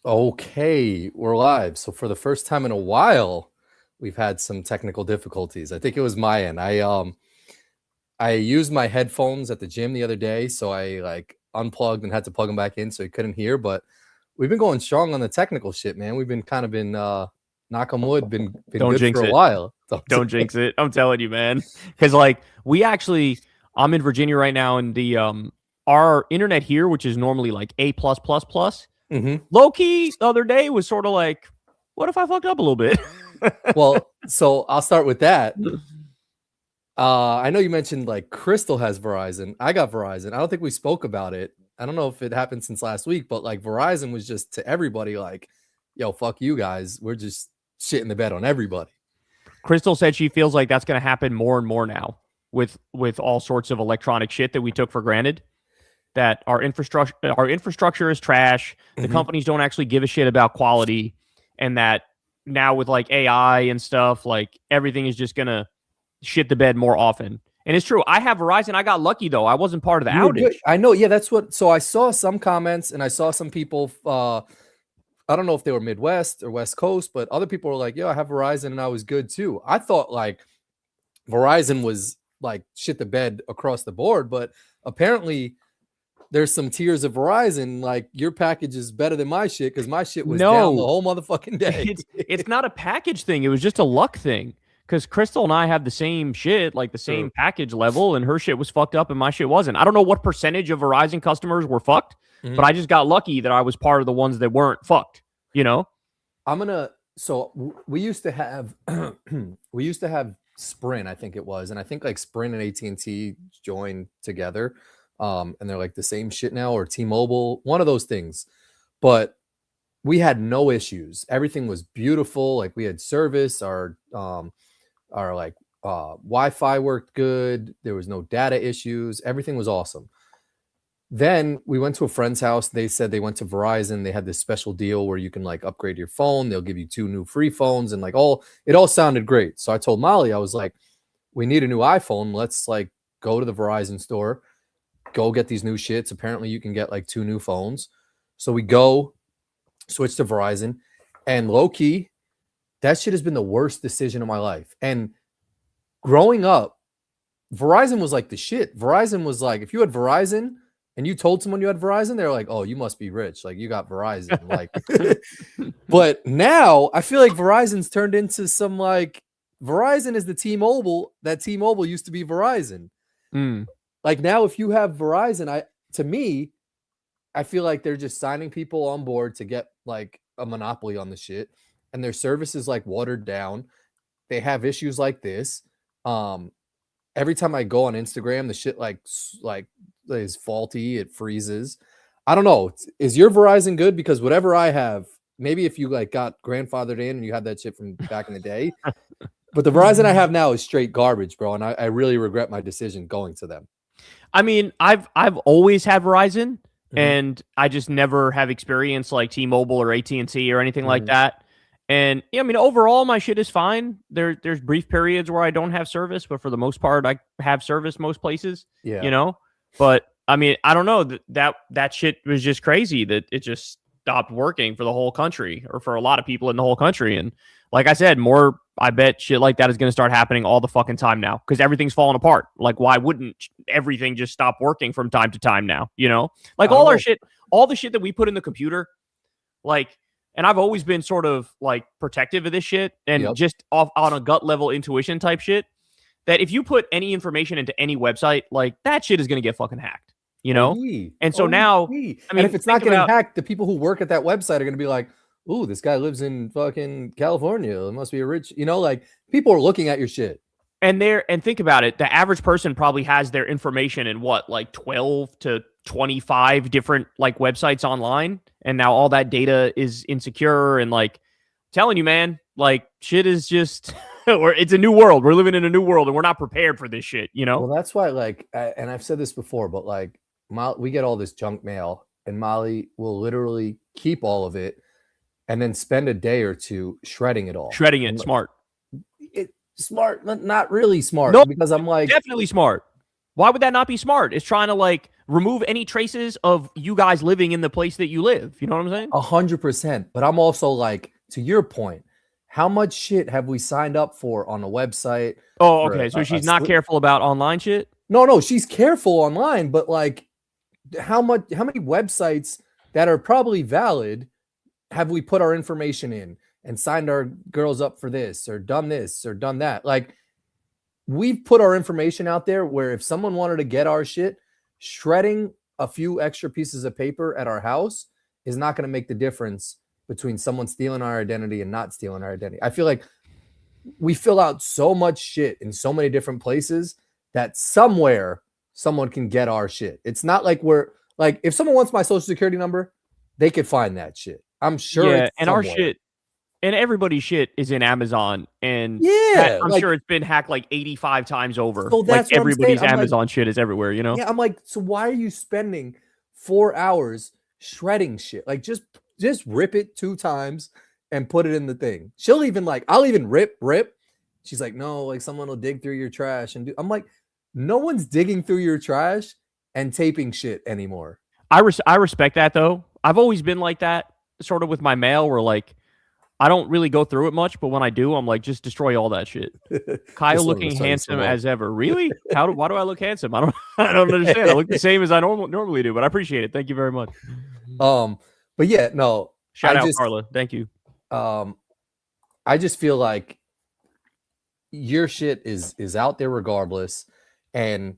Okay, we're live. So for the first time in a while, we've had some technical difficulties. I think it was my end. I used my headphones at the gym the other day, so I like unplugged and had to plug them back in so he couldn't hear. But we've been going strong on the technical shit, man. We've been knock on wood, been Don't good jinx for a it. while. Don't jinx it. I'm telling you, man. Because like I'm in Virginia right now, and the our internet here, which is normally like A plus plus plus, low key the other day was sort of like, what if I fucked up a little bit? Well, so I'll start with that. I know you mentioned like Crystal has Verizon. I got Verizon. I don't think we spoke about it. I don't know if it happened since last week, but like Verizon was just to everybody like, yo, fuck you guys. We're just shitting the bed on everybody. Crystal said she feels like that's going to happen more and more now with all sorts of electronic shit that we took for granted. That our infrastructure is trash. The companies don't actually give a shit about quality, and that now with like AI and stuff, like everything is just gonna shit the bed more often. And it's true. I have Verizon. I got lucky though. I wasn't part of the outage. I know. Yeah, that's what. So I saw some comments and I saw some people. I don't know if they were Midwest or West Coast, but other people were like, "Yo, I have Verizon and I was good too." I thought like Verizon was like shit the bed across the board, but apparently there's some tiers of Verizon. Like your package is better than my shit because my shit was down the whole motherfucking day. It's not a package thing. It was just a luck thing. Because Crystal and I have the same shit, like the same package level, and her shit was fucked up and my shit wasn't. I don't know what percentage of Verizon customers were fucked, but I just got lucky that I was part of the ones that weren't fucked, you know? So we used to have Sprint, I think it was, and I think like Sprint and AT&T joined together. And they're like the same shit now, or T-Mobile, one of those things. But we had no issues. Everything was beautiful. Like we had service. Our Wi-Fi worked good. There was no data issues. Everything was awesome. Then we went to a friend's house. They said they went to Verizon. They had this special deal where you can like upgrade your phone. They'll give you 2 new free phones, and like it all sounded great. So I told Molly, I was like, we need a new iPhone. Let's like go to the Verizon store, go get these new shits. Apparently you can get like 2 new phones. So we go switch to Verizon, and low key, that shit has been the worst decision of my life. And growing up, Verizon was like the shit. Verizon was like, if you had Verizon and you told someone you had Verizon, they're like, oh, you must be rich. Like you got Verizon. Like, but now I feel like Verizon's turned into some like Verizon is the T-Mobile that T-Mobile used to be Verizon. Like now, if you have Verizon, to me, I feel like they're just signing people on board to get like a monopoly on the shit, and their service is like watered down. They have issues like this. Every time I go on Instagram, the shit like is faulty. It freezes. I don't know. Is your Verizon good? Because whatever I have, maybe if you like got grandfathered in and you had that shit from back in the day, but the Verizon I have now is straight garbage, bro. And I really regret my decision going to them. I mean, I've always had Verizon, and I just never have experienced like T-Mobile or AT&T or anything like that. And yeah, I mean, overall, my shit is fine. There's brief periods where I don't have service, but for the most part, I have service most places. Yeah, you know. But I mean, I don't know, that shit was just crazy that it just stopped working for the whole country, or for a lot of people in the whole country. And like I said, I bet shit like that is going to start happening all the fucking time now, because everything's falling apart. Like, why wouldn't everything just stop working from time to time now? You know, like all the shit that we put in the computer, like. And I've always been sort of like protective of this shit, and just off on a gut level intuition type shit, that if you put any information into any website, like that shit is going to get fucking hacked, you know? And so now, I mean, if it's not getting hacked, the people who work at that website are going to be like, ooh, this guy lives in fucking California. It must be a rich, you know, like people are looking at your shit. And think about it. The average person probably has their information in what, like 12 to 25 different like websites online. And now all that data is insecure, and like telling you, man, like shit is just, or it's a new world. We're living in a new world, and we're not prepared for this shit, you know? Well, that's why, like, and I've said this before, but like we get all this junk mail, and Molly will literally keep all of it and then spend a day or two shredding it all. Shredding it, smart. Smart, not really smart. No, because I'm like, definitely smart. Why would that not be smart? It's trying to like remove any traces of you guys living in the place that you live. You know what I'm saying? 100%. But I'm also like, to your point, how much shit have we signed up for on a website? Oh, okay. So she's not careful about online shit? No, she's careful online, but like how many websites that are probably valid have we put our information in and signed our girls up for this or done that? Like, we've put our information out there where if someone wanted to get our shit, shredding a few extra pieces of paper at our house is not going to make the difference between someone stealing our identity and not stealing our identity. I feel like we fill out so much shit in so many different places that somewhere someone can get our shit. It's not like we're like, if someone wants my social security number, they could find that shit. I'm sure. Yeah, and somewhere. Our shit and everybody's shit is in Amazon, and I'm sure it's been hacked like 85 times over. So that's like everybody's Amazon shit is everywhere, you know? Yeah, I'm like, so why are you spending 4 hours shredding shit? Like, just rip it 2 times and put it in the thing. She'll even like, I'll even rip. She's like, no, like someone will dig through your trash and do. I'm like, no one's digging through your trash and taping shit anymore. I respect that though. I've always been like that, sort of with my mail, where like I don't really go through it much, but when I do, I'm like, just destroy all that shit. Kyle looking handsome as ever. Really? Why do I look handsome? I don't understand. I look the same as I normally do, but I appreciate it. Thank you very much. But yeah, no. Shout out Carla. Thank you. I just feel like your shit is out there regardless. And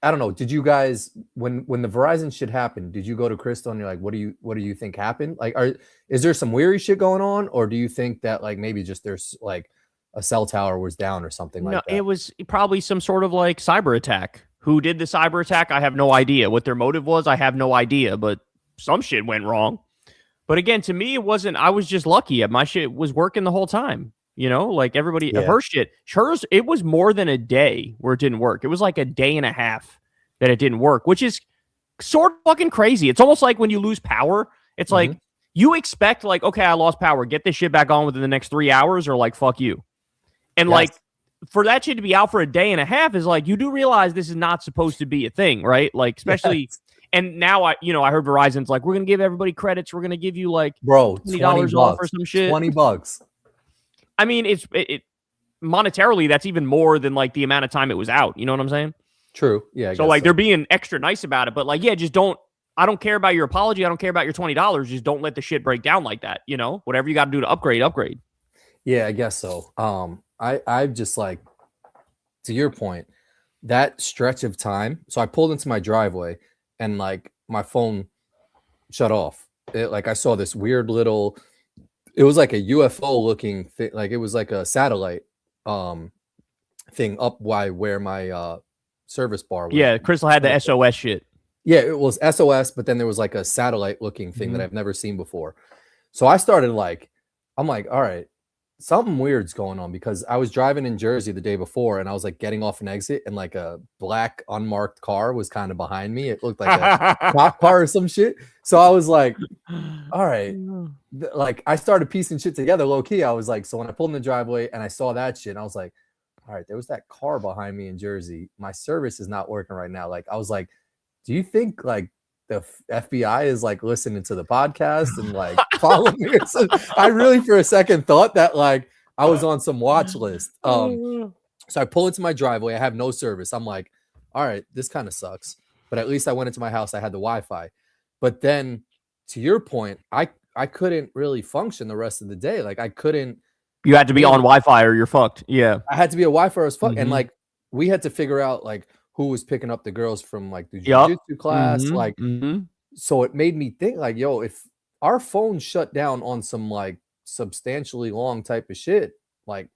I don't know. Did you guys, when the Verizon shit happened, did you go to Crystal and you're like, what do you think happened? Like, is there some weary shit going on, or do you think that like maybe just there's like a cell tower was down or something like that? No, it was probably some sort of like cyber attack. Who did the cyber attack? I have no idea. What their motive was, I have no idea. But some shit went wrong. But again, to me, it wasn't. I was just lucky. My shit was working the whole time. You know, like everybody, hers, it was more than a day where it didn't work. It was like a day and a half that it didn't work, which is sort of fucking crazy. It's almost like when you lose power, it's like you expect like, okay, I lost power. Get this shit back on within the next 3 hours or like, fuck you. And like for that shit to be out for a day and a half is like, you do realize this is not supposed to be a thing, right? Like, especially, and now I heard Verizon's like, we're going to give everybody credits. We're going to give you like $20 off or some shit. $20. I mean, it monetarily, that's even more than like the amount of time it was out. You know what I'm saying? True. Yeah. So like they're being extra nice about it, but like, yeah, just don't. I don't care about your apology. I don't care about your $20. Just don't let the shit break down like that. You know, whatever you got to do to upgrade. Yeah, I guess so. I just like, to your point, that stretch of time. So I pulled into my driveway and like my phone shut off. Like I saw this weird little. It was like a UFO looking thing, like it was like a satellite thing up where my service bar was. Yeah, Crystal had the SOS shit. Yeah, it was SOS, but then there was like a satellite looking thing that I've never seen before. So I started like, I'm like, all right, something weird's going on, because I was driving in Jersey the day before and I was like getting off an exit and like a black unmarked car was kind of behind me. It looked like a cop car or some shit. So I was like, all right. Like I started piecing shit together low key. I was like, so when I pulled in the driveway and I saw that shit, and I was like, all right, there was that car behind me in Jersey. My service is not working right now. Like I was like, do you think like the FBI is like listening to the podcast and like following me or something? I really for a second thought that like I was on some watch list. So I pull into my driveway. I have no service. I'm like, all right, this kind of sucks. But at least I went into my house. I had the Wi-Fi. But then to your point, I couldn't really function the rest of the day. Like I couldn't. You had to be on Wi-Fi or you're fucked. Yeah. I had to be a Wi-Fi as fuck. And like we had to figure out like who was picking up the girls from like the jiu-jitsu class. Like, so it made me think like, yo, if our phone shut down on some like substantially long type of shit, like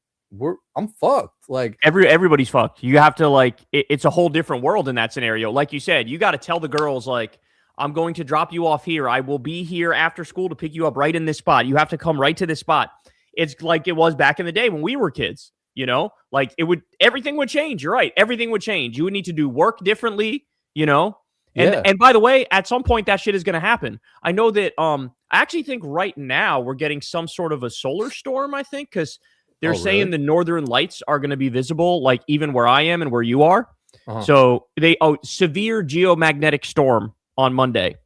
I'm fucked. Like everybody's fucked. You have to like, it's a whole different world in that scenario. Like you said, you got to tell the girls like, I'm going to drop you off here. I will be here after school to pick you up right in this spot. You have to come right to this spot. It's like it was back in the day when we were kids, you know, like everything would change. You're right. Everything would change. You would need to do work differently, you know? And by the way, at some point that shit is going to happen. I know that, I actually think right now we're getting some sort of a solar storm, I think, because they're saying the northern lights are going to be visible, like even where I am and where you are. So severe geomagnetic storm on Monday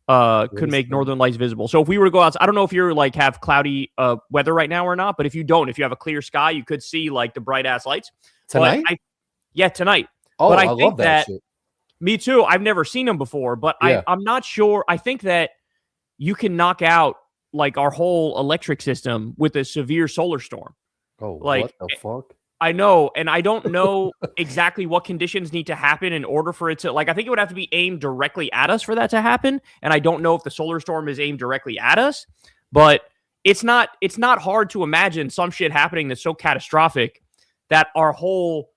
could make northern lights visible. So if we were to go out, I don't know if you're like have cloudy weather right now or not, but if you don't, if you have a clear sky, you could see like the bright ass lights tonight. Tonight. Oh, but I love that shit. Me too. I've never seen them before, but I'm not sure. I think that you can knock out like our whole electric system with a severe solar storm. Oh, like, what the fuck? I know, and I don't know exactly what conditions need to happen in order for it to, like, I think it would have to be aimed directly at us for that to happen, and I don't know if the solar storm is aimed directly at us, but it's not hard to imagine some shit happening that's so catastrophic that our whole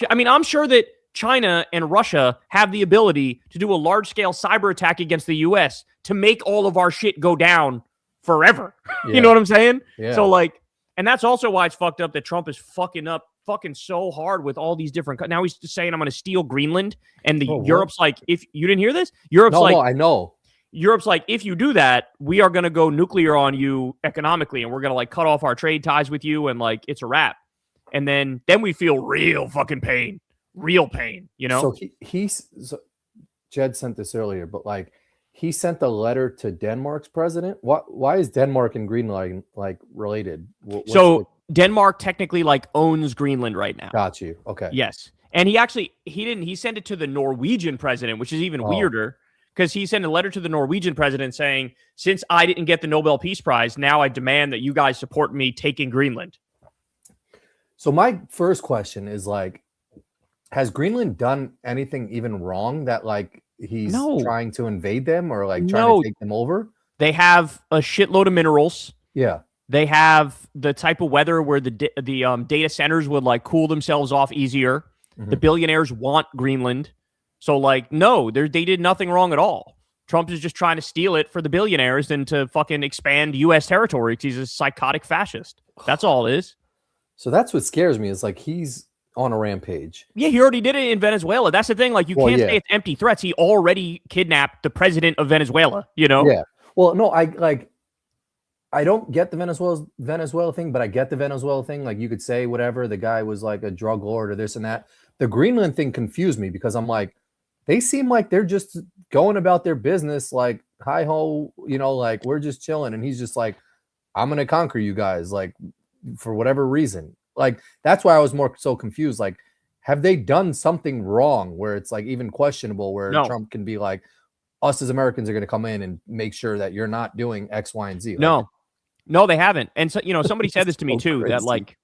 I mean, I'm sure that China and Russia have the ability to do a large-scale cyber attack against the U.S. to make all of our shit go down forever. You know what I'm saying? Yeah. So, like, and that's also why it's fucked up that Trump is fucking so hard with all these different. Now he's just saying I'm going to steal Greenland, and Europe's like, if you didn't hear this, Europe's no, I know. Europe's like, if you do that, we are going to go nuclear on you economically, and we're going to like cut off our trade ties with you, and like it's a wrap. And then we feel real fucking pain, you know? So so Jed sent this earlier, but like he sent a letter to Denmark's president. Why is Denmark and Greenland like related? Denmark technically like owns Greenland right now. Got you. Okay. Yes. And he sent it to the Norwegian president, which is even weirder because he sent a letter to the Norwegian president saying, since I didn't get the Nobel Peace Prize, now I demand that you guys support me taking Greenland. So my first question is like, has Greenland done anything even wrong that like he's trying to invade them or like trying to take them over? They have a shitload of minerals. Yeah. They have the type of weather where the data centers would like cool themselves off easier. Mm-hmm. The billionaires want Greenland. So like, no, they did nothing wrong at all. Trump is just trying to steal it for the billionaires and to fucking expand U.S. territory because he's a psychotic fascist. That's all it is. So that's what scares me is like he's on a rampage. Yeah, he already did it in Venezuela. That's the thing. Like, you can't say it's empty threats. He already kidnapped the president of Venezuela, you know? Yeah. Well, no, I don't get the Venezuela thing, but I get the Venezuela thing. Like, you could say whatever. The guy was like a drug lord or this and that. The Greenland thing confused me because I'm like, they seem like they're just going about their business like, hi ho, you know, like we're just chilling. And he's just like, I'm going to conquer you guys. Like, for whatever reason. Like, that's why I was more so confused. Like, have they done something wrong where it's like even questionable where Trump can be like, us as Americans are going to come in and make sure that you're not doing X, Y, and Z? Like, no, they haven't. And so, you know, somebody said this to me too, crazy. That like,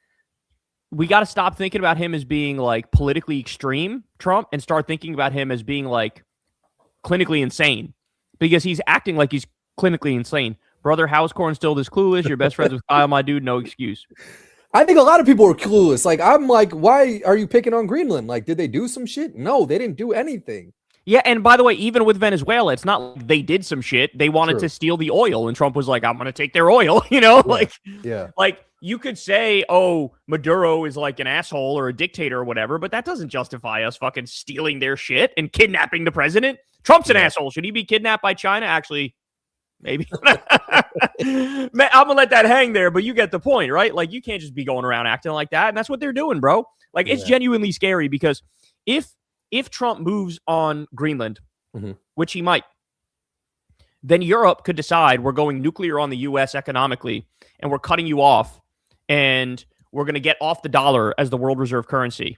we got to stop thinking about him as being like politically extreme, Trump, and start thinking about him as being like clinically insane because he's acting like he's clinically insane. Brother, how's Corin still this clueless? You're best friends with Kyle, my dude. No excuse. I think a lot of people are clueless. Like, I'm like, why are you picking on Greenland? Like, did they do some shit? No, they didn't do anything. Yeah, and by the way, even with Venezuela, it's not like they did some shit. They wanted to steal the oil, and Trump was like, I'm going to take their oil, you know? Like, you could say, oh, Maduro is like an asshole or a dictator or whatever, but that doesn't justify us fucking stealing their shit and kidnapping the president. Trump's an asshole. Should he be kidnapped by China? Actually, maybe. I'm gonna let that hang there, but you get the point, right? Like, you can't just be going around acting like that, and that's what they're doing, bro. Like, it's genuinely scary because if Trump moves on Greenland, which he might, then Europe could decide we're going nuclear on the U.S. economically, and we're cutting you off, and we're going to get off the dollar as the world reserve currency,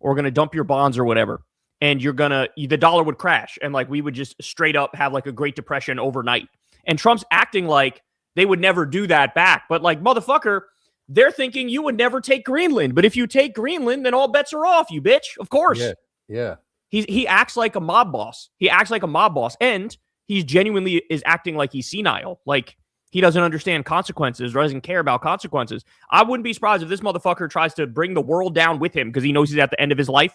or we're going to dump your bonds or whatever, and the dollar would crash, and like we would just straight up have like a Great Depression overnight. And Trump's acting like they would never do that back. But like, motherfucker, they're thinking you would never take Greenland. But if you take Greenland, then all bets are off, you bitch. Of course. Yeah. He acts like a mob boss. And he genuinely is acting like he's senile. Like, he doesn't understand consequences, doesn't care about consequences. I wouldn't be surprised if this motherfucker tries to bring the world down with him because he knows he's at the end of his life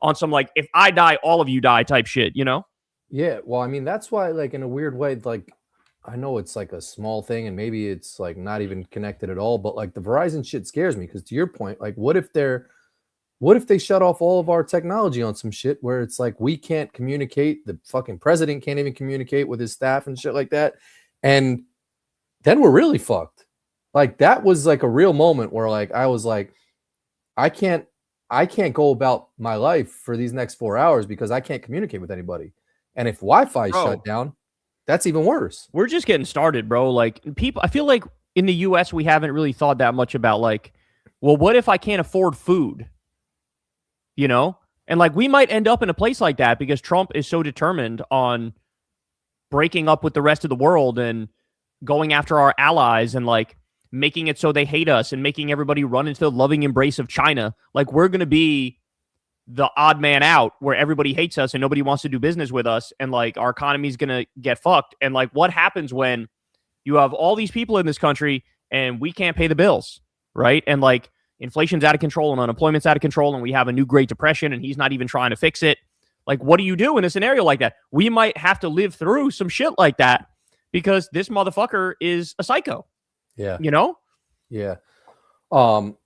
on some like, if I die, all of you die type shit, you know? Yeah. Well, I mean, that's why, like, in a weird way, like, I know it's like a small thing and maybe it's like not even connected at all, but like the Verizon shit scares me because to your point, like what if they shut off all of our technology on some shit where it's like we can't communicate, the fucking president can't even communicate with his staff and shit like that, and then we're really fucked. Like, that was like a real moment where like I was like, I I can't go about my life for these next 4 hours because I can't communicate with anybody. And if Wi-Fi is shut down, that's even worse. We're just getting started, bro. Like people, I feel like in the US, we haven't really thought that much about like, well, what if I can't afford food? You know? And like we might end up in a place like that because Trump is so determined on breaking up with the rest of the world and going after our allies and like making it so they hate us and making everybody run into the loving embrace of China. Like we're going to be the odd man out where everybody hates us and nobody wants to do business with us. And like our economy is going to get fucked. And like what happens when you have all these people in this country and we can't pay the bills, right? And like inflation's out of control and unemployment's out of control and we have a new Great Depression and he's not even trying to fix it. Like, what do you do in a scenario like that? We might have to live through some shit like that because this motherfucker is a psycho. Yeah. You know? Yeah. So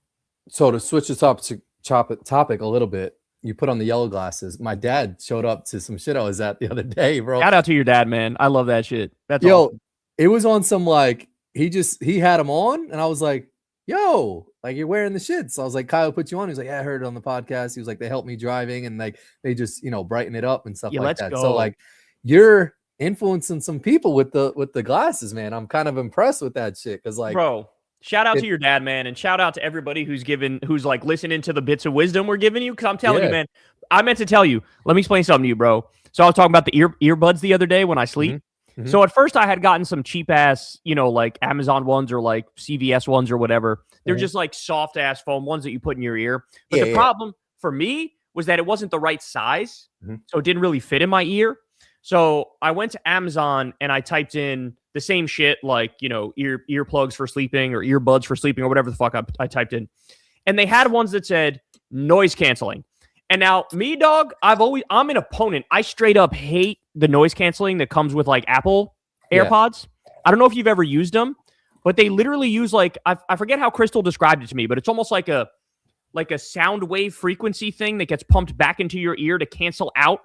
to switch this up to topic a little bit, you put on the yellow glasses. My dad showed up to some shit I was at the other day, bro. Shout out to your dad, man. I love that shit. That's awesome. It was on some like he had them on, and I was like, "Yo, like you're wearing the shits." So I was like, "Kyle put you on." He was like, "Yeah, I heard it on the podcast." He was like, "They helped me driving, and like they just brighten it up and stuff like that." Go. So like you're influencing some people with the glasses, man. I'm kind of impressed with that shit because like, bro. Shout out to your dad, man, and shout out to everybody who's like listening to the bits of wisdom we're giving you. Because I'm telling you, man, I meant to tell you. Let me explain something to you, bro. So I was talking about the earbuds the other day when I sleep. Mm-hmm. So at first I had gotten some cheap ass, like Amazon ones or like CVS ones or whatever. They're just like soft ass foam ones that you put in your ear. But the problem for me was that it wasn't the right size, so it didn't really fit in my ear. So I went to Amazon and I typed in the same shit, like, earplugs for sleeping or earbuds for sleeping or whatever the fuck I typed in. And they had ones that said noise canceling. And now me, dog, I'm an opponent. I straight up hate the noise canceling that comes with like Apple AirPods. I don't know if you've ever used them, but they literally use like, I forget how Crystal described it to me, but it's almost like a sound wave frequency thing that gets pumped back into your ear to cancel out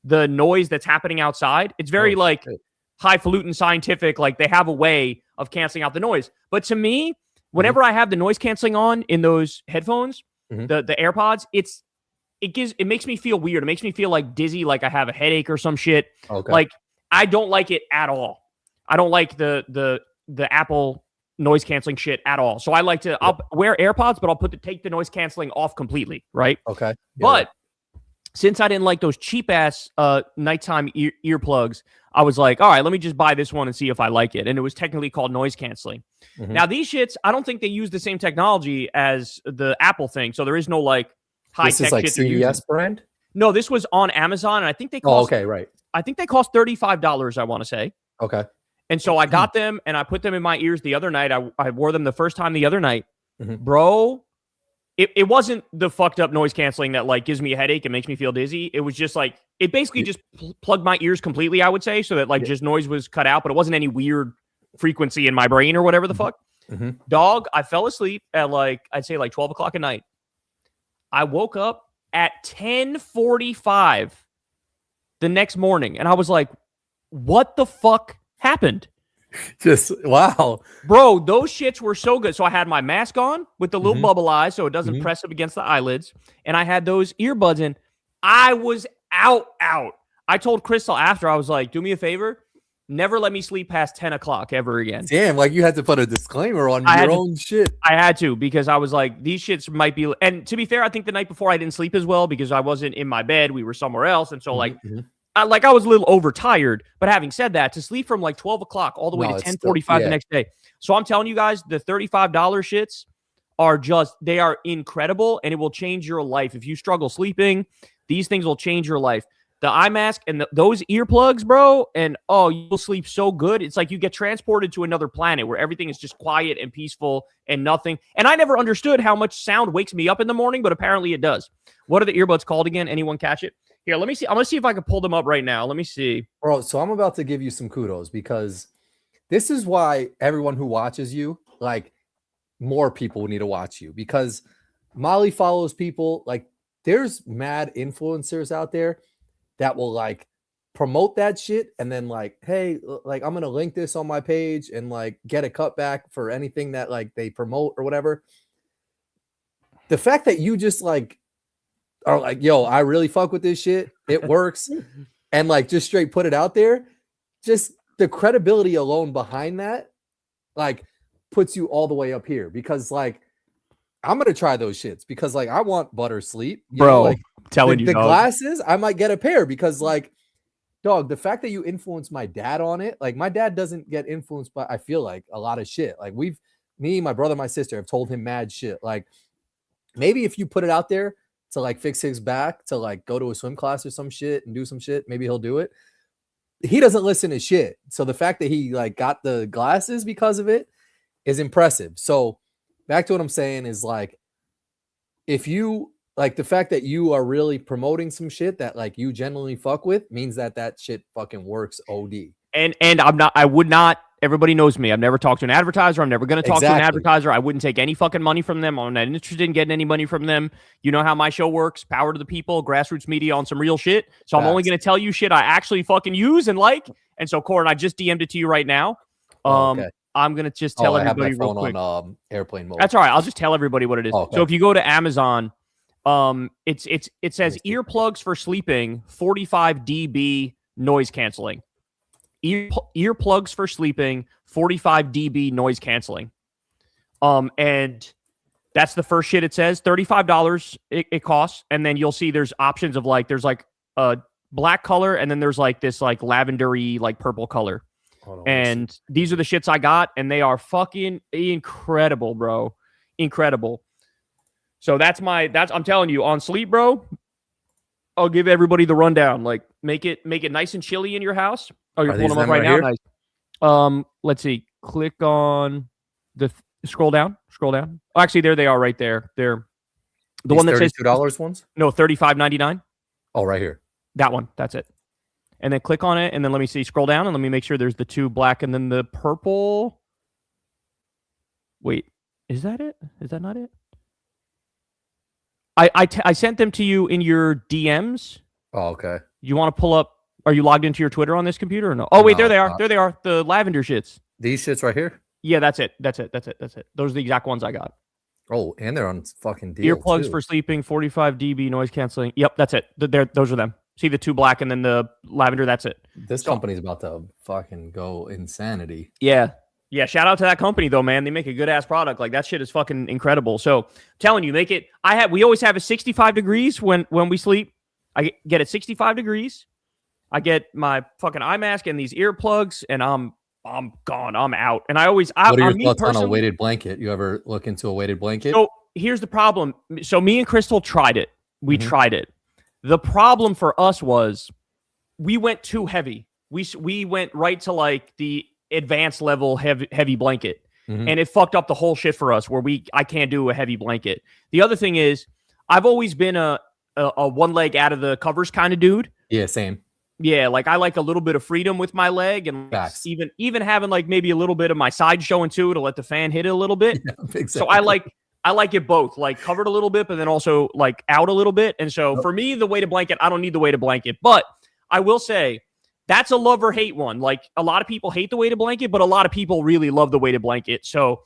the noise that's happening outside. It's very highfalutin scientific. Like they have a way of canceling out the noise. But to me, whenever I have the noise canceling on in those headphones, the AirPods, it makes me feel weird. It makes me feel like dizzy, like I have a headache or some shit. Okay. Like I don't like it at all. I don't like the Apple noise canceling shit at all. So I like to I'll wear AirPods, but I'll take the noise canceling off completely, right? Okay. Yeah. But since I didn't like those cheap ass nighttime earplugs, I was like, all right, let me just buy this one and see if I like it. And it was technically called noise canceling. Now these shits, I don't think they use the same technology as the Apple thing. So there is no like high tech. This is like CVS brand? No, this was on Amazon, and I think they cost. Oh, okay, right. I think they cost $35. I want to say. Okay. And so I got them and I put them in my ears the other night. I wore them the first time the other night, bro. It wasn't the fucked up noise canceling that like gives me a headache and makes me feel dizzy. It was just like, it basically just plugged my ears completely, I would say, so that like just noise was cut out, but it wasn't any weird frequency in my brain or whatever the fuck. Dog, I fell asleep at like, I'd say like 12 o'clock at night. I woke up at 10:45 the next morning and I was like, what the fuck happened? Just wow, bro, those shits were so good. So I had my mask on with the little bubble eyes so it doesn't press up against the eyelids, and I had those earbuds in. I was out. I told Crystal after, I was like, do me a favor, never let me sleep past 10 o'clock ever again. Damn, like you had to put a disclaimer on your own shit. I had to, because I was like, these shits might be, and to be fair, I think the night before I didn't sleep as well because I wasn't in my bed, we were somewhere else, and so like I was a little overtired. But having said that, to sleep from like 12 o'clock all the way to 10:45 the next day. So I'm telling you guys, the $35 shits they are incredible, and it will change your life. If you struggle sleeping, these things will change your life. The eye mask and those earplugs, bro, and you'll sleep so good. It's like you get transported to another planet where everything is just quiet and peaceful and nothing. And I never understood how much sound wakes me up in the morning, but apparently it does. What are the earbuds called again? Anyone catch it? Here, let me see. I'm going to see if I can pull them up right now. Let me see. Bro, so I'm about to give you some kudos because this is why everyone who watches you, like more people need to watch you, because Molly follows people. Like there's mad influencers out there that will like promote that shit and then like, hey, like I'm going to link this on my page and like get a cutback for anything that like they promote or whatever. The fact that you just like are like, yo, I really fuck with this shit. It works. And like just straight put it out there. Just the credibility alone behind that, like, puts you all the way up here because like I'm gonna try those shits because like I want butter sleep, bro. like telling the you, dog. glasses, I might get a pair because like, dog, the fact that you influenced my dad on it, like my dad doesn't get influenced by, I feel like, a lot of shit. Like me, my brother, my sister have told him mad shit. Like maybe if you put it out there to like fix his back, to like go to a swim class or some shit and do some shit, maybe he'll do it. He doesn't listen to shit. So the fact that he like got the glasses because of it is impressive. So back to what I'm saying is like, if you like the fact that you are really promoting some shit that like you genuinely fuck with means that that shit fucking works OD. And I would not, everybody knows me. I've never talked to an advertiser. I'm never going to talk to an advertiser. I wouldn't take any fucking money from them. I'm not interested in getting any money from them. You know how my show works. Power to the people, grassroots media on some real shit. So I'm only going to tell you shit I actually fucking use and like. And so, Corin, I just DM'd it to you right now. Okay. I'm going to just tell everybody real quick. On airplane mode. That's all right. I'll just tell everybody what it is. Okay. So if you go to Amazon, it says earplugs for sleeping, 45 dB noise canceling. Earplugs for sleeping, 45 dB noise canceling. And that's the first shit it says. $35 it costs. And then you'll see there's options of like, there's like a black color, and then there's like this like lavendery, like purple color. And these are the shits I got, and they are fucking incredible, bro. Incredible. So I'm telling you, on sleep, bro, I'll give everybody the rundown. Like, make it nice and chilly in your house. Oh, you're pulling them up right now? Nice. Let's see. Click on the scroll down. Oh, actually, there they are right there. They're the one that says $32 ones? No, $35.99. Oh, right here. That one. That's it. And then click on it, and then let me see. Scroll down, and let me make sure there's the two black and then the purple. Wait, is that it? Is that not it? I sent them to you in your DMs. Oh, okay. You want to pull up? Are you logged into your Twitter on this computer or no? Oh, wait, there they are. There they are. The lavender shits. These shits right here? Yeah, that's it. Those are the exact ones I got. Oh, and they're on fucking deal Earplugs too. for sleeping, 45 dB noise canceling. Yep, that's it. Those are them. See the two black and then the lavender. That's it. This company's about to fucking go insanity. Yeah. Yeah. Shout out to that company though, man. They make a good ass product. Like that shit is fucking incredible. So I'm telling you, we always have it 65 degrees when we sleep. I get it 65 degrees. I get my fucking eye mask and these earplugs, and I'm gone. I'm out. And what are your thoughts on a weighted blanket? You ever look into a weighted blanket? So here's the problem. So me and Crystal tried it. We tried it. The problem for us was we went too heavy. We went right to like the advanced level heavy blanket, and it fucked up the whole shit for us. Where I can't do a heavy blanket. The other thing is, I've always been a one leg out of the covers kind of dude. Yeah, same. Yeah, like I like a little bit of freedom with my leg, and even having like maybe a little bit of my side showing too to let the fan hit it a little bit. Yeah, exactly. So I like it both, like covered a little bit, but then also like out a little bit. And so for me, the weighted blanket, I don't need the weighted blanket, but I will say that's a love or hate one. Like a lot of people hate the weighted blanket, but a lot of people really love the weighted blanket. So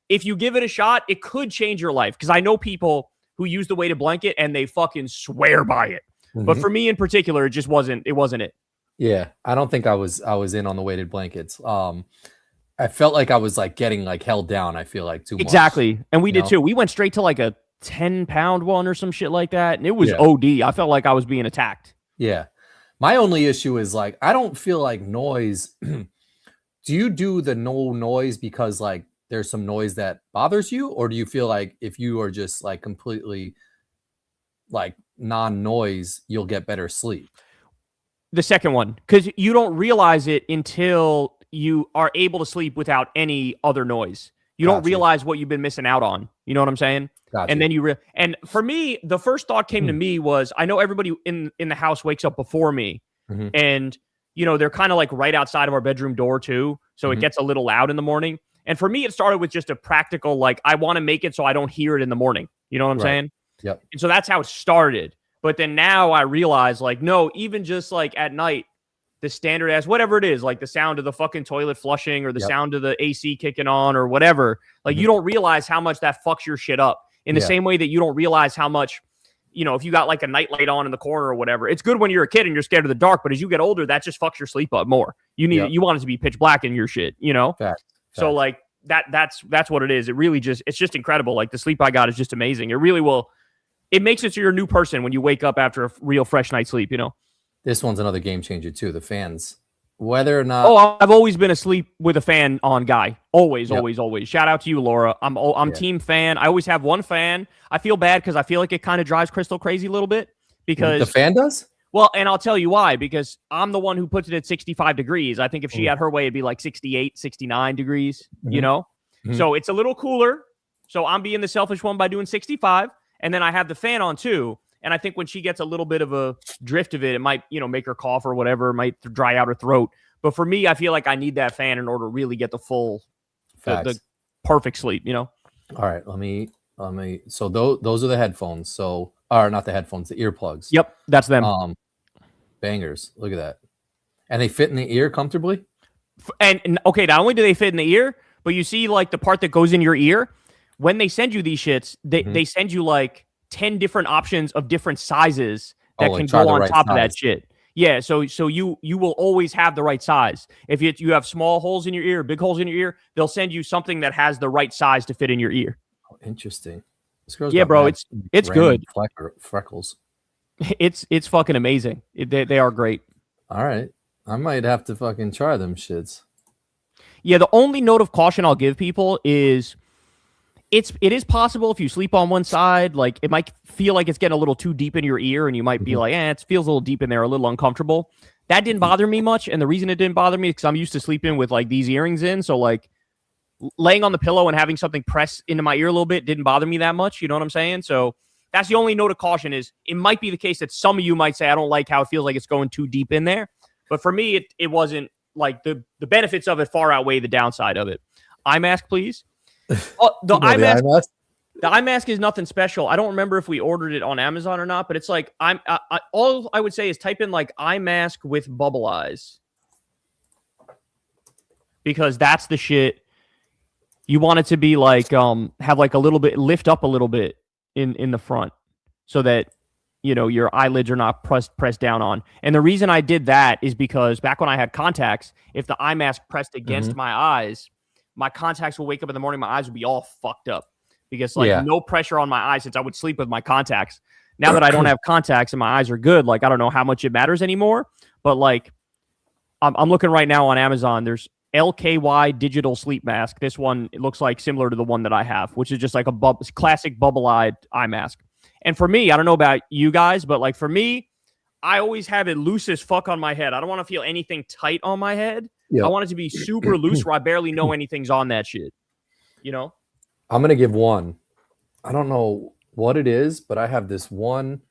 if you give it a shot, it could change your life. Because I know people who use the weighted blanket and they fucking swear by it. But for me in particular, it wasn't it. Yeah. I don't think I was in on the weighted blankets. I felt like I was like getting like held down. I feel like too much. Exactly. And we did too. We went straight to like a 10-pound one or some shit like that. And it was OD. I felt like I was being attacked. Yeah. My only issue is like, I don't feel like noise. Do you do the no noise because like there's some noise that bothers you? Or do you feel like if you are just like completely like non-noise, you'll get better sleep? The second one, because you don't realize it until you are able to sleep without any other noise. You don't realize what you've been missing out on. You know what I'm saying? And then and for me, the first thought came to me was, I know everybody in the house wakes up before me, and you know they're kind of like right outside of our bedroom door too, so it gets a little loud in the morning. And for me, it started with just a practical, like, I want to make it so I don't hear it in the morning. You know what I'm saying? Yep. And so that's how it started. But then now I realize, like, no, even just like at night, the standard as whatever it is, like the sound of the fucking toilet flushing or the sound of the AC kicking on or whatever, like you don't realize how much that fucks your shit up in the same way that you don't realize how much you know, if you got like a nightlight on in the corner or whatever, it's good when you're a kid and you're scared of the dark. But as you get older, that just fucks your sleep up more. You want it to be pitch black in your shit, you know? Fact. So like that's what it is. It really it's just incredible. Like the sleep I got is just amazing. It really will. It makes it so you're a new person when you wake up after a real fresh night's sleep, you know? This one's another game changer too. The fans, whether or not. Oh, I've always been asleep with a fan on guy. Always. Shout out to you, Laura. I'm team fan. I always have one fan. I feel bad because I feel like it kind of drives Crystal crazy a little bit because the fan does. Well, and I'll tell you why, because I'm the one who puts it at 65 degrees. I think if she had her way, it'd be like 68, 69 degrees, you know? So it's a little cooler. So I'm being the selfish one by doing 65. And then I have the fan on too. And I think when she gets a little bit of a drift of it, it might, you know, make her cough or whatever. It might dry out her throat. But for me, I feel like I need that fan in order to really get the full, the perfect sleep, you know? All right. Let me. So those are the headphones. So, or not the headphones, the earplugs. Yep. That's them. Bangers. Look at that. And they fit in the ear comfortably. And okay, not only do they fit in the ear, but you see like the part that goes in your ear. When they send you these shits, they send you like 10 different options of different sizes that can go on top of that shit. Yeah, so you will always have the right size. If you have small holes in your ear, big holes in your ear, they'll send you something that has the right size to fit in your ear. Oh, interesting. Yeah, bro, it's good. Freckles. It's fucking amazing. They are great. All right, I might have to fucking try them shits. Yeah, the only note of caution I'll give people is it is possible if you sleep on one side, like it might feel like it's getting a little too deep in your ear, and you might be like, it feels a little deep in there, a little uncomfortable. That didn't bother me much, and the reason it didn't bother me is because I'm used to sleeping with like these earrings in, so like laying on the pillow and having something press into my ear a little bit didn't bother me that much. You know what I'm saying? So that's the only note of caution is it might be the case that some of you might say, I don't like how it feels like it's going too deep in there. But for me, it wasn't like the benefits of it far outweigh the downside of it. Eye mask, please. The eye mask. The eye mask is nothing special. I don't remember if we ordered it on Amazon or not, but it's like all I would say is type in like eye mask with bubble eyes, because that's the shit. You want it to be like have like a little bit lift up a little bit in the front so that you know your eyelids are not pressed down on. And the reason I did that is because back when I had contacts, if the eye mask pressed against my eyes, my contacts will wake up in the morning, my eyes would be all fucked up because like no pressure on my eyes since I would sleep with my contacts. Now that I don't have contacts and my eyes are good, like I don't know how much it matters anymore, but like I'm looking right now on Amazon. There's LKY digital sleep mask. This one, it looks like similar to the one that I have, which is just like a classic bubble-eyed eye mask. And for me, I don't know about you guys, but like for me, I always have it loose as fuck on my head. I don't want to feel anything tight on my head. Yep. I want it to be super loose where I barely know anything's on that shit. You know? I'm going to give one. I don't know what it is, but I have this one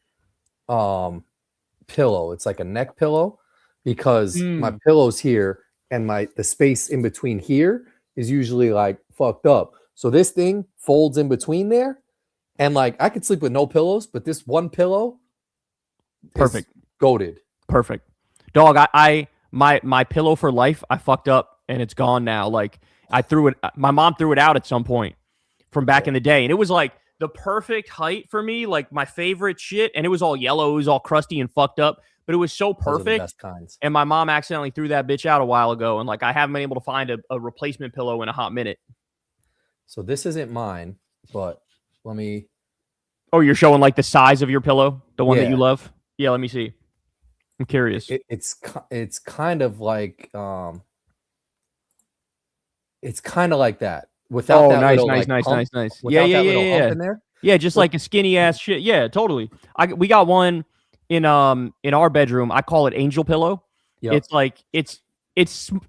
pillow. It's like a neck pillow because my pillow's here and the space in between here is usually like fucked up. So this thing folds in between there. And like I could sleep with no pillows, but this one pillow perfect. Goated. Perfect. Dog, my pillow for life, I fucked up and it's gone now. Like I threw it, my mom threw it out at some point from back in the day. And it was like the perfect height for me, like my favorite shit. And it was all yellow, it was all crusty and fucked up, but it was so perfect. Best kinds. And my mom accidentally threw that bitch out a while ago. And like I haven't been able to find a replacement pillow in a hot minute. So this isn't mine, but let me. Oh, you're showing like the size of your pillow, the one that you love? Yeah, let me see. I'm curious. It's kind of like it's kind of like that without that nice, little, nice, like, nice, hump, nice. Yeah. In there. Yeah, just like a skinny ass shit. Yeah, totally. We got one in our bedroom. I call it Angel Pillow. Yep. It's like it's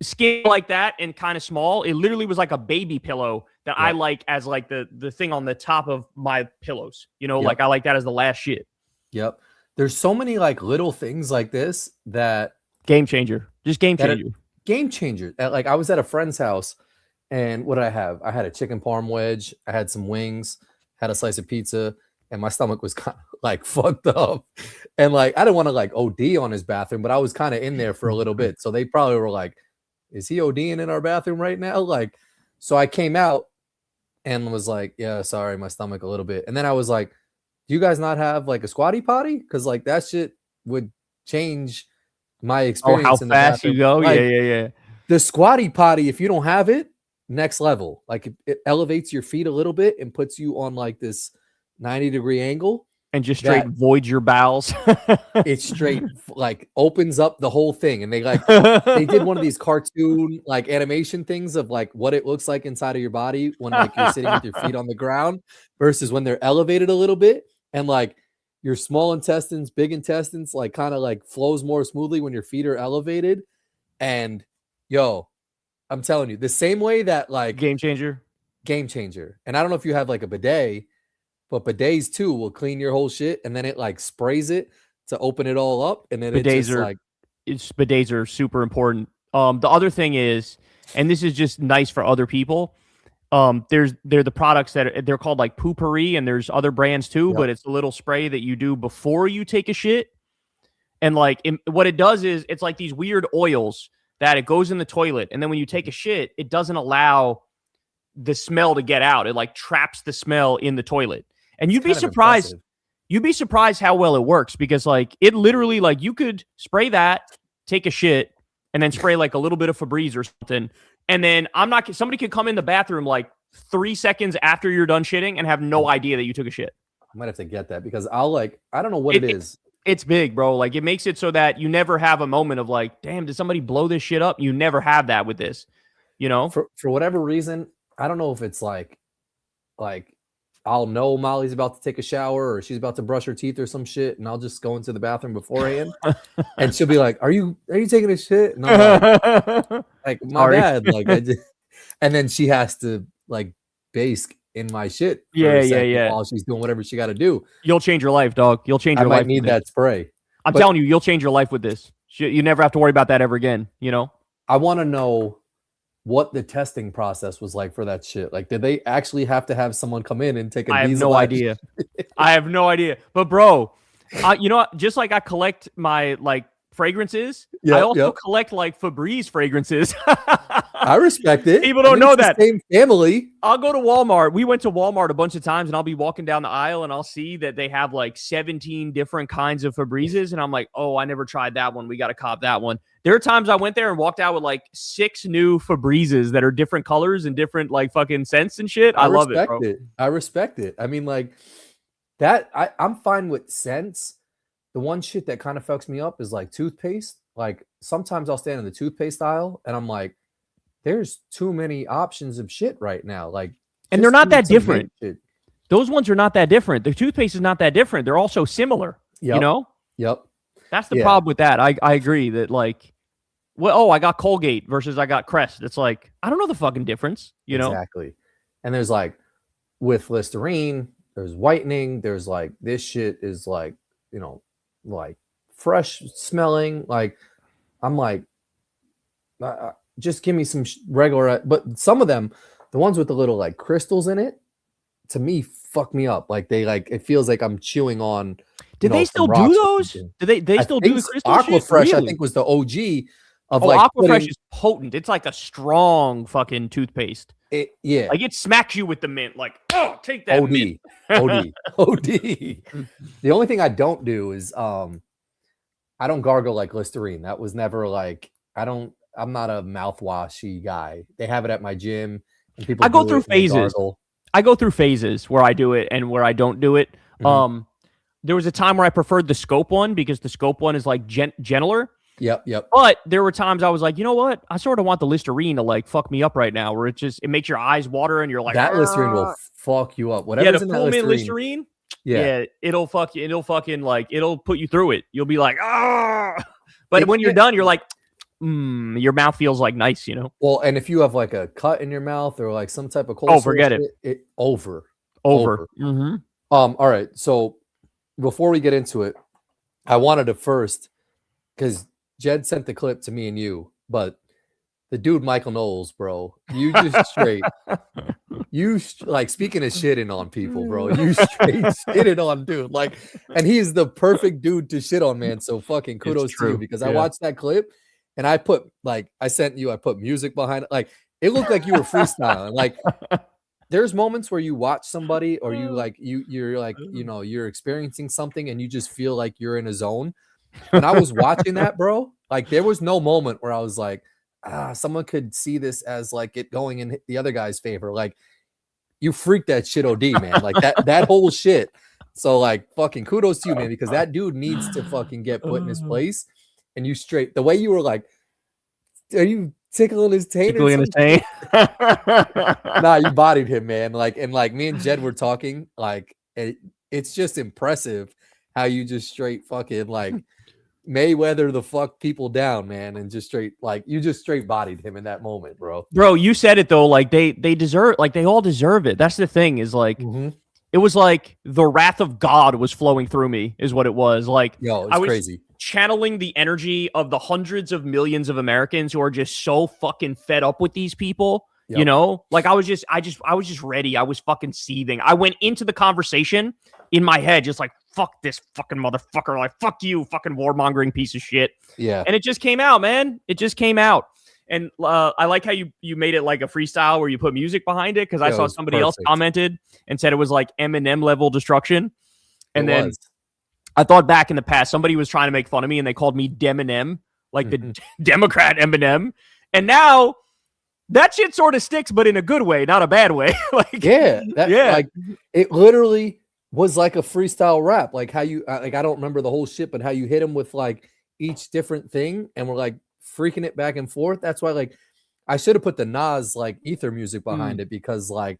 skinny like that and kind of small. It literally was like a baby pillow that I like as like the thing on the top of my pillows. You know, like I like that as the last shit. Yep. There's so many like little things like this that game changer. Just game changer. Game changer. Like I was at a friend's house and what did I have? I had a chicken parm wedge, I had some wings, had a slice of pizza, and my stomach was kind of like fucked up. And like I didn't want to like OD on his bathroom, but I was kind of in there for a little bit. So they probably were like, is he ODing in our bathroom right now? Like, so I came out and was like, yeah, sorry, my stomach a little bit. And then I was like, do do you guys not have like a squatty potty? Because like that shit would change my Oh, experience how in the fast bathroom. you go? Like, Yeah. the squatty potty, if you don't have it, next level. Like it elevates your feet a little bit and puts you on like this 90-degree angle. And just straight voids your bowels. It's straight like opens up the whole thing. And they did one of these cartoon like animation things of like what it looks like inside of your body when like you're sitting with your feet on the ground versus when they're elevated a little bit. And like your small intestines, big intestines, like kind of like flows more smoothly when your feet are elevated. And yo, I'm telling you, the same way that like game changer. And I don't know if you have like a bidet, but bidets too will clean your whole shit, and then it like sprays it to open it all up, and then bidets are super important. The other thing is, and this is just nice for other people. They're the products that they're called like Poopery, and there's other brands too, but it's a little spray that you do before you take a shit. And like what it does is it's like these weird oils that it goes in the toilet, and then when you take a shit, it doesn't allow the smell to get out. It like traps the smell in the toilet. And you'd be surprised. Impressive. You'd be surprised how well it works because like it literally like you could spray that, take a shit, and then spray like a little bit of Febreze or something. And then somebody could come in the bathroom like 3 seconds after you're done shitting and have no idea that you took a shit. I might have to get that because I don't know what it is. It's big, bro. Like it makes it so that you never have a moment of like, damn, did somebody blow this shit up? You never have that with this, you know? For whatever reason, I don't know if it's like I'll know Molly's about to take a shower or she's about to brush her teeth or some shit, and I'll just go into the bathroom beforehand, and she'll be like, "Are you taking a shit?" And I'm like my bad, like and then she has to like bask in my shit. Yeah. While she's doing whatever she got to do. You'll change your life, dog. You'll change your life. I might need that spray. I'm telling you, you'll change your life with this. You never have to worry about that ever again. You know. I want to know what the testing process was like for that shit. Like, did they actually have to have someone come in and take a I have no idea. I have no idea. But bro, you know, just like I collect my like fragrances, I also collect like Febreze fragrances. I respect it. People don't know that. Same family. I'll go to Walmart. We went to Walmart a bunch of times, and I'll be walking down the aisle, and I'll see that they have like 17 different kinds of Febrezes, and I'm like, oh, I never tried that one. We got to cop that one. There are times I went there and walked out with like 6 new Febrezes that are different colors and different like fucking scents and shit. I love it, bro. I respect it. I mean, like that. I'm fine with scents. The one shit that kind of fucks me up is like toothpaste. Like sometimes I'll stand in the toothpaste aisle and I'm like, there's too many options of shit right now. Like, and they're not that different. Those ones are not that different. The toothpaste is not that different. They're also similar. You know? Yep. That's the problem with that. I agree that like, I got Colgate versus I got Crest. It's like, I don't know the fucking difference, you know? Exactly. And there's like, with Listerine, there's whitening. There's like, this shit is like, you know, like fresh smelling. Like, I'm like, just give me some regular, but some of them, the ones with the little like crystals in it, to me, fuck me up. Like they like, it feels like I'm chewing on. Did they still do those? Do they still do the crystal shit? Aquafresh, really? I think, was the OG of like. Aquafresh is potent. It's like a strong fucking toothpaste. Yeah. Like it smacks you with the mint. Like, oh, take that mint. OD. The only thing I don't do is I don't gargle like Listerine. That was never like, I'm not a mouthwashy guy. They have it at my gym. And people I go through phases. I go through phases where I do it and where I don't do it. Mm-hmm. There was a time where I preferred the Scope one because the Scope one is like gentler. Yep. But there were times I was like, you know what? I sort of want the Listerine to like fuck me up right now, where it makes your eyes water and you're like, that Listerine will fuck you up. Whatever's in that Listerine. Yeah, it'll fuck you. It'll fucking like it'll put you through it. You'll be like, but when you're done, you're like, your mouth feels like nice, you know. Well, and if you have like a cut in your mouth or like some type of cold, forget it. Over. Mm-hmm. All right. So before we get into it, I wanted to first, because Jed sent the clip to me and you, but the dude Michael Knowles, bro, you just straight, like speaking of shitting on people, bro, you straight shitted on dude, like, and he's the perfect dude to shit on, man. So fucking kudos to you, because I watched that clip and I put music behind it, like it looked like you were freestyling, like there's moments where you watch somebody or you like you're like, you know, you're experiencing something and you just feel like you're in a zone. When I was watching that, bro, like there was no moment where I was like, someone could see this as like it going in the other guy's favor. Like you freaked that shit OD, man. Like that whole shit. So like fucking kudos to you, man, because that dude needs to fucking get put in his place. And you straight the way you were like, are you tickling his taint? Tickling his taint. Nah, you bodied him, man. Like, and like me and Jed were talking, like it's just impressive how you just straight fucking like Mayweather the fuck people down, man, and just straight like you just straight bodied him in that moment, bro. Bro, you said it though. Like they deserve, like they all deserve it. That's the thing. Is like it was like the wrath of God was flowing through me. Is what it was. Like yo, it's I was crazy. Channeling the energy of the hundreds of millions of Americans who are just so fucking fed up with these people. Yep. You know, like I was just ready. I was fucking seething. I went into the conversation in my head, just like, fuck this fucking motherfucker. Like, fuck you, fucking warmongering piece of shit. Yeah. And it just came out, man. It just came out. And I like how you made it like a freestyle where you put music behind it. Cause I saw somebody else commented and said it was like Eminem level destruction. And then I thought back in the past, somebody was trying to make fun of me and they called me Deminem, like the Democrat Eminem. And now that shit sort of sticks, but in a good way, not a bad way. Like, like it literally was like a freestyle rap. Like how you, like, I don't remember the whole shit, but how you hit him with like each different thing and we're like freaking it back and forth. That's why like I should have put the Nas like ether music behind it because like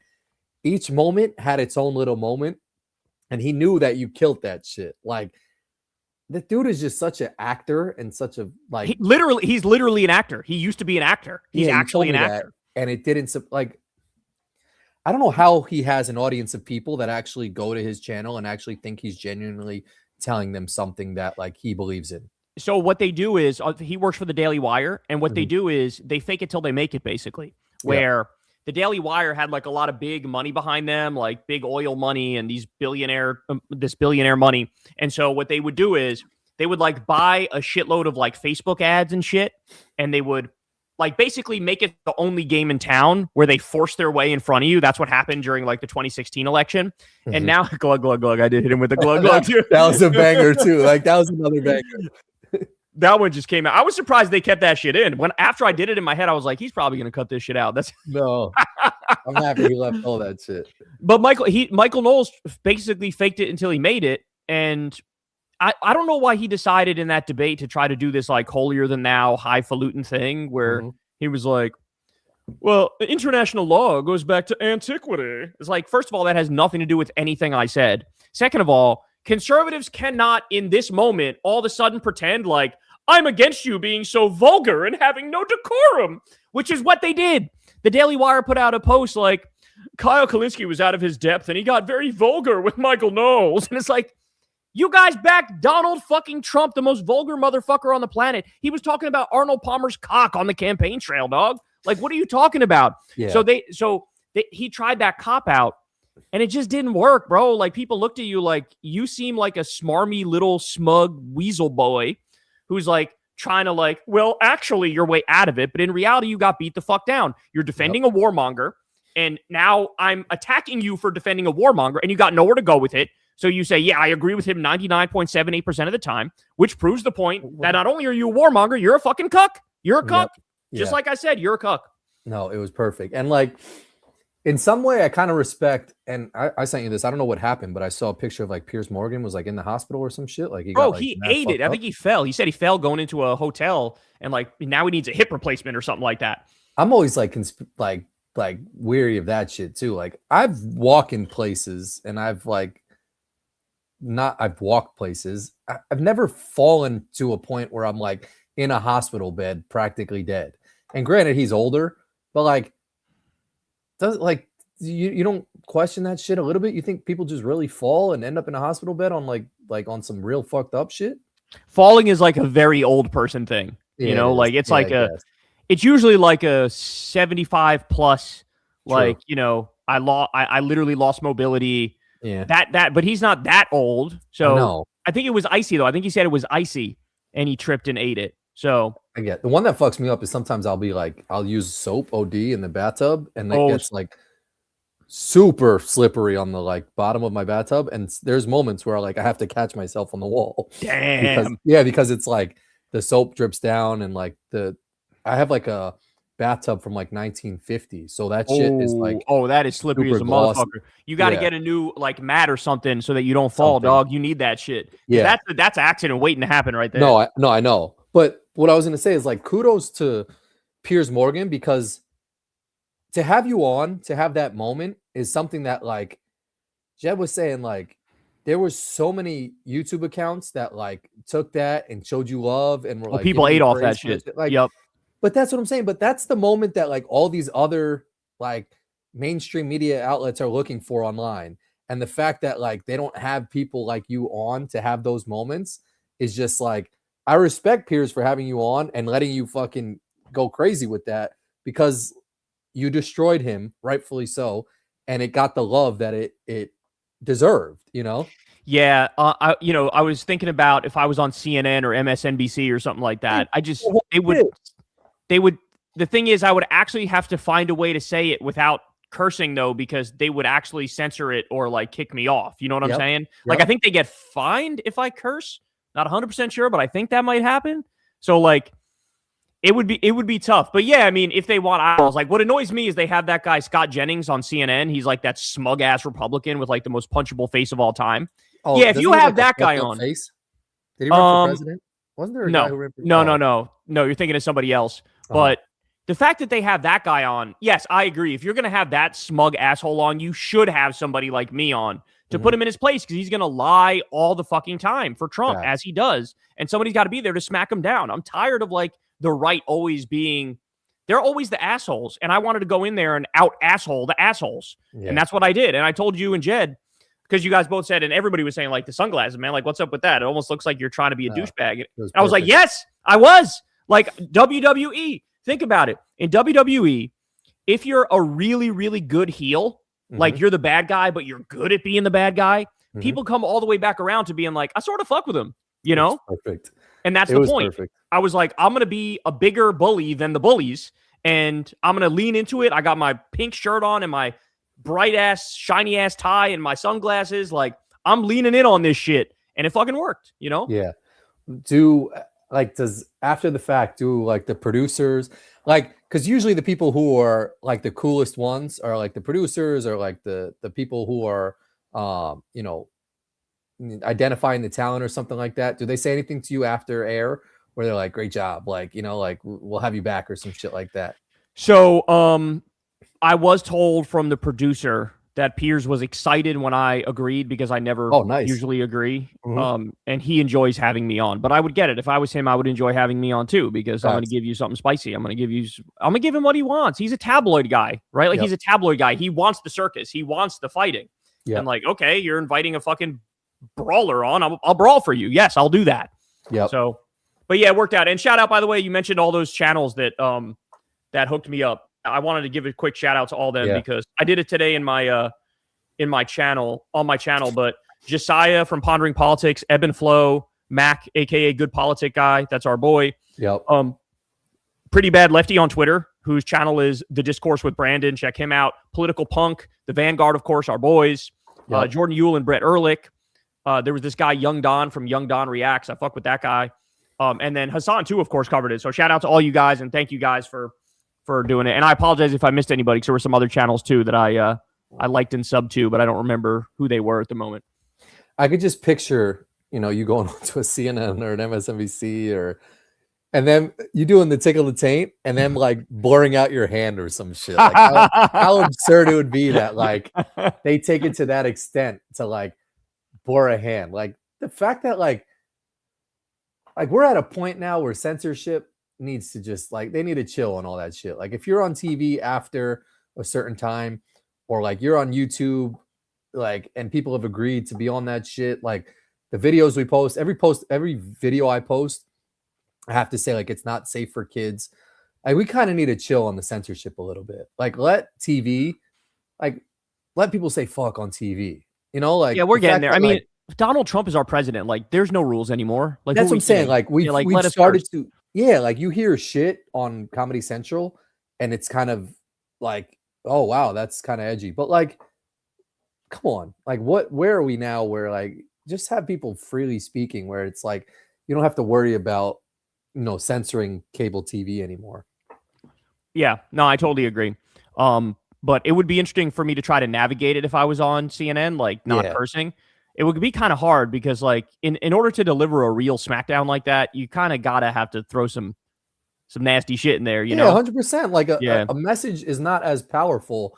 each moment had its own little moment and he knew that you killed that shit. Like the dude is just such an actor and such a like he's literally an actor. He used to be an actor. He's actually an actor. And it didn't like I don't know how he has an audience of people that actually go to his channel and actually think he's genuinely telling them something that like he believes in. So what they do is he works for the Daily Wire, and what they do is they fake it till they make it, basically. Where the Daily Wire had like a lot of big money behind them, like big oil money and these this billionaire money. And so what they would do is they would like buy a shitload of like Facebook ads and shit, and they would like basically make it the only game in town where they force their way in front of you. That's what happened during like the 2016 election. And now glug, glug, glug. I did hit him with the glug, glug too. That was a banger too. Like that was another banger. That one just came out. I was surprised they kept that shit in. After I did it in my head, I was like, he's probably going to cut this shit out. No, I'm happy he left all that shit. But Michael Knowles basically faked it until he made it. And I don't know why he decided in that debate to try to do this like holier than thou highfalutin thing where he was like, well, international law goes back to antiquity. It's like, first of all, that has nothing to do with anything I said. Second of all, conservatives cannot in this moment all of a sudden pretend like I'm against you being so vulgar and having no decorum, which is what they did. The Daily Wire put out a post like Kyle Kulinski was out of his depth and he got very vulgar with Michael Knowles. And it's like, you guys backed Donald fucking Trump, the most vulgar motherfucker on the planet. He was talking about Arnold Palmer's cock on the campaign trail, dog. Like, what are you talking about? Yeah. So he tried that cop out and it just didn't work, bro. Like people looked at you like you seem like a smarmy little smug weasel boy who's like trying to like, well, actually your way out of it. But in reality, you got beat the fuck down. You're defending a warmonger. And now I'm attacking you for defending a warmonger and you got nowhere to go with it. So you say, yeah, I agree with him 99.78% of the time, which proves the point that not only are you a warmonger, you're a fucking cuck. You're a cuck. Just like I said, you're a cuck. No, it was perfect. And like, in some way, I kind of respect, and I sent you this. I don't know what happened, but I saw a picture of like Piers Morgan was like in the hospital or some shit. Like he he ate it. I think he fell. He said he fell going into a hotel and like now he needs a hip replacement or something like that. I'm always like weary of that shit too. Like I've walked in places and I've walked places. I've never fallen to a point where I'm like in a hospital bed, practically dead. And granted, he's older, but like, you don't question that shit a little bit? You think people just really fall and end up in a hospital bed on like on some real fucked up shit? Falling is like a very old person thing. Yeah, you know, like it's like it's usually like a 75 plus, like, you know, I literally lost mobility. Yeah. But he's not that old. So I think it was icy though. I think he said it was icy and he tripped and ate it. So I get the one that fucks me up is sometimes I'll use soap OD in the bathtub and it gets like super slippery on the like bottom of my bathtub, and there's moments where like I have to catch myself on the wall. Damn. Because it's like the soap drips down, and like I have like a bathtub from like 1950, so that shit is like that is slippery as a glossy. motherfucker. You got to get a new like mat or something so that you don't fall, dog. You need that shit. Yeah, that's an accident waiting to happen right there. No, I know. But what I was gonna say is like kudos to Piers Morgan, because to have you on, to have that moment is something that like Jed was saying, like there was so many YouTube accounts that like took that and showed you love and were like people ate off that shit. Like, yep. But that's what I'm saying. But that's the moment that like all these other like mainstream media outlets are looking for online. And the fact that like they don't have people like you on to have those moments is just like, I respect Piers for having you on and letting you fucking go crazy with that, because you destroyed him, rightfully so, and it got the love that it deserved, you know? Yeah, I was thinking about if I was on CNN or MSNBC or something like that. They would. The thing is, I would actually have to find a way to say it without cursing, though, because they would actually censor it or like kick me off. You know what I'm saying? Like, I think they get fined if I curse. Not 100% sure, but I think that might happen. So like, it would be tough. But yeah, I mean, if they want eyeballs, like what annoys me is they have that guy Scott Jennings on CNN. He's like that smug ass Republican with like the most punchable face of all time. Oh, yeah, if you have that guy on, face? Did he run for president? Wasn't there a guy who ran for No. You're thinking of somebody else. But the fact that they have that guy on, yes, I agree. If you're going to have that smug asshole on, you should have somebody like me on to put him in his place, because he's going to lie all the fucking time for Trump, as he does. And somebody's got to be there to smack him down. I'm tired of like the right always being, they're always the assholes. And I wanted to go in there and out asshole the assholes. Yeah. And that's what I did. And I told you and Jed, because you guys both said, and everybody was saying like the sunglasses, man, like what's up with that? It almost looks like you're trying to be a douchebag. And I was like, yes, I was. Like WWE. Think about it. In WWE, if you're a really, really good heel, like you're the bad guy, but you're good at being the bad guy, people come all the way back around to being like, I sort of fuck with him, you know? Perfect. And that's the point. Perfect. I was like, I'm going to be a bigger bully than the bullies, and I'm going to lean into it. I got my pink shirt on and my bright ass, shiny ass tie and my sunglasses. Like, I'm leaning in on this shit, and it fucking worked, you know? Yeah. Does after the fact, do like the producers, like, because usually the people who are like the coolest ones are like the producers, or like the people who are, identifying the talent or something like that. Do they say anything to you after air where they're like, great job, like, like we'll have you back or some shit like that? So, I was told from the producer that Piers was excited when I agreed, because I never usually agree. And he enjoys having me on. But I would get it. If I was him, I would enjoy having me on too, because I'm going to give you something spicy. I'm going to give him what he wants. He's a tabloid guy, right? Like he's a tabloid guy. He wants the circus. He wants the fighting. And like, okay, you're inviting a fucking brawler on. I'll brawl for you. Yes, I'll do that. Yeah. So, but yeah, it worked out. And shout out, by the way, you mentioned all those channels that hooked me up. I wanted to give a quick shout out to all them because I did it today in my channel, but Josiah from Pondering Politics, Ebb and Flow, Mac, aka Good Politic Guy, that's our boy. Yep. Pretty Bad Lefty on Twitter, whose channel is The Discourse with Brandon. Check him out. Political Punk, The Vanguard, of course, our boys. Yep. Jordan Yule and Brett Ehrlich. There was this guy, Young Don from Young Don Reacts. I fuck with that guy. And then Hassan too, of course, covered it. So shout out to all you guys, and thank you guys for doing it. And I apologize if I missed anybody, because there were some other channels too that I liked and subbed to, but I don't remember who they were at the moment. I could just picture, you going to a CNN or an MSNBC, and then you doing the tickle the taint, and then like blurring out your hand or some shit. Like how absurd it would be that like they take it to that extent to like blur a hand. Like the fact that like we're at a point now where censorship needs to just like, they need to chill on all that shit. Like if you're on TV after a certain time, or like you're on YouTube, like, and people have agreed to be on that shit, like the videos we post, every video I post, I have to say like it's not safe for kids. Like we kind of need to chill on the censorship a little bit. Like let people say fuck on TV. Like yeah, we're getting there. I mean, Donald Trump is our president. Like there's no rules anymore. Like that's what I'm saying. Like we've started to. Yeah, like you hear shit on Comedy Central, and it's kind of like Oh wow, that's kind of edgy. But like, come on, like where are we now where like just have people freely speaking where it's like you don't have to worry about censoring cable TV anymore. Yeah, no, I totally agree. But it would be interesting for me to try to navigate it if I was on CNN, like not Yeah. cursing. It would be kind of hard because, like, in order to deliver a real SmackDown like that, you kind of gotta have to throw some nasty shit in there, you Yeah, know? 100%. Like Yeah. a message is not as powerful.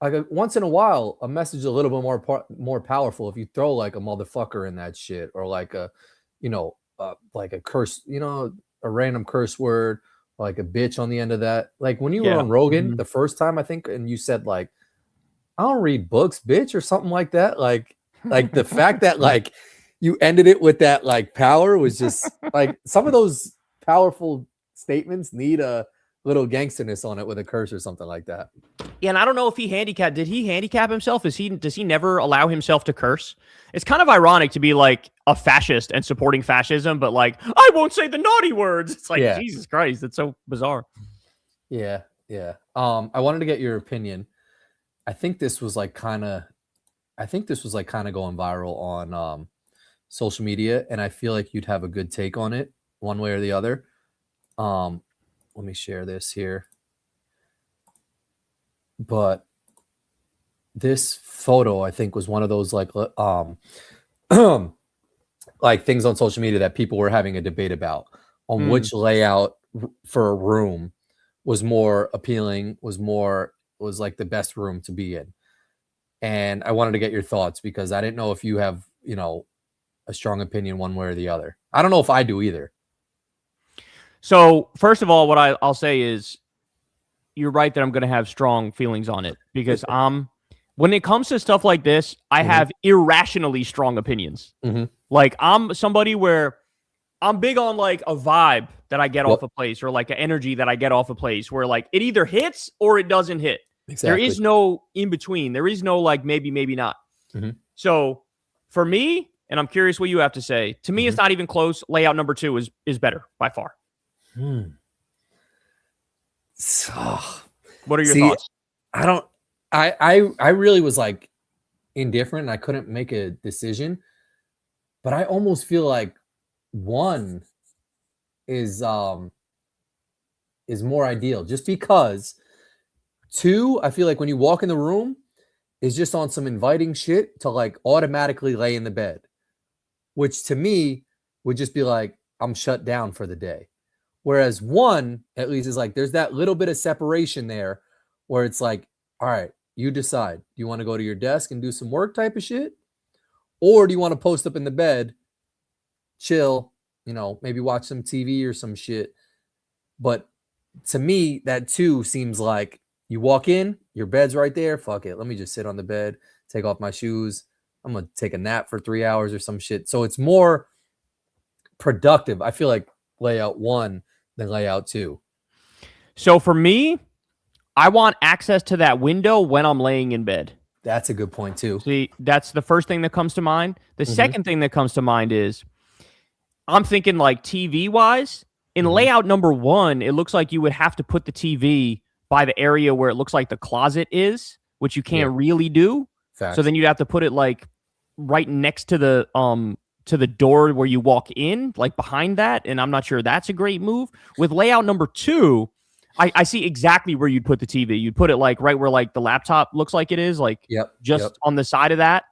Like once in a while, a message is a little bit more powerful if you throw like a motherfucker in that shit or like like a curse, a random curse word, or like a bitch on the end of that. Like when you were Yeah. on Rogan Mhm. the first time, I think, and you said like, I don't read books, bitch, or something like that. Like the fact that like you ended it with that like power was just like some of those powerful statements need a little gangsterness on it with a curse or something like that. Yeah, and I don't know if did he handicap himself? Does he never allow himself to curse? It's kind of ironic to be like a fascist and supporting fascism, but like, I won't say the naughty words. It's like, Yeah. Jesus Christ, it's so bizarre. Yeah. Yeah. I wanted to get your opinion. I think this was like kind of going viral on social media, and I feel like you'd have a good take on it one way or the other. Let me share this here. But this photo, I think, was one of those like like things on social media that people were having a debate about on which layout for a room was more appealing, was like the best room to be in. And I wanted to get your thoughts because I didn't know if you have, a strong opinion one way or the other. I don't know if I do either. So, first of all, what I'll say is you're right that I'm going to have strong feelings on it because when it comes to stuff like this, I have irrationally strong opinions. Like I'm somebody where I'm big on like a vibe that I get off a place or like an energy that I get off a place where like it either hits or it doesn't hit. Exactly. There is no in between. There is no like maybe not. So for me, and I'm curious what you have to say. To me, it's not even close. Layout number 2 is better by far. So, what are your thoughts? I really was like indifferent. I couldn't make a decision, but I almost feel like 1 is more ideal just because 2, I feel like when you walk in the room is just on some inviting shit to like automatically lay in the bed, which to me would just be like, I'm shut down for the day. Whereas 1, at least, is like, there's that little bit of separation there where it's like, all right, you decide. Do you want to go to your desk and do some work type of shit? Or do you want to post up in the bed, chill, maybe watch some TV or some shit? But to me, that 2 seems like you walk in, your bed's right there. Fuck it. Let me just sit on the bed, take off my shoes. I'm going to take a nap for 3 hours or some shit. So it's more productive. I feel like layout 1 than layout 2. So for me, I want access to that window when I'm laying in bed. That's a good point too. See, that's the first thing that comes to mind. The second thing that comes to mind is I'm thinking like TV wise. In layout number 1, it looks like you would have to put the TV by the area where it looks like the closet is, which you can't really do. Facts. So then you'd have to put it like right next to the door where you walk in, like behind that. And I'm not sure that's a great move. With layout number 2, I see exactly where you'd put the TV. You'd put it like right where like the laptop looks like it is, like just on the side of that.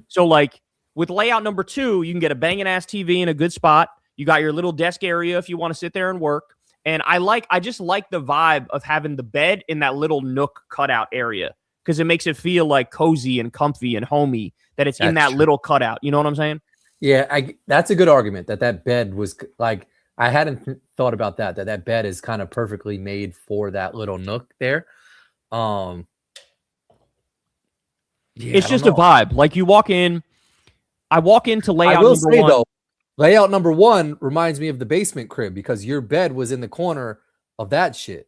So like with layout number 2, you can get a banging ass TV in a good spot. You got your little desk area if you want to sit there and work. And I just like the vibe of having the bed in that little nook cutout area because it makes it feel like cozy and comfy and homey that it's in that little cutout. You know what I'm saying? Yeah, that's a good argument that bed was like, I hadn't thought about that bed is kind of perfectly made for that little nook there. It's just a vibe. Like you walk in, I walk into layout I will number say 1. Though, layout number 1 reminds me of the basement crib because your bed was in the corner of that shit.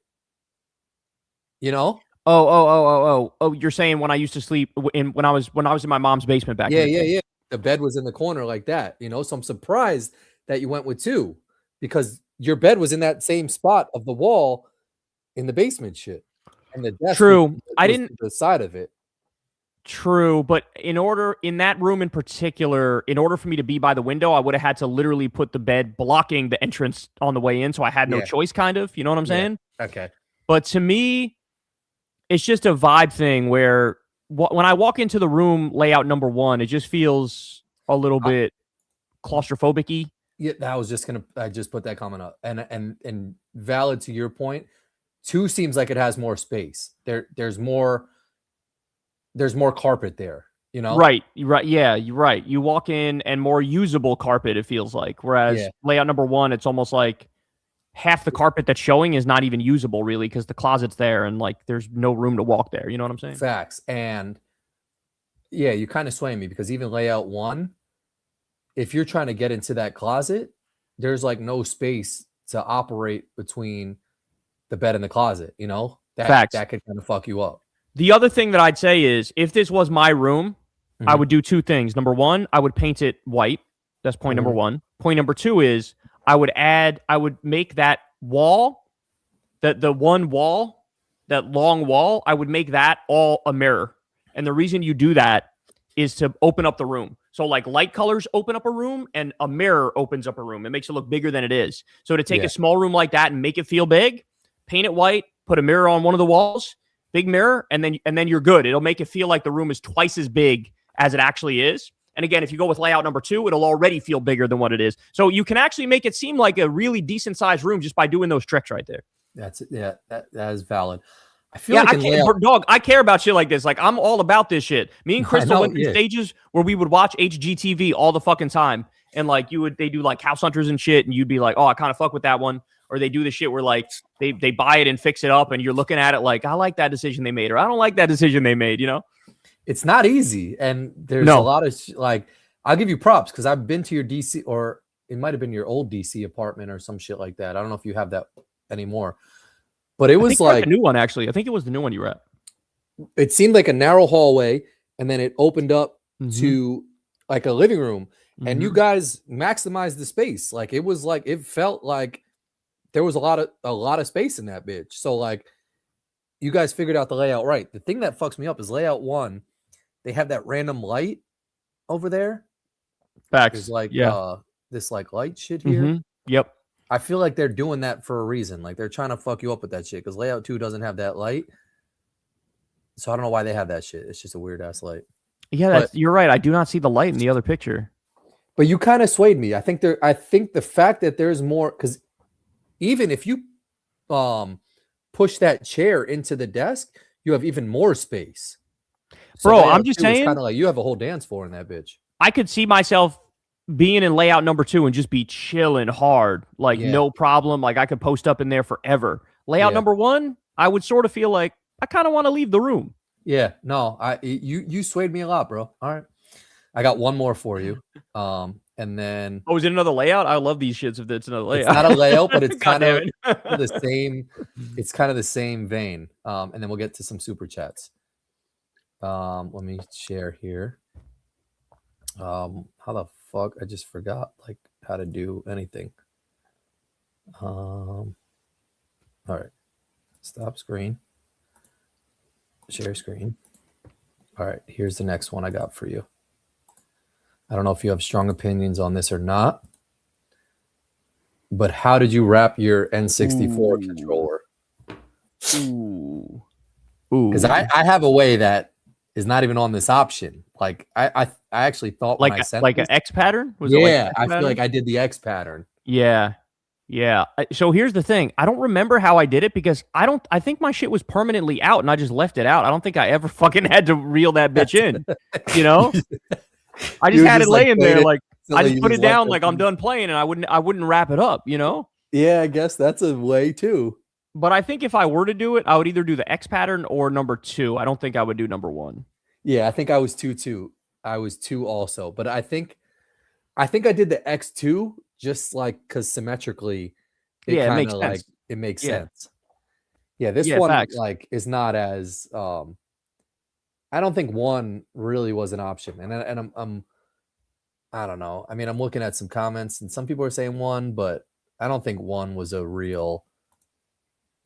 Oh, you're saying when I used to sleep when I was in my mom's basement back then. Yeah. The bed was in the corner like that, So I'm surprised that you went with 2 because your bed was in that same spot of the wall in the basement shit. and the desk True. I was didn't. to the side of it. True, but in that room in particular, in order for me to be by the window, I would have had to literally put the bed blocking the entrance on the way in, so I had no Yeah. choice, kind of. You know what I'm Yeah. saying? Okay. But to me, it's just a vibe thing where when I walk into the room layout number 1, it just feels a little bit claustrophobic-y. Yeah, I just put that comment up. And valid to your point, 2 seems like it has more space. There's more carpet there, you know? Right. Yeah, you're right. You walk in and more usable carpet, it feels like. Whereas Yeah. layout number 1, it's almost like half the carpet that's showing is not even usable, really, because the closet's there and like there's no room to walk there. You know what I'm saying? Facts. And yeah, you kind of sway me because even layout 1, if you're trying to get into that closet, there's like no space to operate between the bed and the closet, you know? Facts. That could kind of fuck you up. The other thing that I'd say is if this was my room, I would do 2 things. Number 1, I would paint it white. That's point number 1. Point number 2 is I would make that wall, the one wall, that long wall, I would make that all a mirror. And the reason you do that is to open up the room. So like light colors open up a room and a mirror opens up a room. It makes it look bigger than it is. So to take a small room like that and make it feel big, paint it white, put a mirror on one of the walls, big mirror, and then you're good. It'll make it feel like the room is twice as big as it actually is. And again, if you go with layout number 2, it'll already feel bigger than what it is. So you can actually make it seem like a really decent sized room just by doing those tricks right there. That's it. Yeah, that is valid. I feel like I care about shit like this. Like I'm all about this shit. Me and Crystal went through stages where we would watch HGTV all the fucking time, and like they do like House Hunters and shit, and you'd be like, oh, I kind of fuck with that one. Or they do the shit where like they buy it and fix it up, and you're looking at it like, I like that decision they made, or I don't like that decision they made. You know, it's not easy, and there's a lot of like I'll give you props because I've been to your DC, or it might have been your old DC apartment or some shit like that. I don't know if you have that anymore. But it was like the new one, actually. I think it was the new one you were at. It seemed like a narrow hallway, and then it opened up to like a living room, and you guys maximized the space. Like it felt like there was a lot of space in that bitch. So like you guys figured out the layout right. The thing that fucks me up is layout 1. They have that random light over there. Facts. There's like this like light shit here. Mm-hmm. Yep. I feel like they're doing that for a reason. Like they're trying to fuck you up with that shit because layout 2 doesn't have that light. So I don't know why they have that shit. It's just a weird ass light. Yeah, you're right. I do not see the light in the other picture. But you kind of swayed me. I think the fact that there's more, because even if you push that chair into the desk, you have even more space. So bro, I'm just saying, kind of like you have a whole dance floor in that bitch. I could see myself being in layout number 2 and just be chilling hard, like no problem. Like I could post up in there forever. Layout number 1, I would sort of feel like I kind of want to leave the room. Yeah, no, you swayed me a lot, bro. All right, I got one more for you. And then is it another layout? I love these shits if it's another layout. It's not a layout, but it's kind of the same. It's kind of the same vein. And then we'll get to some super chats. Let me share here. How the fuck? I just forgot like how to do anything. All right. Stop screen. Share screen. All right. Here's the next one I got for you. I don't know if you have strong opinions on this or not, but how did you wrap your N64 controller? Because I have a way that is not even on this option. Like I actually thought like an X pattern. I feel like I did the X pattern. Yeah. So here's the thing. I don't remember how I did it because I think my shit was permanently out and I just left it out. I don't think I ever fucking had to reel that bitch in. You know? I just had it laying there, like I just put it down, like I'm done playing, and I wouldn't wrap it up, you know? Yeah, I guess that's a way too. But I think if I were to do it, I would either do the X pattern or number 2. I don't think I would do number 1. Yeah, I think I was 2 too. I was 2 also, but I think I did the X2 just like because symmetrically, it kind of like it makes sense. Yeah, this one like is not as I don't think 1 really was an option. And I'm I don't know. I mean, I'm looking at some comments and some people are saying 1, but I don't think 1 was a real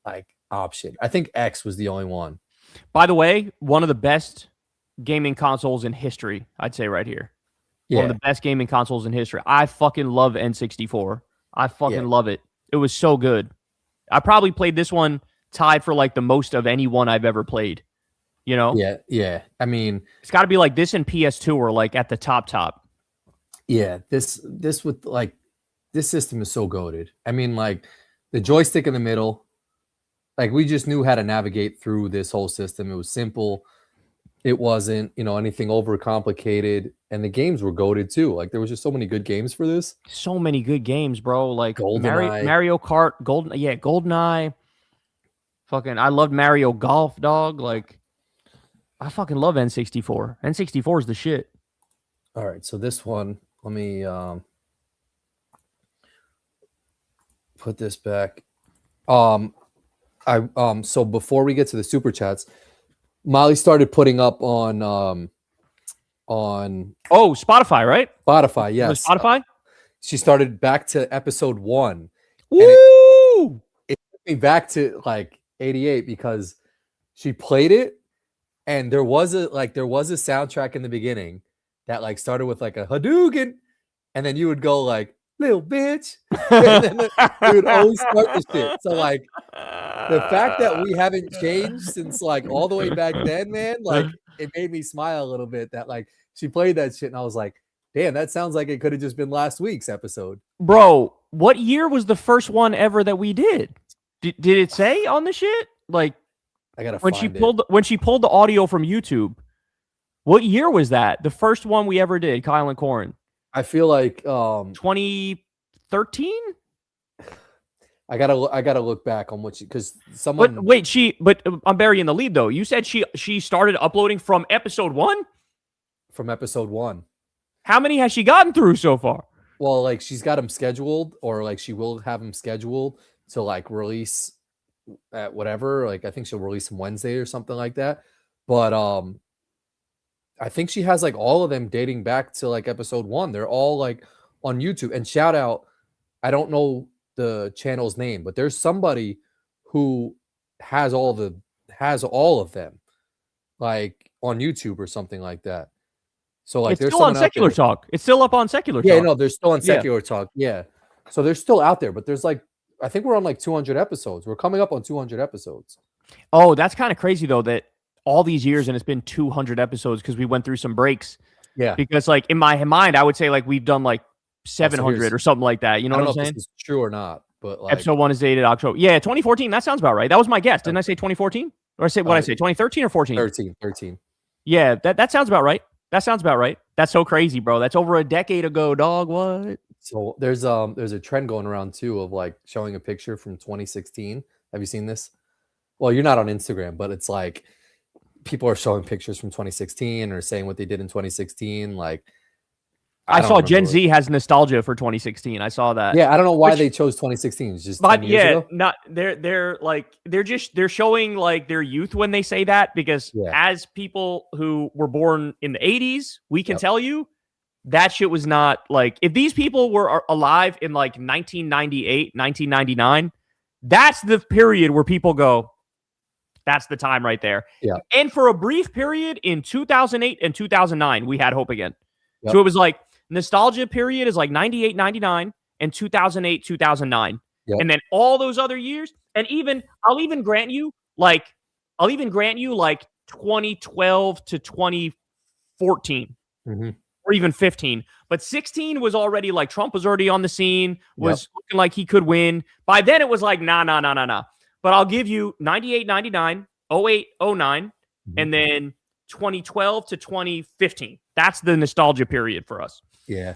like option. I think X was the only one. By the way, one of the best gaming consoles in history, I'd say right here. Yeah. One of the best gaming consoles in history. I fucking love N64. I fucking love it. It was so good. I probably played this one tied for like the most of any one I've ever played. You know? Yeah. I mean, it's got to be like this and PS2 are like at the top. Yeah, this with like this system is so goated. I mean, like the joystick in the middle, like we just knew how to navigate through this whole system. It was simple. It wasn't, anything overcomplicated, and the games were goated too. Like there was just so many good games for this. So many good games, bro. Like GoldenEye. Mario Kart, GoldenEye. Fucking, I loved Mario Golf, dog. Like, I fucking love N64. N64 is the shit. All right, so this one, let me put this back. So before we get to the super chats, Molly started putting up on Spotify, right? Spotify, yes. Spotify? She started back to episode 1. Woo! It took me back to like 88 because she played it, and there was a soundtrack in the beginning that like started with like a Hadouken, and then you would go like little bitch, and then you would always start the shit. So like the fact that we haven't changed since like all the way back then, man, like it made me smile a little bit that like she played that shit, and I was like, damn, that sounds like it could have just been last week's episode. Bro, what year was the first one ever that we did? Did it say on the shit? Like, I gotta when she pulled the audio from YouTube. What year was that? The first one we ever did, Kyle and Corin. I feel like 2013. I gotta look back on what because someone. But I'm burying the lead though. You said she started uploading from episode 1. From episode 1. How many has she gotten through so far? Well, like she's got them scheduled, or like she will have them scheduled to like release at whatever. Like I think she'll release them Wednesday or something like that. But I think she has like all of them dating back to like episode 1. They're all like on YouTube. And shout out, I don't know the channel's name, but there's somebody who has all of them like on YouTube or something like that. So like it's there's still on Secular Talk. It's still up on Secular Talk. Yeah, no, they're still on Secular Talk. Yeah. So they're still out there, but there's like I think we're on like 200 episodes. We're coming up on 200 episodes. Oh, that's kind of crazy though that all these years and it's been 200 episodes because we went through some breaks. Yeah. Because like in my mind, I would say like we've done like 700 or something like that. You know what I'm saying? If this is true or not, but like episode 1 is dated October. Yeah, 2014. That sounds about right. That was my guess. Didn't I say 2014? Or I say what I say? 2013 or 14? 13. Yeah, that sounds about right. That sounds about right. That's so crazy, bro. That's over a decade ago, dog. What? So there's a trend going around too of like showing a picture from 2016. Have you seen this? Well, you're not on Instagram, but it's like people are showing pictures from 2016 or saying what they did in 2016. Like I saw Gen Z has nostalgia for 2016. I saw that. Yeah, I don't know why they chose 2016. It's just 10 years ago? not they're showing like their youth when they say that because as people who were born in the 80s, we can tell you that shit was not like if these people were alive in like 1998, 1999, that's the period where people go, that's the time right there. Yeah. And for a brief period in 2008 and 2009, we had hope again. Yep. So it was like nostalgia period is like 98, 99 and 2008, 2009. Yep. And then all those other years. And I'll even grant you like 2012 to 2014 or even 15. But 16 was already like Trump was already on the scene, was looking like he could win. By then it was like, nah. But I'll give you 98, 99, 08, 09, and then 2012 to 2015. That's the nostalgia period for us. Yeah.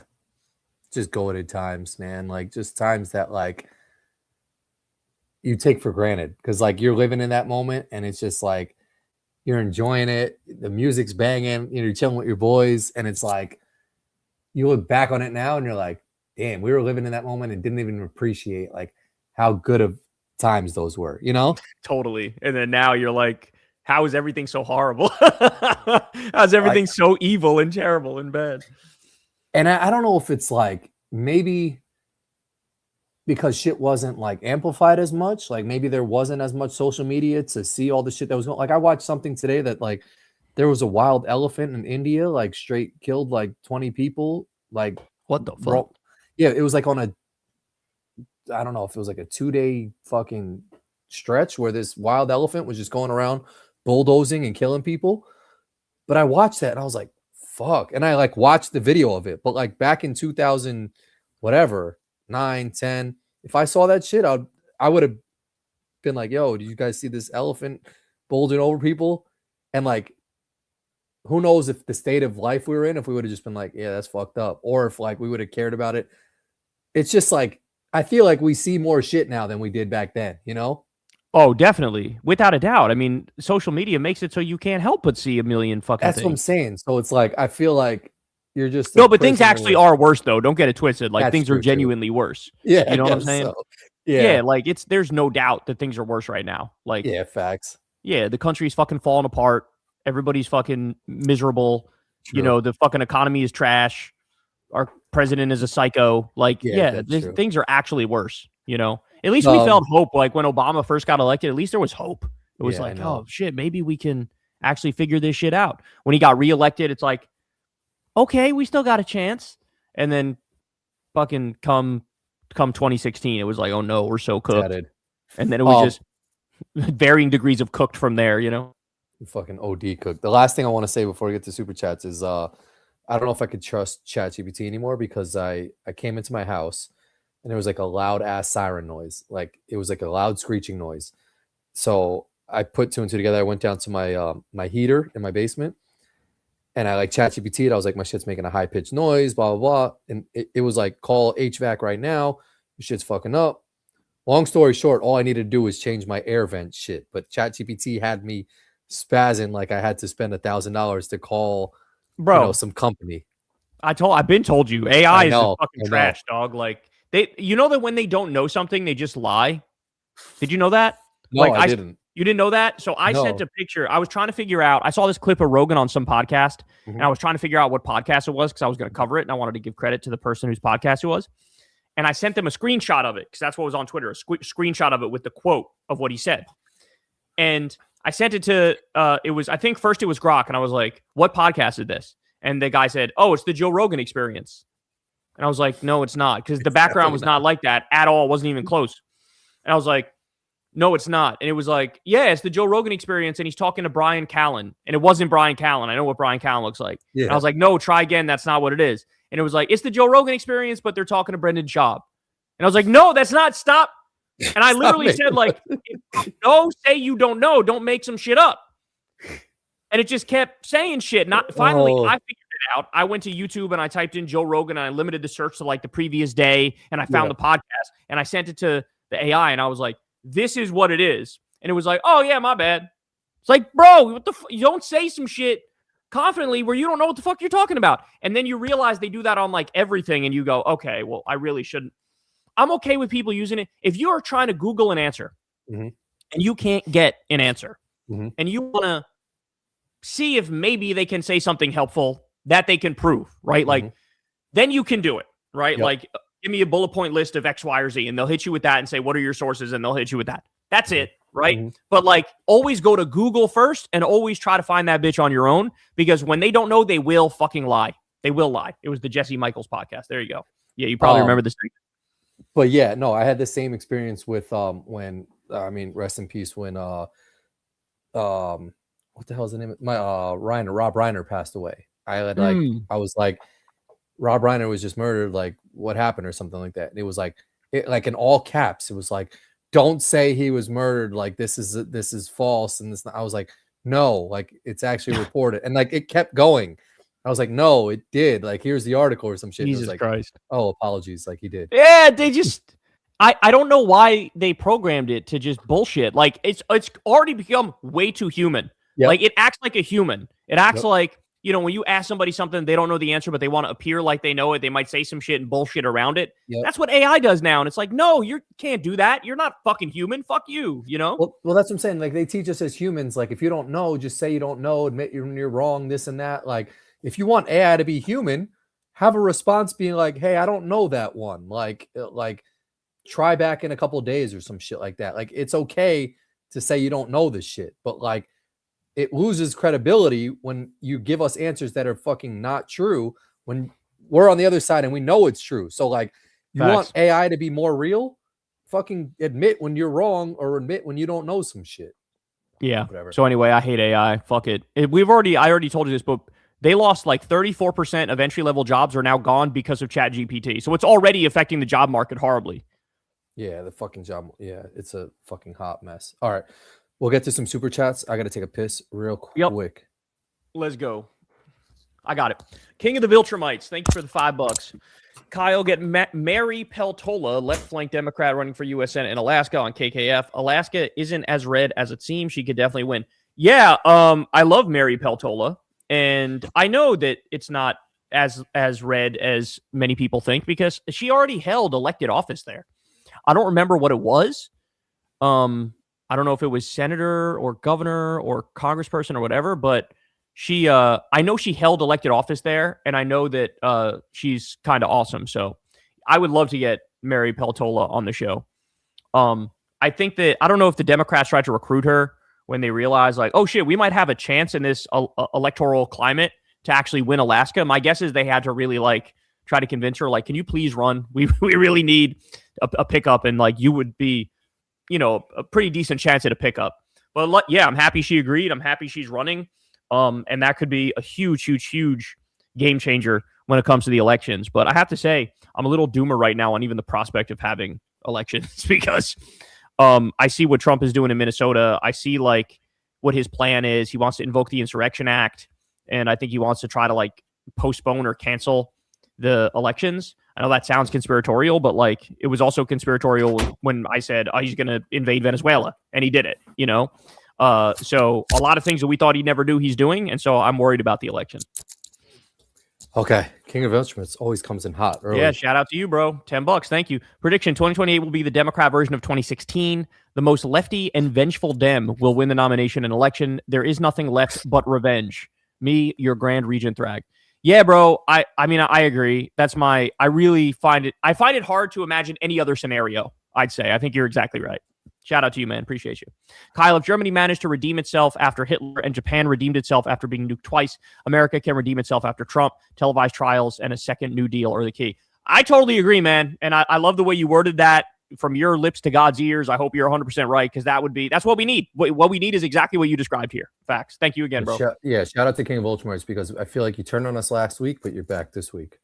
Just golden times, man. Like just times that like you take for granted because like you're living in that moment and it's just like you're enjoying it. The music's banging, you're chilling with your boys, and it's like you look back on it now and you're like, damn, we were living in that moment and didn't even appreciate like how good of times those were, you know? Totally. And then now you're like, how is everything so horrible? How's everything so evil and terrible and bad? And I don't know if it's like maybe because shit wasn't like amplified as much. Like maybe there wasn't as much social media to see all the shit that was going. Like I watched something today that like there was a wild elephant in India, like straight killed like 20 people. Like What the fuck? bro, yeah, it was like on a, I don't know if it was like a 2-day fucking stretch where this wild elephant was just going around bulldozing and killing people. But I watched that and I was like, fuck. And I like watched the video of it. But like back in 2000, whatever, 9, 10, if I saw that shit, I would have been like, yo, do you guys see this elephant bulging over people? And like, who knows if the state of life we were in, if we would have just been like, yeah, that's fucked up. Or if like we would have cared about it. It's just like, I feel like we see more shit now than we did back then, you know? Oh, definitely. Without a doubt. I mean, social media makes it so you can't help but see a million fucking That's things. what I'm saying. So it's like, I feel like you're just no, but things actually are worse though. Don't get it twisted. Like things are genuinely worse. Yeah. You know what I'm saying? So. Yeah. Like there's no doubt that things are worse right now. Like, yeah, facts. Yeah, the country's fucking falling apart. Everybody's fucking miserable. True. You know, the fucking economy is trash. Our president is a psycho. Like, things are actually worse, you know? At least we felt hope. Like when Obama first got elected, at least there was hope. It was like, oh shit, maybe we can actually figure this shit out. When he got reelected, it's like, okay, we still got a chance. And then fucking come 2016, it was like, oh no, we're so cooked. And then it was just varying degrees of cooked from there, you know? Fucking OD cooked. The last thing I want to say before we get to super chats is I don't know if I could trust ChatGPT anymore because I came into my house and there was like a loud ass siren noise. Like it was like a loud screeching noise. So I put 2 and 2 together. I went down to my my heater in my basement and I like ChatGPT. I was like, my shit's making a high pitched noise, blah, blah, blah. And it was like, call HVAC right now. Your shit's fucking up. Long story short, all I needed to do was change my air vent shit. But ChatGPT had me spazzing like I had to spend $1,000 to call some company. I've been told you AI is fucking trash, dog. Like you know that when they don't know something, they just lie. Did you know that? No, I didn't. You didn't know that? So I sent a picture. I was trying to figure out. I saw this clip of Rogan on some podcast, and I was trying to figure out what podcast it was because I was going to cover it, and I wanted to give credit to the person whose podcast it was. And I sent them a screenshot of it because that's what was on Twitter, a screenshot of it with the quote of what he said. And I sent it to, I think first it was Grok. And I was like, what podcast is this? And the guy said, oh, it's the Joe Rogan Experience. And I was like, no, it's not. Because the background was not like that at all. It wasn't even close. And I was like, no, it's not. And it was like, yeah, it's the Joe Rogan Experience. And he's talking to Brian Callen. And it wasn't Brian Callen. I know what Brian Callen looks like. Yeah. And I was like, no, try again. That's not what it is. And it was like, it's the Joe Rogan Experience, but they're talking to Brendan Schaub. And I was like, no, that's not. Stop. And I literally said, like, no, say you don't know. Don't make some shit up. And it just kept saying shit. Finally, I figured it out. I went to YouTube and I typed in Joe Rogan and I limited the search to like the previous day. And I found the podcast and I sent it to the AI and I was like, this is what it is. And it was like, oh, yeah, my bad. It's like, bro, what the you don't say some shit confidently where you don't know what the fuck you're talking about. And then you realize they do that on like everything. And you go, okay, well, I really shouldn't. I'm okay with people using it. If you are trying to Google an answer and you can't get an answer and you want to see if maybe they can say something helpful that they can prove, right? Like, then you can do it, right? Yep. Like, give me a bullet point list of X, Y, or Z, and they'll hit you with that and say, what are your sources? And they'll hit you with that. That's it, right? But like, always go to Google first and always try to find that bitch on your own because when they don't know, they will fucking lie. They will lie. It was the Jesse Michaels podcast. There you go. Yeah, you probably remember this thing. But yeah, no, I had the same experience with when rest in peace when what the hell is the name of my Rob Reiner passed away. I had like I was like Rob Reiner was just murdered, like what happened or something like that. And it was like like in all caps, it was like, don't say he was murdered, like this is false. And this I was like, no, like it's actually reported. And like it kept going. I was like, no, it did. Like, here's the article or some shit. Jesus like, Christ. Oh, apologies. Like he did. Yeah, they just I don't know why they programmed it to just bullshit. Like it's already become way too human. Yep. Like it acts like a human. It acts like, you know, when you ask somebody something, they don't know the answer, but they want to appear like they know it. They might say some shit and bullshit around it. Yep. That's what AI does now. And it's like, no, you can't do that. You're not fucking human. Fuck you, you know? Well, that's what I'm saying. Like they teach us as humans, like if you don't know, just say you don't know, admit you're wrong, this and that. Like if you want AI to be human, have a response being like, hey, I don't know that one. Like try back in a couple of days or some shit like that. Like, it's okay to say you don't know this shit, but like, it loses credibility when you give us answers that are fucking not true when we're on the other side and we know it's true. So like, you want AI to be more real? Fucking admit when you're wrong or admit when you don't know some shit. Yeah. Whatever. So anyway, I hate AI. Fuck it. I already told you this, but they lost like 34% of entry-level jobs are now gone because of ChatGPT. So it's already affecting the job market horribly. Yeah, the fucking job. Yeah, it's a fucking hot mess. All right. We'll get to some super chats. I got to take a piss real quick. Yep. Let's go. I got it. King of the Viltrumites. Thank you for the $5. Kyle, get Mary Peltola, left flank Democrat running for U.S. Senate in Alaska on KKF. Alaska isn't as red as it seems. She could definitely win. Yeah, I love Mary Peltola, and I know that it's not as red as many people think because she already held elected office there. I don't remember what it was. I don't know if it was senator or governor or congressperson or whatever, but she, I know she held elected office there, and I know that she's kind of awesome. So I would love to get Mary Peltola on the show. I think that, I don't know if the Democrats tried to recruit her when they realized like, oh shit, we might have a chance in this electoral climate to actually win Alaska. My guess is they had to really like try to convince her, like, can you please run? We really need a pickup, and like you would be, you know, a pretty decent chance at a pickup. But yeah, I'm happy she agreed. I'm happy she's running. And that could be a huge, huge, huge game changer when it comes to the elections. But I have to say, I'm a little doomer right now on even the prospect of having elections because I see what Trump is doing in Minnesota. I see like what his plan is. He wants to invoke the Insurrection Act, and I think he wants to try to like postpone or cancel the elections. I know that sounds conspiratorial, but like it was also conspiratorial when I said, oh, he's going to invade Venezuela, and he did it, you know? So a lot of things that we thought he'd never do, he's doing. And so I'm worried about the election. Okay. King of Instruments always comes in hot early. Yeah. Shout out to you, bro. $10. Thank you. Prediction 2028 will be the Democrat version of 2016. The most lefty and vengeful Dem will win the nomination and election. There is nothing left but revenge. Me, your Grand Regent Thrag. Yeah, bro. I mean, I agree. I really find it hard to imagine any other scenario. I'd say. I think you're exactly right. Shout out to you, man. Appreciate you. Kyle, if Germany managed to redeem itself after Hitler and Japan redeemed itself after being nuked twice, America can redeem itself after Trump. Televised trials and a second New Deal are the key. I totally agree, man. And I love the way you worded that from your lips to God's ears. I hope you're 100% right because that's what we need. What we need is exactly what you described here. Facts. Thank you again, bro. Shout out to King of Ultramarines because I feel like you turned on us last week, but you're back this week.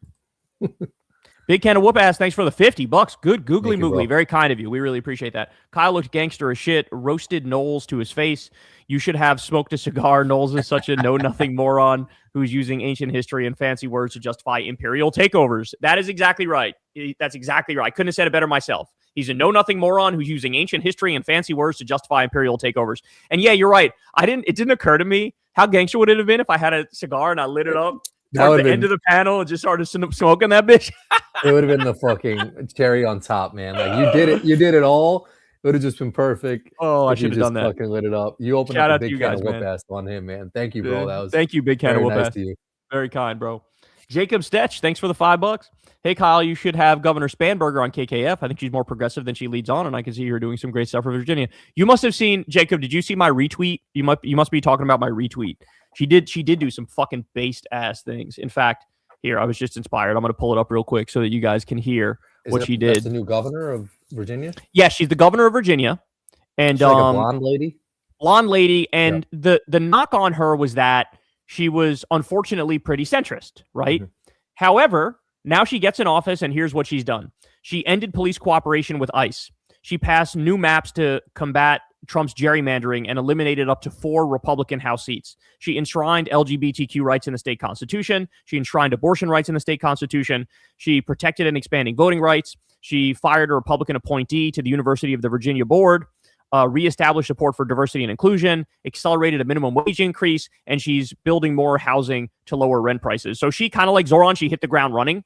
Big can of whoop ass. Thanks for the $50. Good googly moogly. Very kind of you. We really appreciate that. Kyle looked gangster as shit. Roasted Knowles to his face. You should have smoked a cigar. Knowles is such a know-nothing moron who's using ancient history and fancy words to justify imperial takeovers. That is exactly right. That's exactly right. I couldn't have said it better myself. He's a know-nothing moron who's using ancient history and fancy words to justify imperial takeovers. And yeah, you're right. It didn't occur to me how gangster would it have been if I had a cigar and I lit it up at the end of the panel and just started smoking that bitch. It would have been the fucking cherry on top, man. Like you did it all. It would have just been perfect. Oh, I should have done that. Fucking lit it up. You opened up a big can of whoop ass on him, man. Thank you, bro. Thank you, big can of whoop ass. Very kind, bro. Jacob Stetch, thanks for the $5. Hey, Kyle, you should have Governor Spanberger on KKF. I think she's more progressive than she leads on, and I can see her doing some great stuff for Virginia. You must have seen, Jacob, did you see my retweet? You must be talking about my retweet. She did do some fucking based ass things. In fact, here, I was just inspired. I'm going to pull it up real quick so that you guys can hear what she did. That's the new governor of Virginia? Yeah, she's the governor of Virginia. And she's like a blonde lady? Blonde lady. And the knock on her was that she was unfortunately pretty centrist, right? Mm-hmm. However, now she gets in office, and here's what she's done. She ended police cooperation with ICE. She passed new maps to combat Trump's gerrymandering and eliminated up to 4 Republican House seats. She enshrined LGBTQ rights in the state constitution. She enshrined abortion rights in the state constitution. She protected and expanding voting rights. She fired a Republican appointee to the University of the Virginia Board, reestablished support for diversity and inclusion, accelerated a minimum wage increase, and she's building more housing to lower rent prices. So she kind of like Zoran, she hit the ground running,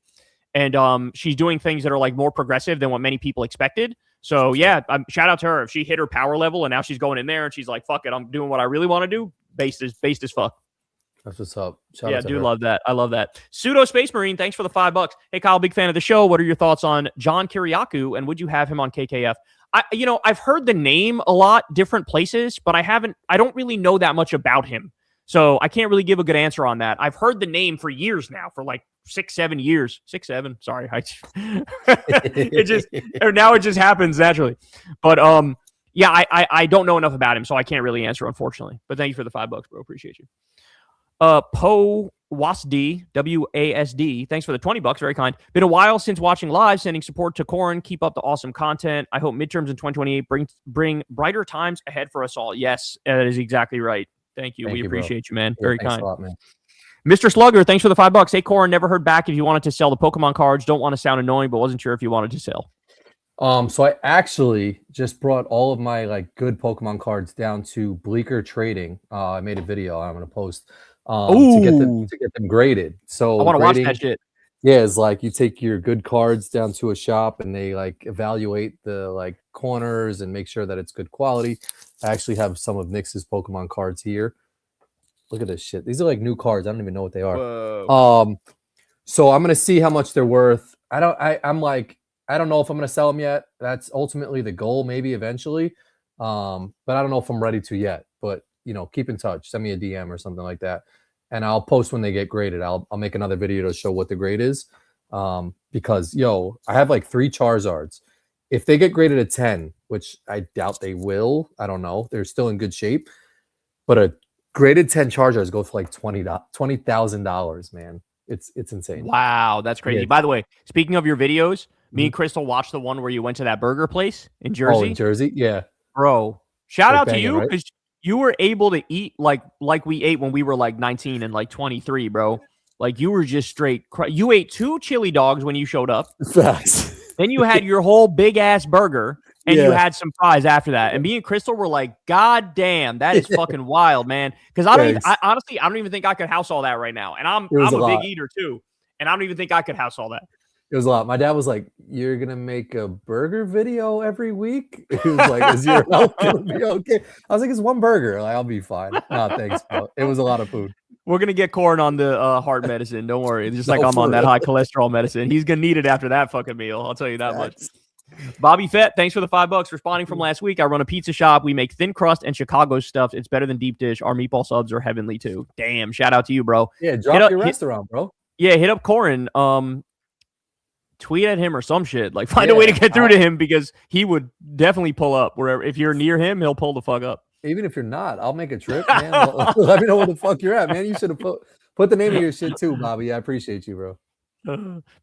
and she's doing things that are like more progressive than what many people expected. So yeah, shout out to her. If she hit her power level and now she's going in there and she's like, fuck it, I'm doing what I really want to do, based as fuck. That's what's up. Shout Yeah, out to do her. love that. I love that. Pseudo Space Marine, thanks for the $5. Hey, Kyle, big fan of the show. What are your thoughts on John Kiriakou, and would you have him on KKF? I've heard the name a lot, different places, but I don't really know that much about him. So I can't really give a good answer on that. I've heard the name for years now, for like 6-7 years. 6-7, sorry. Now it just happens naturally. But yeah, I don't know enough about him, so I can't really answer, unfortunately. But thank you for the $5, bro. Appreciate you. Poe Wasd, WASD, thanks for the $20. Very kind. Been a while since watching live. Sending support to Corin. Keep up the awesome content. I hope midterms in 2028 bring brighter times ahead for us all. Yes, that is exactly right. Thank you. We appreciate you, man. Very kind. A lot, man. Mr. Slugger, thanks for the $5. Hey, Corin, never heard back if you wanted to sell the Pokemon cards. Don't want to sound annoying, but wasn't sure if you wanted to sell. So I actually just brought all of my like good Pokemon cards down to Bleaker Trading. I made a video I'm gonna post to get them graded. So I want to watch that shit. Yeah, it's like you take your good cards down to a shop and they like evaluate the like corners and make sure that it's good quality. I actually have some of Nyx's Pokemon cards here. Look at this shit. These are like new cards. I don't even know what they are. Whoa. So I'm gonna see how much they're worth. I don't know if I'm gonna sell them yet. That's ultimately the goal, maybe eventually. But I don't know if I'm ready to yet. But keep in touch. Send me a DM or something like that, and I'll post when they get graded. I'll make another video to show what the grade is. Because I have like 3 Charizards. If they get graded a 10, which I doubt they will, I don't know. They're still in good shape. But a graded 10 Charizards go for like $20,000, man. It's insane. Wow, that's crazy. Yeah. By the way, speaking of your videos, me and Crystal watched the one where you went to that burger place in Jersey. Oh, in Jersey? Yeah. Bro, shout out to you because you were able to eat like we ate when we were like 19 and like 23, bro. Like you were just straight. You ate 2 chili dogs when you showed up. Facts. Then you had your whole big ass burger and you had some fries after that. And me and Crystal were like, God damn, that is fucking wild, man. Because honestly, I don't even think I could house all that right now. And I'm a big eater too. And I don't even think I could house all that. It was a lot. My dad was like, "You're gonna make a burger video every week?" He was like, "Is your health gonna be okay?" I was like, "It's one burger. Like, I'll be fine." No, thanks, bro. It was a lot of food. We're gonna get Corin on the heart medicine. Don't worry. Just like I'm on that high cholesterol medicine. He's gonna need it after that fucking meal. I'll tell you that much. Bobby Fett, thanks for the $5. Responding from last week, I run a pizza shop. We make thin crust and Chicago stuff. It's better than deep dish. Our meatball subs are heavenly too. Damn, shout out to you, bro. Yeah, drop your restaurant, bro. Yeah, hit up Corin. Tweet at him or some shit. Like find a way to get through to him because he would definitely pull up wherever. If you're near him, he'll pull the fuck up. Even if you're not, I'll make a trip, man. Let me know where the fuck you're at, man. You should have put the name of your shit too, Bobby. I appreciate you, bro.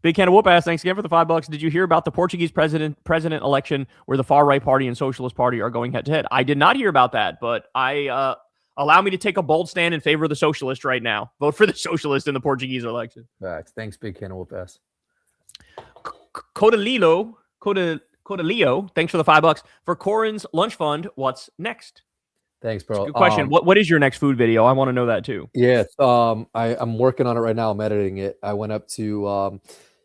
Big can of whoop ass. Thanks again for the $5. Did you hear about the Portuguese president election where the far right party and socialist party are going head to head? I did not hear about that, but allow me to take a bold stand in favor of the socialist right now. Vote for the socialist in the Portuguese election. Facts. Thanks, big can of whoop ass. Codaleo, thanks for the $5 for Corin's lunch fund. What's next? Thanks, bro. Good question. What is your next food video? I want to know that too. Yeah, I'm working on it right now. I'm editing it. I went up to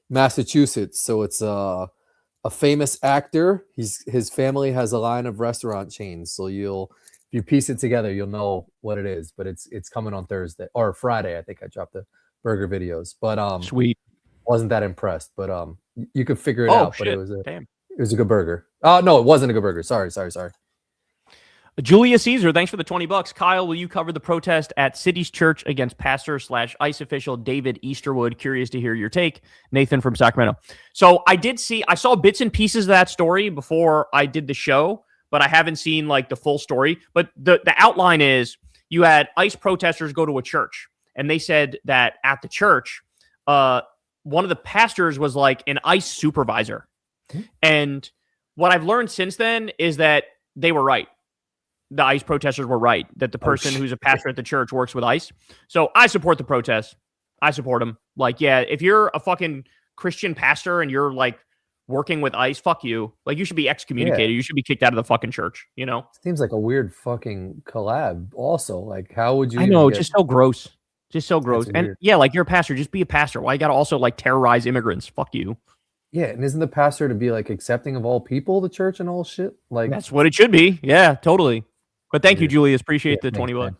Massachusetts, so it's a famous actor. His family has a line of restaurant chains, so if you piece it together, you'll know what it is. But it's coming on Thursday or Friday. I think I dropped the burger videos. But sweet. Wasn't that impressed, but you could figure it out. Shit. But it was a good burger. No, it wasn't a good burger. Sorry. Julius Caesar, thanks for the $20. Kyle, will you cover the protest at City's Church against pastor/ICE official David Easterwood? Curious to hear your take. Nathan from Sacramento. So I saw bits and pieces of that story before I did the show, but I haven't seen like the full story. But the outline is you had ICE protesters go to a church, and they said that at the church, one of the pastors was like an ICE supervisor. And what I've learned since then is that they were right. The ICE protesters were right, that the person who's a pastor at the church works with ICE. So I support the protests. I support them. Like, yeah, if you're a fucking Christian pastor and you're like working with ICE, fuck you. Like, you should be excommunicated. Yeah. You should be kicked out of the fucking church, you know? Seems like a weird fucking collab also. Like, how would you... I know, just so gross. Just so gross. And yeah, like you're a pastor, just be a pastor. Why you got to also like terrorize immigrants? Fuck you. Yeah, and isn't the pastor to be like accepting of all people, the church and all shit? Like that's what it should be. Yeah, totally. But thank you, Julius. Appreciate the $20.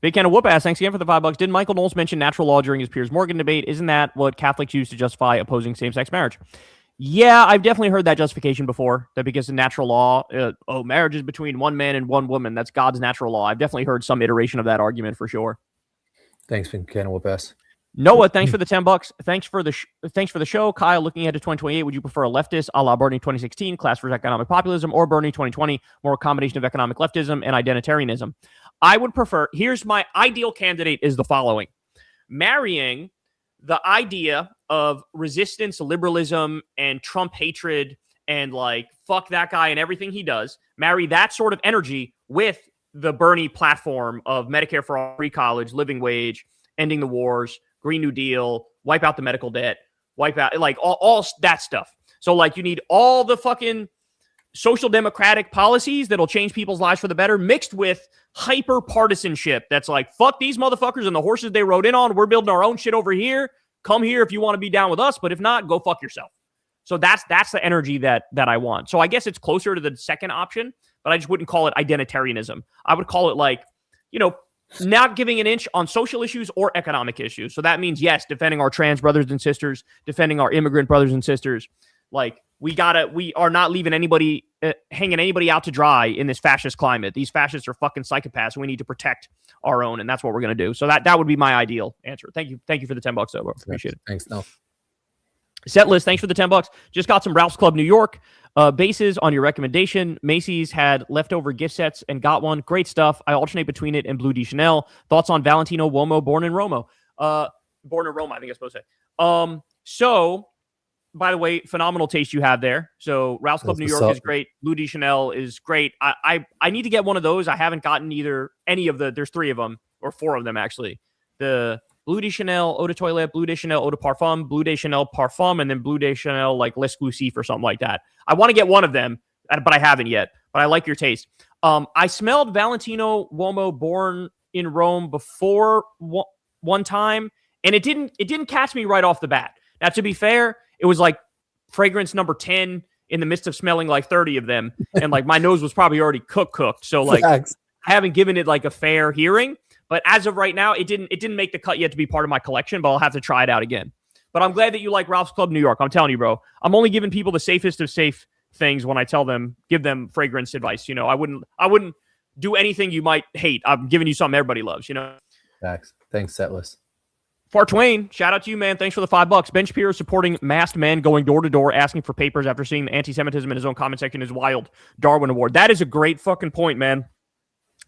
Big Can of Whoop ass. Thanks again for the $5. Didn't Michael Knowles mention natural law during his Piers Morgan debate? Isn't that what Catholics use to justify opposing same-sex marriage? Yeah, I've definitely heard that justification before, that because of natural law, marriage is between one man and one woman. That's God's natural law. I've definitely heard some iteration of that argument for sure. Thanks, Big Can of Whoop ass. Noah, thanks for the $10. Thanks for the show. Kyle, looking ahead to 2028, would you prefer a leftist a la Bernie 2016, class versus economic populism, or Bernie 2020, more a combination of economic leftism and identitarianism? I would prefer, here's my ideal candidate is the following. Marrying the idea of resistance, liberalism, and Trump hatred, and like, fuck that guy and everything he does, marry that sort of energy with the Bernie platform of Medicare for all, free college, living wage, ending the wars, Green New Deal, wipe out the medical debt, wipe out, like, all that stuff. So, like, you need all the fucking social democratic policies that'll change people's lives for the better, mixed with hyper partisanship that's like, fuck these motherfuckers and the horses they rode in on. We're building our own shit over here. Come here if you want to be down with us, but if not, go fuck yourself. So that's the energy that I want. So I guess it's closer to the second option, but I just wouldn't call it identitarianism. I would call it like, not giving an inch on social issues or economic issues. So that means, yes, defending our trans brothers and sisters, defending our immigrant brothers and sisters. Like, we are not leaving anybody, hanging anybody out to dry in this fascist climate. These fascists are fucking psychopaths, and we need to protect our own, and that's what we're going to do. So that would be my ideal answer. Thank you for the $10, though, bro. Appreciate it. Thanks, no. Setlist, thanks for the $10. Just got some Ralph's Club New York bases on your recommendation. Macy's had leftover gift sets and got one. Great stuff. I alternate between it and Blue de Chanel. Thoughts on Valentino Uomo, born in Roma, I think I'm supposed to say. So, by the way, phenomenal taste you have there. So Ralph's Club New York is great. Blue de Chanel is great. I need to get one of those. I haven't gotten any of there's 3 of them, or 4 of them actually. The Blue de Chanel Eau de Toilette, Blue de Chanel Eau de Parfum, Blue de Chanel Parfum, and then Blue de Chanel like L'Exclusif or something like that. I want to get one of them, but I haven't yet. But I like your taste. I smelled Valentino Uomo Born in Rome before one time, and it didn't catch me right off the bat. Now, to be fair, it was like fragrance number 10 in the midst of smelling like 30 of them, and like my nose was probably already cooked. So like, I haven't given it like a fair hearing. But as of right now, it didn't make the cut yet to be part of my collection, but I'll have to try it out again. But I'm glad that you like Ralph's Club New York. I'm telling you, bro. I'm only giving people the safest of safe things when I give them fragrance advice. I wouldn't do anything you might hate. I'm giving you something everybody loves, Thanks, Setlist. Fart Twain, shout out to you, man. Thanks for the $5. Ben Shapiro supporting masked men going door to door asking for papers after seeing the anti-Semitism in his own comment section is wild. Darwin Award. That is a great fucking point, man.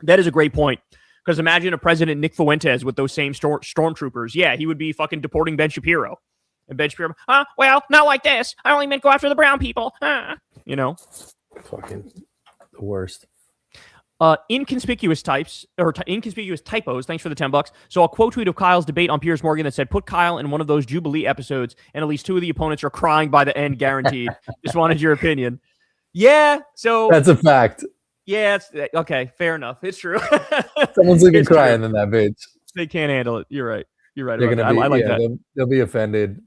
That is a great point. Because imagine a President Nick Fuentes with those same stormtroopers. Yeah, he would be fucking deporting Ben Shapiro. And Ben Shapiro, well, not like this. I only meant go after the brown people. Fucking the worst. Inconspicuous inconspicuous typos. Thanks for the $10. So a quote tweet of Kyle's debate on Piers Morgan that said, "Put Kyle in one of those Jubilee episodes, and at least 2 of the opponents are crying by the end, guaranteed." Just wanted your opinion. Yeah, so that's a fact. Yeah, it's okay. Fair enough. It's true. Someone's even crying in that bitch. They can't handle it. You're right. They're gonna be, I like that. They'll be offended.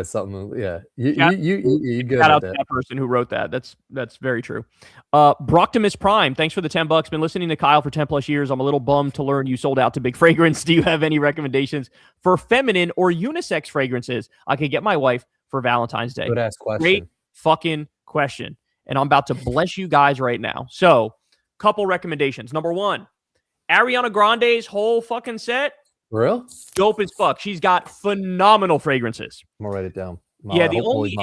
Something. Yeah. You good shout out to that person who wrote that. That's very true. Broctimus Prime, thanks for the $10. Been listening to Kyle for 10+ years. I'm a little bummed to learn you sold out to Big Fragrance. Do you have any recommendations for feminine or unisex fragrances I could get my wife for Valentine's Day? Good ass question. Great fucking question. And I'm about to bless you guys right now. So, couple recommendations. Number 1, Ariana Grande's whole fucking set. Real? Dope as fuck. She's got phenomenal fragrances. I'm gonna write it down. The only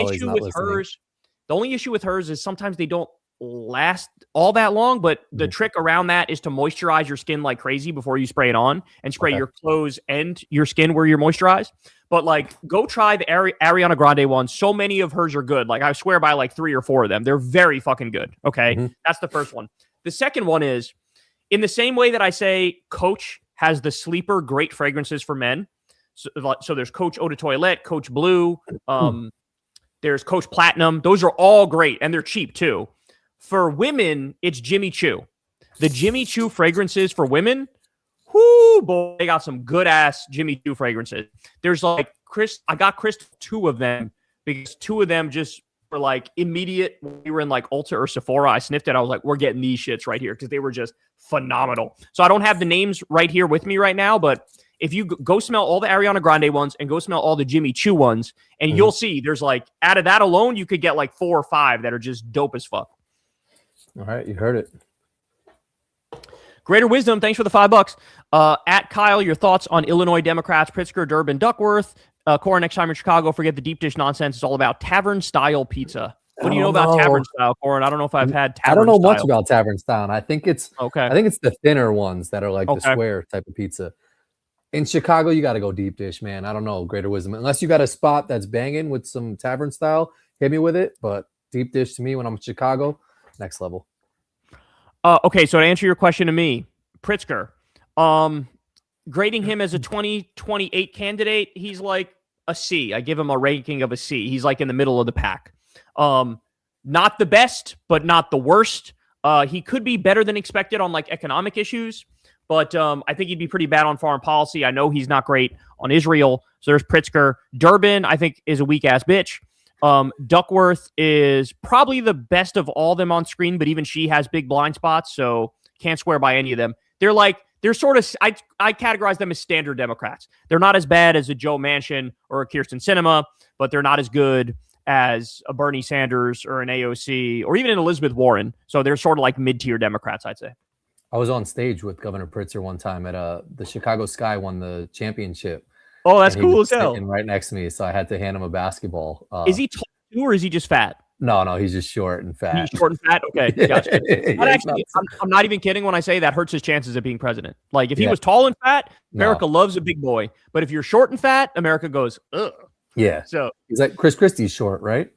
issue with hers is sometimes they don't last all that long, but the trick around that is to moisturize your skin like crazy before you spray it on, and spray your clothes and your skin where you're moisturized. But like, go try the Ariana Grande one. So many of hers are good. Like, I swear by like 3 or 4 of them. They're very fucking good. Okay. That's the first one. The second one is, in the same way that I say Coach has the sleeper great fragrances for men. So there's Coach Eau de Toilette, Coach Blue, there's Coach Platinum. Those are all great, and they're cheap too. For women, it's Jimmy Choo. The Jimmy Choo fragrances for women, whoo, boy, they got some good ass Jimmy Choo fragrances. There's like I got Chris 2 of them because 2 of them just were like immediate. We were in like Ulta or Sephora. I sniffed it. I was like, we're getting these shits right here because they were just phenomenal. So I don't have the names right here with me right now, but if you go smell all the Ariana Grande ones and go smell all the Jimmy Choo ones, and you'll see there's like, out of that alone, you could get like 4 or 5 that are just dope as fuck. All right, you heard it. Greater Wisdom, thanks for the $5. At Kyle, your thoughts on Illinois Democrats, Pritzker, Durbin, Duckworth. Corin, next time in Chicago, forget the deep dish nonsense. It's all about tavern-style pizza. What do you know about tavern-style, Corin? I don't know if I've had tavern-style. I don't know much about tavern-style. I think it's the thinner ones that are like the square type of pizza. In Chicago, you got to go deep dish, man. I don't know, Greater Wisdom. Unless you got a spot that's banging with some tavern-style, hit me with it. But deep dish to me when I'm in Chicago, next level. Okay, so to answer your question to me, Pritzker, grading him as a 2028 candidate, he's like a C. I give him a ranking of a C. He's like in the middle of the pack. Not the best, but not the worst. He could be better than expected on like economic issues, but I think he'd be pretty bad on foreign policy. I know he's not great on Israel. So there's Pritzker. Durbin, I think, is a weak-ass bitch. Duckworth is probably the best of all them on screen, but even she has big blind spots, so can't swear by any of them. They're sort of, I categorize them as standard Democrats. They're not as bad as a Joe Manchin or a Kyrsten Sinema, but they're not as good as a Bernie Sanders or an AOC or even an Elizabeth Warren. So they're sort of like mid-tier Democrats, I'd say. I was on stage with Governor Pritzker one time at the Chicago Sky won the championship. Oh, that's cool as hell. Sitting right next to me, so I had to hand him a basketball. Is he tall too, or is he just fat? No, he's just short and fat. He's short and fat? Okay, gotcha. I'm not even kidding when I say that hurts his chances of being president. Like, if he was tall and fat, America loves a big boy. But if you're short and fat, America goes, ugh. Yeah. So he's like Chris Christie's short, right?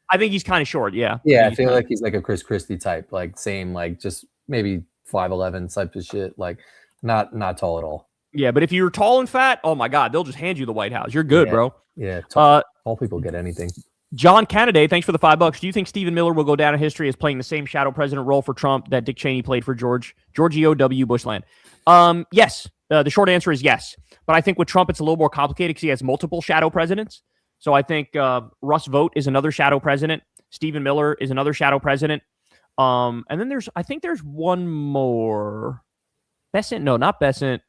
I think he's kind of short, yeah. Yeah, I feel like he's like a Chris Christie type, like same, like just maybe 5'11" type of shit, like not tall at all. Yeah, but if you're tall and fat, oh my God, they'll just hand you the White House. You're good, bro. Yeah, tall people get anything. John Canada, thanks for the $5. Do you think Stephen Miller will go down in history as playing the same shadow president role for Trump that Dick Cheney played for George O.W. Bushland? Yes. The short answer is yes. But I think with Trump, it's a little more complicated because he has multiple shadow presidents. So I think Russ Vought is another shadow president. Stephen Miller is another shadow president. And then there's one more. Bessent? No, not Bessent.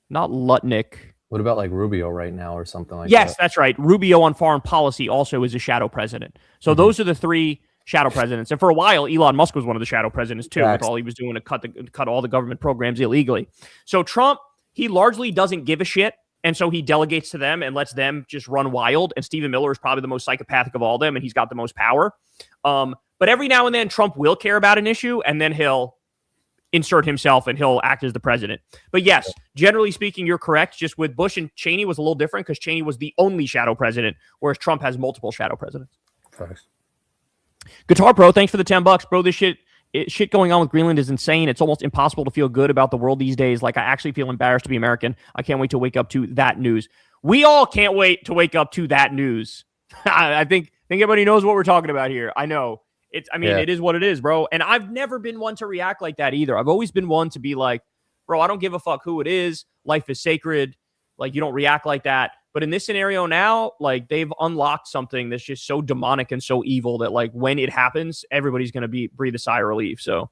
Not Lutnick. What about like Rubio right now or something like that? Yes, that's right. Rubio on foreign policy also is a shadow president. So those are the 3 shadow presidents. And for a while, Elon Musk was one of the shadow presidents too, with all he was doing to cut all the government programs illegally. So Trump, he largely doesn't give a shit. And so he delegates to them and lets them just run wild. And Stephen Miller is probably the most psychopathic of all them, and he's got the most power. But every now and then, Trump will care about an issue, and then he'll insert himself and he'll act as the president. But yes, generally speaking, you're correct. Just with Bush and Cheney was a little different because Cheney was the only shadow president, whereas Trump has multiple shadow presidents. Thanks. Guitar Pro, thanks for the $10. Bro, this shit going on with Greenland is insane. It's almost impossible to feel good about the world these days. Like, I actually feel embarrassed to be American. I can't wait to wake up to that news. We all can't wait to wake up to that news. I think everybody knows what we're talking about here. I know. It is what it is, bro. And I've never been one to react like that either. I've always been one to be like, bro, I don't give a fuck who it is. Life is sacred. Like, you don't react like that. But in this scenario now, like, they've unlocked something that's just so demonic and so evil that, like, when it happens, everybody's going to breathe a sigh of relief. So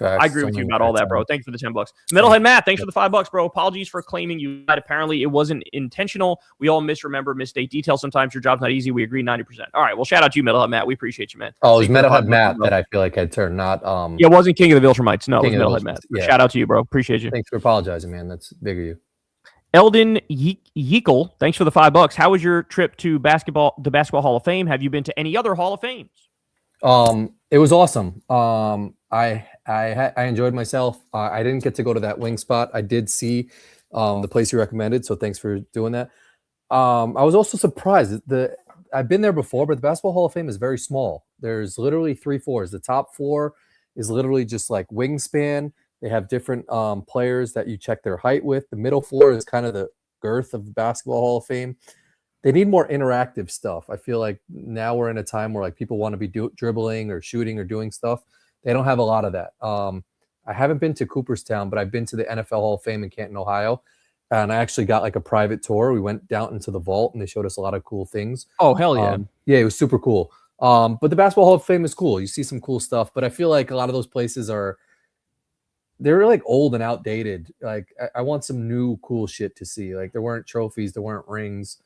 I agree with you about all that, bro. Thanks for the $10. Metalhead Matt, thanks for the $5, bro. Apologies for claiming you lied. Apparently it wasn't intentional. We all misstate details sometimes. Your job's not easy. We agree 90%. All right, well, shout out to you, Metalhead Matt. We appreciate you, man. Oh, it was Metalhead Matt that I feel like had turned, not Yeah, it wasn't King of the Viltrumites. No, it was Metalhead Matt. Yeah. Shout out to you, bro. Appreciate you. Thanks for apologizing, man. That's big of you. Eldon Yeakel, thanks for the $5. How was your trip to the Basketball Hall of Fame? Have you been to any other Hall of Fames? It was awesome. I enjoyed myself. I didn't get to go to that wing spot. I did see the place you recommended, so thanks for doing that. I was also surprised. I've been there before, but the Basketball Hall of Fame is very small. There's literally 3 floors. The top floor is literally just like wingspan. They have different players that you check their height with. The middle floor is kind of the girth of the Basketball Hall of Fame. They need more interactive stuff. I feel like now we're in a time where like people want to be dribbling or shooting or doing stuff. They don't have a lot of that. I haven't been to Cooperstown, but I've been to the NFL Hall of Fame in Canton, Ohio. And I actually got like a private tour. We went down into the vault and they showed us a lot of cool things. Oh, hell yeah. Yeah, it was super cool. But the Basketball Hall of Fame is cool. You see some cool stuff, but I feel like a lot of those places they're like old and outdated. Like I want some new cool shit to see. Like there weren't trophies, there weren't rings.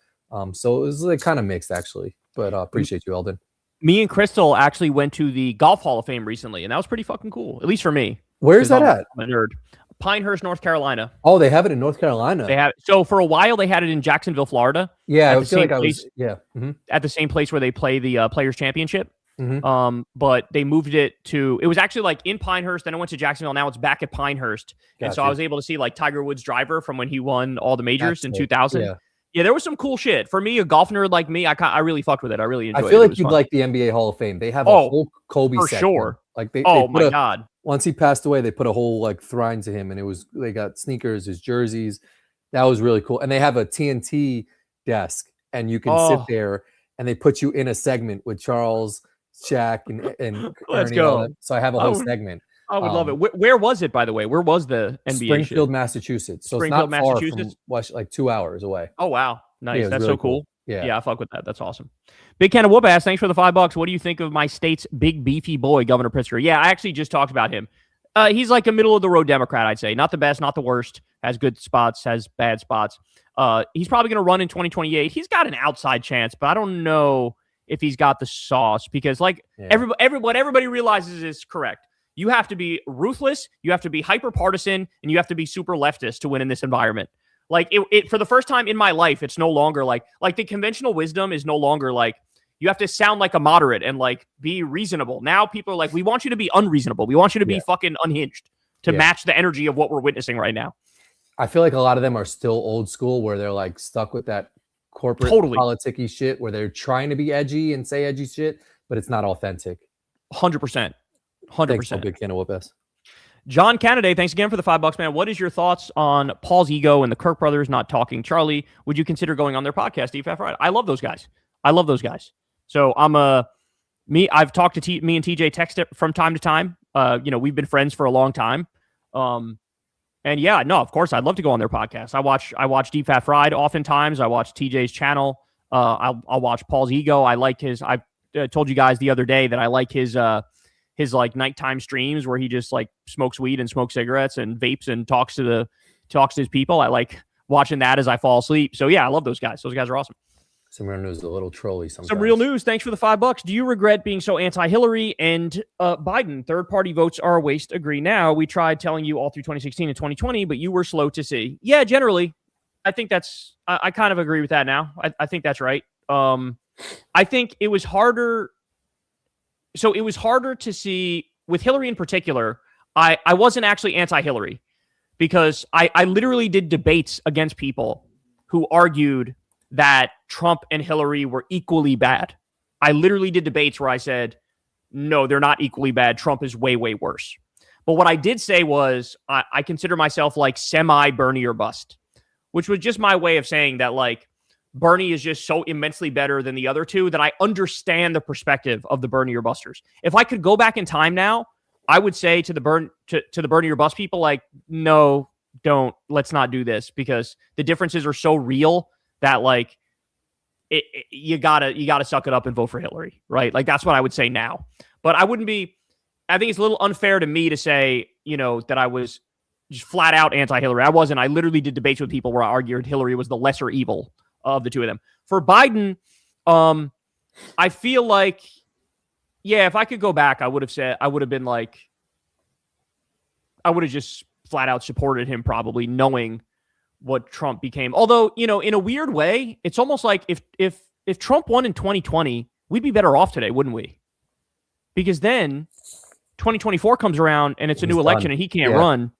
So it was like kind of mixed actually. But appreciate you, Eldon. Me and Crystal actually went to the Golf Hall of Fame recently, and that was pretty fucking cool, at least for me. Where's that at? I'm a nerd. Pinehurst, North Carolina. Oh, they have it in North Carolina. They have so for a while they had it in Jacksonville, Florida. Yeah, I feel like at the same place where they play the Players Championship. Mm-hmm. But they moved it it was actually like in Pinehurst, then it went to Jacksonville. Now it's back at Pinehurst. Gotcha. And so I was able to see like Tiger Woods' driver from when he won all the majors in 2000. Yeah, there was some cool shit. For me, a golf nerd like me, I really fucked with it. I really enjoyed it. I feel like you'd like the NBA Hall of Fame. They have a whole Kobe for section. Sure. Like they my God. Once he passed away, they put a whole like shrine to him, and they got sneakers, his jerseys. That was really cool. And they have a TNT desk, and you can sit there, and they put you in a segment with Charles, Shaq, and let's Ernie. go. So I have a whole segment. I would love it. Where was it, by the way? Where was the NBA? Springfield, Massachusetts. So it's not far from like 2 hours away. Oh wow, nice. Yeah, that's really so cool. Yeah, I fuck with that. That's awesome. Big Can of Whoop ass. Thanks for the $5. What do you think of my state's big beefy boy, Governor Pritzker? Yeah, I actually just talked about him. He's like a middle of the road Democrat, I'd say. Not the best, not the worst. Has good spots, has bad spots. He's probably going to run in 2028. He's got an outside chance, but I don't know if he's got the sauce because, like, what everybody realizes is correct. You have to be ruthless, you have to be hyper partisan, and you have to be super leftist to win in this environment. Like it for the first time in my life, it's no longer like the conventional wisdom is no longer like you have to sound like a moderate and like be reasonable. Now people are like, we want you to be unreasonable. We want you to be fucking unhinged to match the energy of what we're witnessing right now. I feel like a lot of them are still old school where they're like stuck with that corporate politicky shit where they're trying to be edgy and say edgy shit, but it's not authentic. 100%. 100%. Thanks, big can of whoop ass. John Canada, thanks again for the $5, man. What is your thoughts on Paul's ego and the Kirk brothers not talking Charlie? Would you consider going on their podcast, DFF Friday? I love those guys. So I've talked to me and TJ text from time to time. We've been friends for a long time. And yeah, no, of course I'd love to go on their podcast. I watch Deep Fat Fried oftentimes. I watch TJ's channel. I'll watch Paul's ego. I like I told you guys the other day that I like his like nighttime streams where he just like smokes weed and smokes cigarettes and vapes and talks to his people. I like watching that as I fall asleep. So yeah, I love those guys. Those guys are awesome. Some real news, a little trolly sometimes. Some real news. Thanks for the $5. Do you regret being so anti-Hillary and Biden? Third-party votes are a waste. Agree now. We tried telling you all through 2016 and 2020, but you were slow to see. Yeah, generally. I think that's I kind of agree with that now. I think that's right. I think it was harder. So it was harder to see with Hillary in particular. I wasn't actually anti-Hillary because I literally did debates against people who argued that Trump and Hillary were equally bad. I literally did debates where I said, no, they're not equally bad. Trump is way, way worse. But what I did say was I consider myself like semi-Bernie or bust, which was just my way of saying that like Bernie is just so immensely better than the other two that I understand the perspective of the Bernie or busters. If I could go back in time now, I would say to the Bernie or bust people, like, no, let's not do this because the differences are so real that like you gotta suck it up and vote for Hillary, right? Like that's what I would say now. But I think it's a little unfair to me to say, that I was just flat out anti-Hillary. I wasn't. I literally did debates with people where I argued Hillary was the lesser evil of the two of them. For Biden, I feel like, yeah, if I could go back, I would have just flat out supported him probably knowing what Trump became. Although, in a weird way, it's almost like if Trump won in 2020, we'd be better off today, wouldn't we? Because then 2024 comes around and it's a new election and he can't run.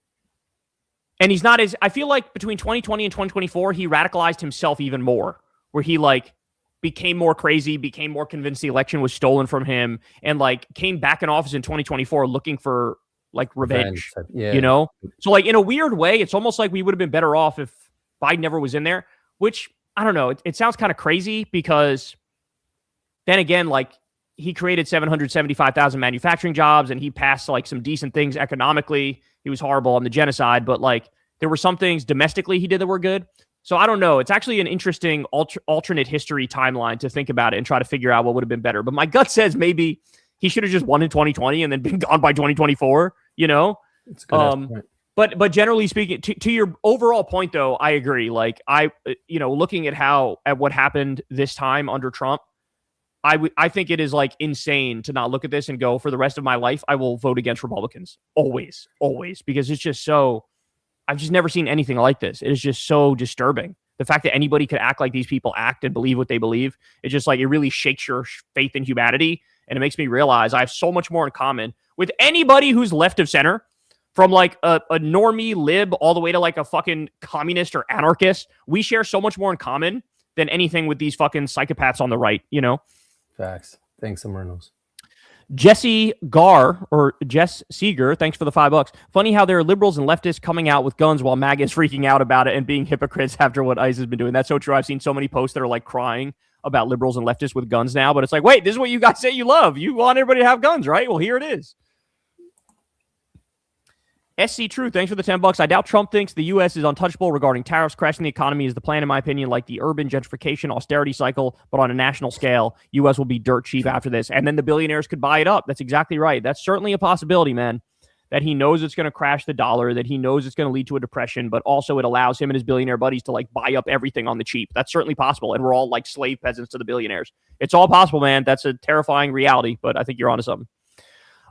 And he's not I feel like between 2020 and 2024, he radicalized himself even more, where he like became more crazy, became more convinced the election was stolen from him, and like came back in office in 2024 looking for like revenge, So like in a weird way, it's almost like we would have been better off if Biden never was in there, which I don't know. It sounds kind of crazy because then again, like he created 775,000 manufacturing jobs and he passed like some decent things economically. He was horrible on the genocide, but like there were some things domestically he did that were good. So I don't know. It's actually an interesting alternate history timeline to think about it and try to figure out what would have been better. But my gut says maybe he should have just won in 2020 and then been gone by 2024, you know? It's a good point. But generally speaking, to your overall point, though, I agree. Like, looking at what happened this time under Trump, I think it is like insane to not look at this and go, for the rest of my life, I will vote against Republicans. Always, because it's just so, I've just never seen anything like this. It is just so disturbing. The fact that anybody could act like these people act and believe what they believe, it just like, it really shakes your faith in humanity. And it makes me realize I have so much more in common with anybody who's left of center, from like a normie lib all the way to like a fucking communist or anarchist. We share so much more in common than anything with these fucking psychopaths on the right, you know? Facts. Thanks, Emernos. Jesse Gar, or Jess Seeger, thanks for the $5. Funny how there are liberals and leftists coming out with guns while MAGA is freaking out about it and being hypocrites after what ICE has been doing. That's so true. I've seen so many posts that are like crying about liberals and leftists with guns now, but it's like, wait, this is what you guys say you love. You want everybody to have guns, right? Well, here it is. SC True, thanks for the $10. I doubt Trump thinks the U.S. is untouchable regarding tariffs. Crashing the economy is the plan, in my opinion, like the urban gentrification austerity cycle, but on a national scale. U.S. will be dirt cheap after this, and then the billionaires could buy it up. That's exactly right. That's certainly a possibility, man, that he knows it's going to crash the dollar, that he knows it's going to lead to a depression, but also it allows him and his billionaire buddies to like buy up everything on the cheap. That's certainly possible, and we're all like slave peasants to the billionaires. It's all possible, man. That's a terrifying reality, but I think you're onto something.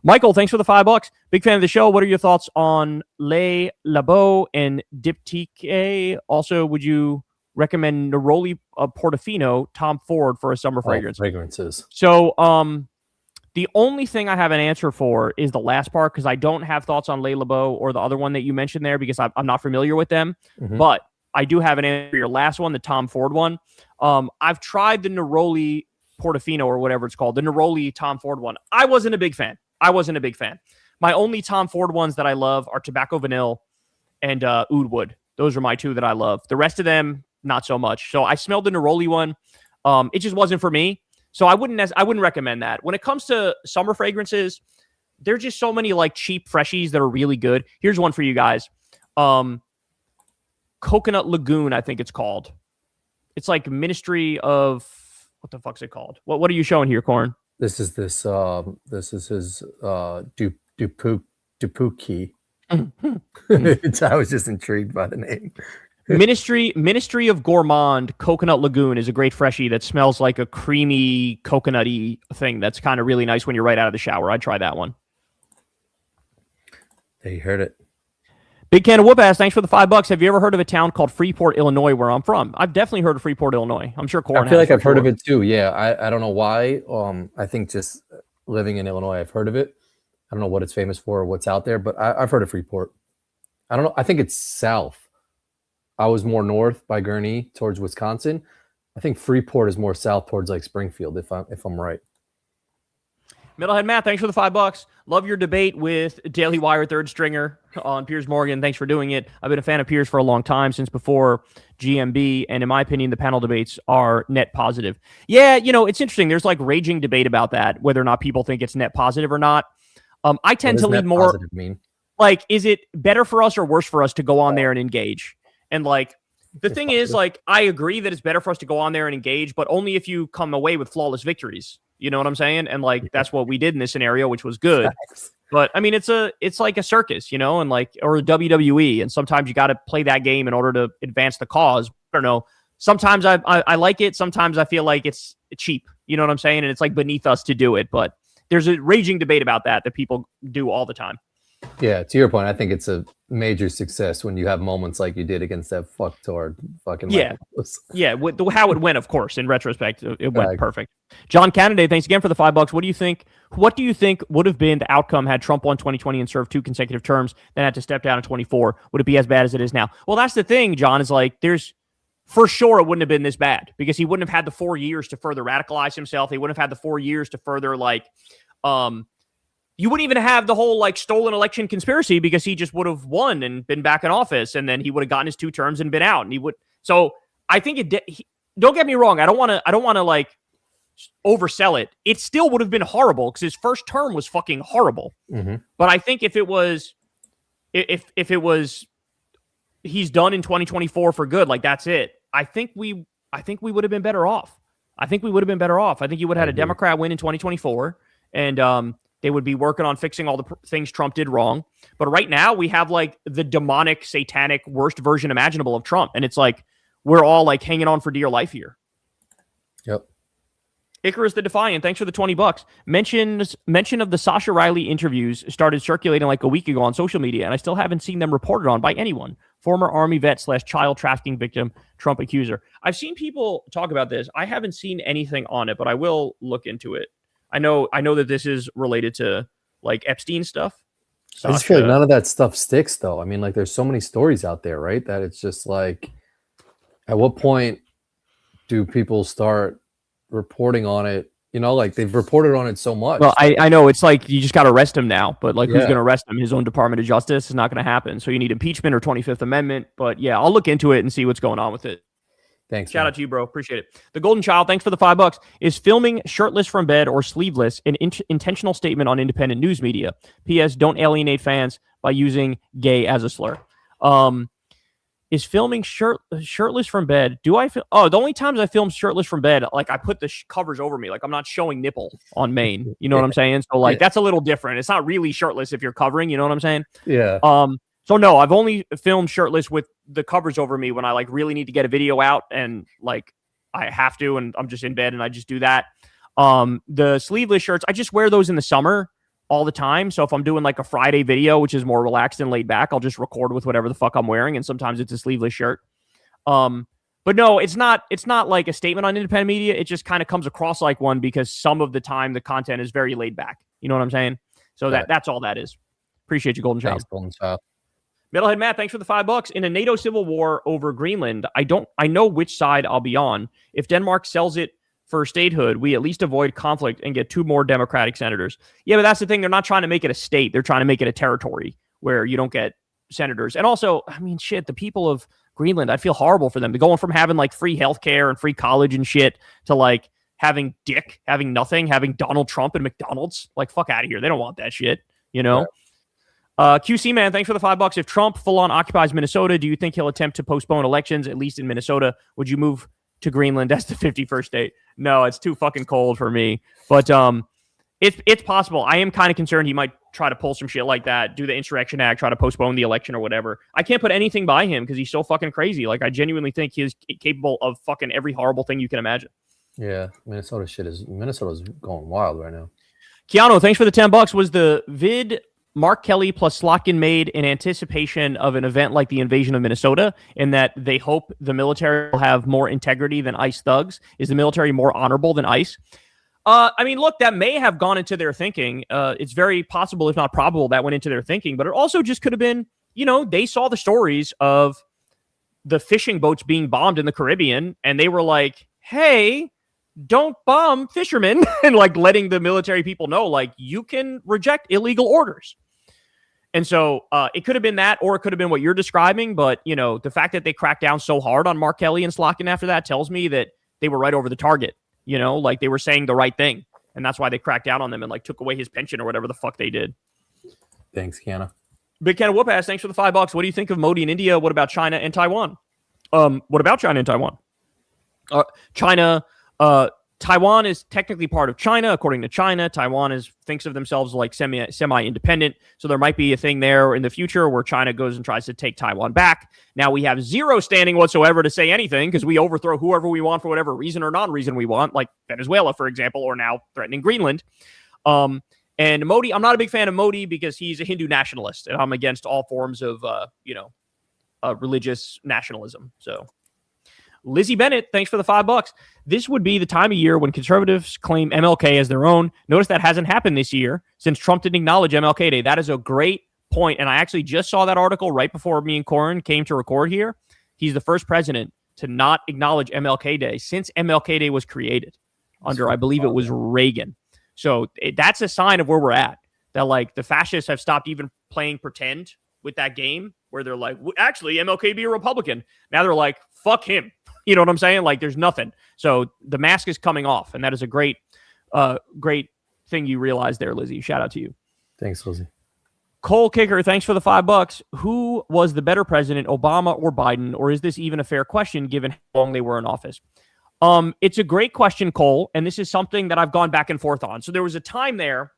Michael, thanks for the $5. Big fan of the show. What are your thoughts on Le Labo and Diptyque? Also, would you recommend Neroli Portofino, Tom Ford for a summer fragrance? Fragrances. So, the only thing I have an answer for is the last part, because I don't have thoughts on Le Labo or the other one that you mentioned there because I'm not familiar with them. Mm-hmm. But I do have an answer for your last one, the Tom Ford one. I've tried the Neroli Portofino or whatever it's called, the Neroli Tom Ford one. I wasn't a big fan. My only Tom Ford ones that I love are Tobacco Vanille and Oud Wood. Those are my two that I love. The rest of them, not so much. So I smelled the Neroli one. It just wasn't for me. So I wouldn't recommend that. When it comes to summer fragrances, there's just so many like cheap freshies that are really good. Here's one for you guys. Coconut Lagoon, I think it's called. It's like Ministry of, what the fuck's it called? What are you showing here, Corin? This is his Dupuki. I was just intrigued by the name. Ministry of Gourmand Coconut Lagoon is a great freshie that smells like a creamy coconutty thing. That's kind of really nice when you're right out of the shower. I'd try that one. There, you heard it. Big Can of Whoop Ass, thanks for the $5. Have you ever heard of a town called Freeport, Illinois, where I'm from? I've definitely heard of Freeport, Illinois. I'm sure Corin I feel like I've heard of it too. Yeah, I don't know why. I think just living in Illinois, I've heard of it. I don't know what it's famous for or what's out there, but I've heard of Freeport. I don't know. I think it's south. I was more north by Gurnee towards Wisconsin. I think Freeport is more south towards like Springfield, if I'm right. Middlehead Matt, thanks for the $5. Love your debate with Daily Wire third stringer on Piers Morgan. Thanks for doing it. I've been a fan of Piers for a long time, since before GMB, and in my opinion, the panel debates are net positive. Yeah, it's interesting. There's like raging debate about that, whether or not people think it's net positive or not. I tend to lean more like, is it better for us or worse for us to go on there and engage? And like, the thing is, like, I agree that it's better for us to go on there and engage, but only if you come away with flawless victories. You know what I'm saying? And like, that's what we did in this scenario, which was good. But I mean, it's like a circus, and like, or a WWE. And sometimes you got to play that game in order to advance the cause. I don't know. Sometimes I like it. Sometimes I feel like it's cheap. You know what I'm saying? And it's like beneath us to do it. But there's a raging debate about that people do all the time. Yeah, to your point, I think it's a major success when you have moments like you did against that fucktard fucking. Yeah, with how it went, of course. In retrospect, it went perfect. John Canada, thanks again for the $5. What do you think? What do you think would have been the outcome had Trump won 2020 and served 2 consecutive terms, then had to step down in 24? Would it be as bad as it is now? Well, that's the thing, John. Is like, there's for sure it wouldn't have been this bad, because he wouldn't have had the 4 years to further radicalize himself. He wouldn't have had the 4 years to further you wouldn't even have the whole like stolen election conspiracy, because he just would have won and been back in office, and then he would have gotten his 2 terms and been out. And he would. So I think don't get me wrong. I don't want to like oversell it. It still would have been horrible, because his first term was fucking horrible. Mm-hmm. But I think if it was he's done in 2024 for good. Like, that's it. I think we would have been better off. I think you would have had a Democrat win in 2024, and they would be working on fixing all the things Trump did wrong. But right now, we have like the demonic, satanic, worst version imaginable of Trump, and it's like we're all like hanging on for dear life here. Yep. Icarus the Defiant, thanks for the $20. Mention of the Sasha Riley interviews started circulating like a week ago on social media, and I still haven't seen them reported on by anyone. Former Army vet / child trafficking victim, Trump accuser. I've seen people talk about this. I haven't seen anything on it, but I will look into it. I know that this is related to like Epstein stuff. Sasha. I just feel like none of that stuff sticks, though. I mean, like, there's so many stories out there, right? That it's just like, at what point do people start reporting on it? You know, like, they've reported on it so much. Well, I know it's like you just got to arrest him now, but like, who's going to arrest him? His own Department of Justice is not going to happen. So you need impeachment or 25th Amendment. But yeah, I'll look into it and see what's going on with it. Thanks. Shout out to you, bro. Appreciate it. The Golden Child, thanks for the $5. Is filming shirtless from bed or sleeveless an intentional statement on independent news media? P.S. Don't alienate fans by using gay as a slur. Is filming shirtless from bed? Do I feel? Oh, the only times I film shirtless from bed, like I put the covers over me, like I'm not showing nipple on main. You know what I'm saying? So like that's a little different. It's not really shirtless if you're covering. You know what I'm saying? Yeah. So no, I've only filmed shirtless with the covers over me when I like really need to get a video out and like I have to, and I'm just in bed and I just do that. The sleeveless shirts, I just wear those in the summer all the time. So if I'm doing like a Friday video, which is more relaxed and laid back, I'll just record with whatever the fuck I'm wearing. And sometimes it's a sleeveless shirt. But no, it's not like a statement on independent media. It just kind of comes across like one because some of the time the content is very laid back. You know what I'm saying? So that's all that is. Appreciate you, Golden Child. Thanks, Golden Child. Metalhead Matt, thanks for the $5. In a NATO civil war over Greenland, I know which side I'll be on. If Denmark sells it for statehood, we at least avoid conflict and get 2 more Democratic senators. Yeah, but that's the thing. They're not trying to make it a state. They're trying to make it a territory where you don't get senators. And also, I mean, shit, the people of Greenland, I feel horrible for them. They're going from having like free healthcare and free college and shit to like having having nothing, having Donald Trump and McDonald's. Like, fuck out of here. They don't want that shit, you know? Right. QC Man, thanks for the $5. If Trump full-on occupies Minnesota, do you think he'll attempt to postpone elections, at least in Minnesota? Would you move to Greenland as the 51st state? No, it's too fucking cold for me. But it's possible. I am kind of concerned he might try to pull some shit like that, do the Insurrection Act, try to postpone the election or whatever. I can't put anything by him because he's so fucking crazy. Like, I genuinely think he's capable of fucking every horrible thing you can imagine. Yeah, Minnesota's going wild right now. Keanu, thanks for the $10. Was the vid Mark Kelly plus Slotkin made in anticipation of an event like the invasion of Minnesota, in that they hope the military will have more integrity than ICE thugs? Is the military more honorable than ICE? I mean, look, that may have gone into their thinking. It's very possible, if not probable, that went into their thinking. But it also just could have been, you know, they saw the stories of the fishing boats being bombed in the Caribbean, and they were like, hey, don't bomb fishermen, and like letting the military people know, like, you can reject illegal orders. And so it could have been that, or it could have been what you're describing. But, you know, the fact that they cracked down so hard on Mark Kelly and Slotkin after that tells me that they were right over the target. You know, like they were saying the right thing. And that's why they cracked down on them and like took away his pension or whatever the fuck they did. Thanks, Kiana. Big Ken Whoop-Ass, thanks for the $5. What do you think of Modi in India? What about China and Taiwan? What about China and Taiwan? Taiwan is technically part of China. According to China, Taiwan thinks of themselves like semi-independent. So there might be a thing there in the future where China goes and tries to take Taiwan back. Now we have zero standing whatsoever to say anything because we overthrow whoever we want for whatever reason or non-reason we want, like Venezuela, for example, or now threatening Greenland. And Modi, I'm not a big fan of Modi because he's a Hindu nationalist, and I'm against all forms of, religious nationalism. So, Lizzie Bennett, thanks for the $5. This would be the time of year when conservatives claim MLK as their own. Notice that hasn't happened this year since Trump didn't acknowledge MLK Day. That is a great point, and I actually just saw that article right before me and Corin came to record here. He's the first president to not acknowledge MLK Day since MLK Day was created under, I believe it was Reagan. So that's a sign of where we're at, that like the fascists have stopped even playing pretend with that game where they're like, actually, MLK be a Republican. Now they're like, fuck him. You know what I'm saying? Like there's nothing. So the mask is coming off, and that is a great thing you realized there, Lizzie. Shout out to you. Thanks, Lizzie. Cole Kicker, thanks for the $5. Who was the better president, Obama or Biden? Or is this even a fair question given how long they were in office? It's a great question, Cole, and this is something that I've gone back and forth on. So there was a time there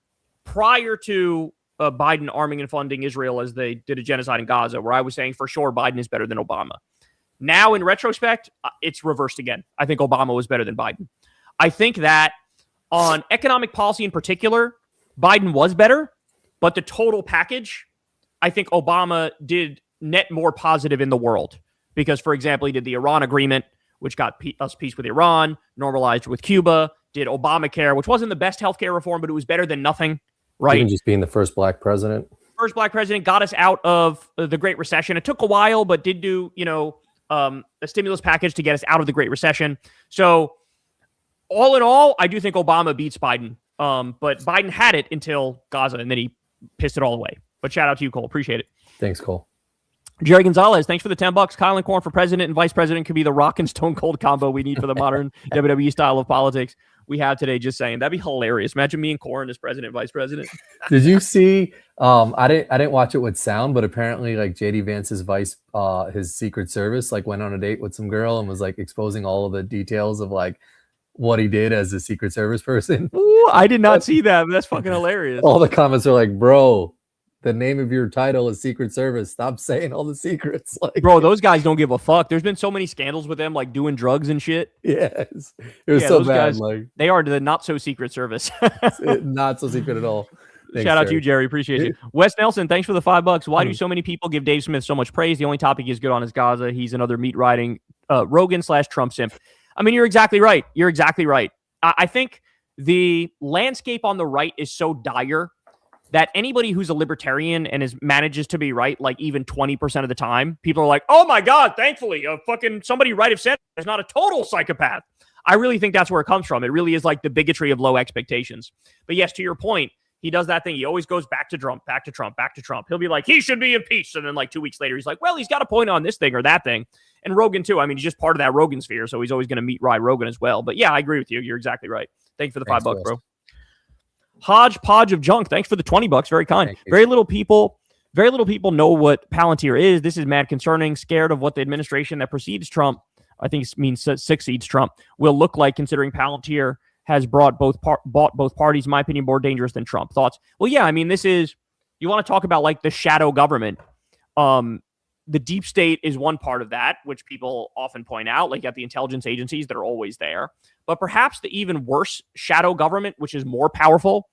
prior to Biden arming and funding Israel as they did a genocide in Gaza where I was saying for sure Biden is better than Obama. Now, in retrospect, it's reversed again. I think Obama was better than Biden. I think that on economic policy in particular, Biden was better. But the total package, I think Obama did net more positive in the world. Because, for example, he did the Iran agreement, which got us peace with Iran, normalized with Cuba, did Obamacare, which wasn't the best healthcare reform, but it was better than nothing, right? Even just being the first black president. First black president got us out of the Great Recession. It took a while, but did do, a stimulus package to get us out of the Great Recession. So, all in all, I do think Obama beats Biden. But Biden had it until Gaza, and then he pissed it all away. But shout out to you, Cole. Appreciate it. Thanks, Cole. Jerry Gonzalez, thanks for the $10. Kyle and Corin for president and vice president could be the Rock and Stone Cold combo we need for the modern WWE style of politics we have today. Just saying, that'd be hilarious. Imagine me and Corin as president and vice president. Did you see? I didn't watch it with sound, but apparently, like JD Vance's his Secret Service, like went on a date with some girl and was like exposing all of the details of like what he did as a Secret Service person. Ooh, I did not see that, but that's fucking hilarious. All the comments are like, bro, the name of your title is Secret Service. Stop saying all the secrets. Like, bro, those guys don't give a fuck. There's been so many scandals with them, like doing drugs and shit. Yes. It was so bad. Guys, like they are the not so secret service. Not so secret at all. Thanks, shout out to you, Jerry. Appreciate you. Wes Nelson, thanks for the $5. Why do so many people give Dave Smith so much praise? The only topic he's good on is Gaza. He's another meat riding Rogan/Trump simp. I mean, you're exactly right. You're exactly right. I think the landscape on the right is so dire that anybody who's a libertarian and manages to be right, like even 20% of the time, people are like, oh my God, thankfully, fucking somebody right of center is not a total psychopath. I really think that's where it comes from. It really is like the bigotry of low expectations. But yes, to your point, he does that thing. He always goes back to Trump, back to Trump, back to Trump. He'll be like, he should be impeached. And then like 2 weeks later, he's like, well, he's got a point on this thing or that thing. And Rogan too. I mean, he's just part of that Rogan sphere. So he's always going to meet Rye Rogan as well. But yeah, I agree with you. You're exactly right. Thank you for the $5, bro. Hodgepodge of junk. Thanks for the $20. Very kind. Very little people know what Palantir is. This is mad concerning. Scared of what the administration that precedes Trump, I think it means succeeds Trump, will look like, considering Palantir has bought both parties, in my opinion, more dangerous than Trump. Thoughts? Well, yeah, I mean, you want to talk about like the shadow government. The deep state is one part of that, which people often point out, like at the intelligence agencies that are always there. But perhaps the even worse shadow government, which is more powerful,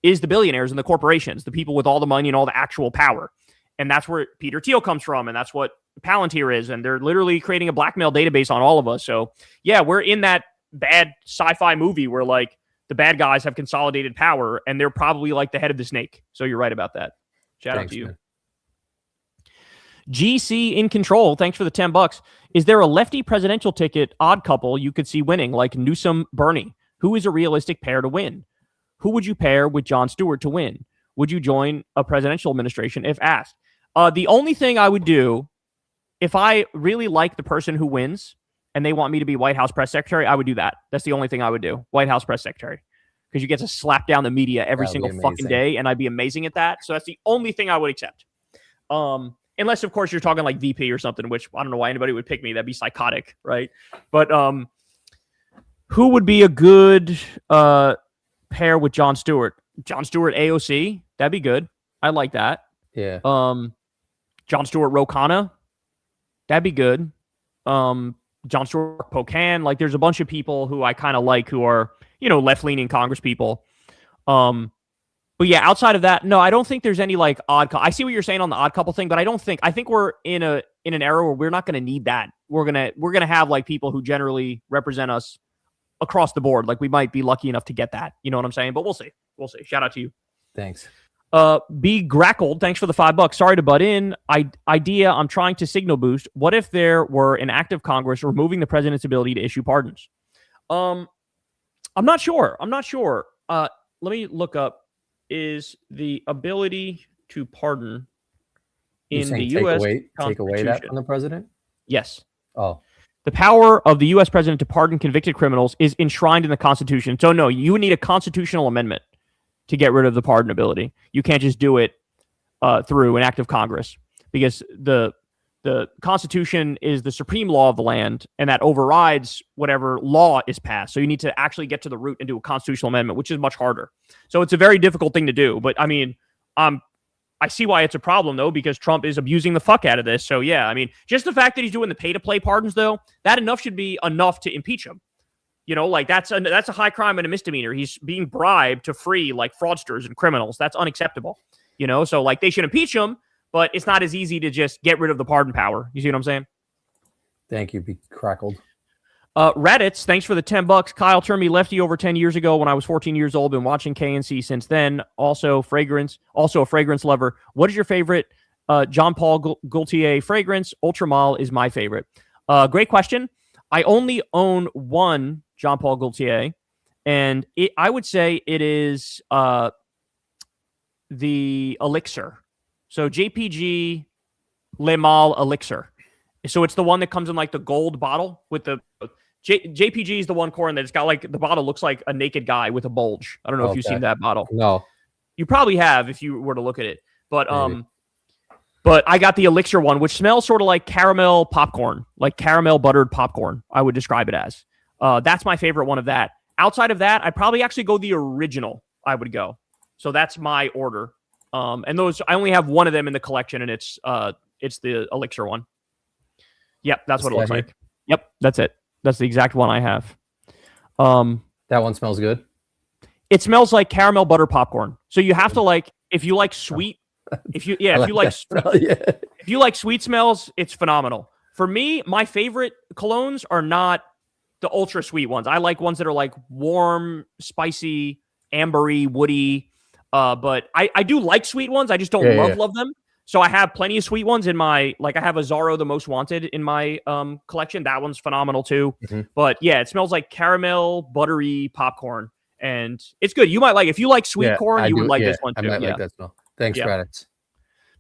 is the billionaires and the corporations, the people with all the money and all the actual power. And that's where Peter Thiel comes from, and that's what Palantir is. And they're literally creating a blackmail database on all of us. So yeah, we're in that bad sci-fi movie where like the bad guys have consolidated power and they're probably like the head of the snake. So you're right about that. Shout out to you. Man. GC in control. Thanks for the $10. Is there a lefty presidential ticket odd couple you could see winning, like Newsom Bernie? Who is a realistic pair to win? Who would you pair with Jon Stewart to win? Would you join a presidential administration if asked? The only thing I would do, if I really like the person who wins and they want me to be White House press secretary, I would do that. That's the only thing I would do. White House press secretary. Because you get to slap down the media every single fucking day, and I'd be amazing at that. So that's the only thing I would accept. Unless, of course, you're talking like VP or something, which I don't know why anybody would pick me. That'd be psychotic, right? But who would be a good pair with Jon Stewart? Jon Stewart AOC? That'd be good. I like that. Yeah. Jon Stewart Ro Khanna? That'd be good. Jon Stewart Pocan? Like, there's a bunch of people who I kind of like who are, left-leaning Congress people. But yeah, outside of that, no, I don't think there's any like odd. I see what you're saying on the odd couple thing, but I think we're in an era where we're not going to need that. We're gonna have like people who generally represent us across the board. Like we might be lucky enough to get that. You know what I'm saying? But we'll see. Shout out to you. Thanks. Be Grackled. Thanks for the $5. Sorry to butt in. Idea. I'm trying to signal boost. What if there were an act of Congress removing the president's ability to issue pardons? I'm not sure. Let me look up. Is the ability to pardon in the U.S. take away that from the president? Yes. Oh. The power of the U.S. president to pardon convicted criminals is enshrined in the Constitution. So no, you would need a constitutional amendment to get rid of the pardon ability. You can't just do it through an act of Congress, because the Constitution is the supreme law of the land, and that overrides whatever law is passed. So you need to actually get to the root and do a constitutional amendment, which is much harder. So it's a very difficult thing to do. But I mean, I see why it's a problem, though, because Trump is abusing the fuck out of this. So yeah, I mean, just the fact that he's doing the pay-to-play pardons, though, that should be enough to impeach him. You know, like that's a high crime and a misdemeanor. He's being bribed to free like fraudsters and criminals. That's unacceptable. You know, so like they should impeach him. But it's not as easy to just get rid of the pardon power. You see what I'm saying? Thank you. Be crackled. Reddits, thanks for the $10. Kyle turned me lefty over 10 years ago when I was 14 years old. Been watching KNC since then. Also a fragrance lover. What is your favorite Jean Paul Gaultier fragrance? Ultramale is my favorite. Great question. I only own one Jean Paul Gaultier, and I would say it is the Elixir. So JPG Le Mal Elixir. So it's the one that comes in like the gold bottle with the JPG is the one, Corin, that's got like the bottle looks like a naked guy with a bulge. I don't know if you've seen that bottle. No. You probably have if you were to look at it. But but I got the Elixir one, which smells sort of like caramel popcorn, like caramel buttered popcorn, I would describe it as. That's my favorite one of that. Outside of that, I'd probably actually go the original, I would go. So that's my order. And those, I only have one of them in the collection, and it's the Elixir one. Yep, that's what it looks like. Yep, that's it. That's the exact one I have. That one smells good. It smells like caramel butter popcorn. So you have to like, if you like sweet, if you like sweet smells, it's phenomenal. For me, my favorite colognes are not the ultra sweet ones. I like ones that are like warm, spicy, ambery, woody. But I do like sweet ones. I just don't love them. So I have plenty of sweet ones in my, like I have a Zorro The Most Wanted in my collection. That one's phenomenal too. Mm-hmm. But yeah, it smells like caramel, buttery popcorn. And it's good. You might like, if you like sweet corn, you would like this one too. I might like that smell. Thanks, Reddits.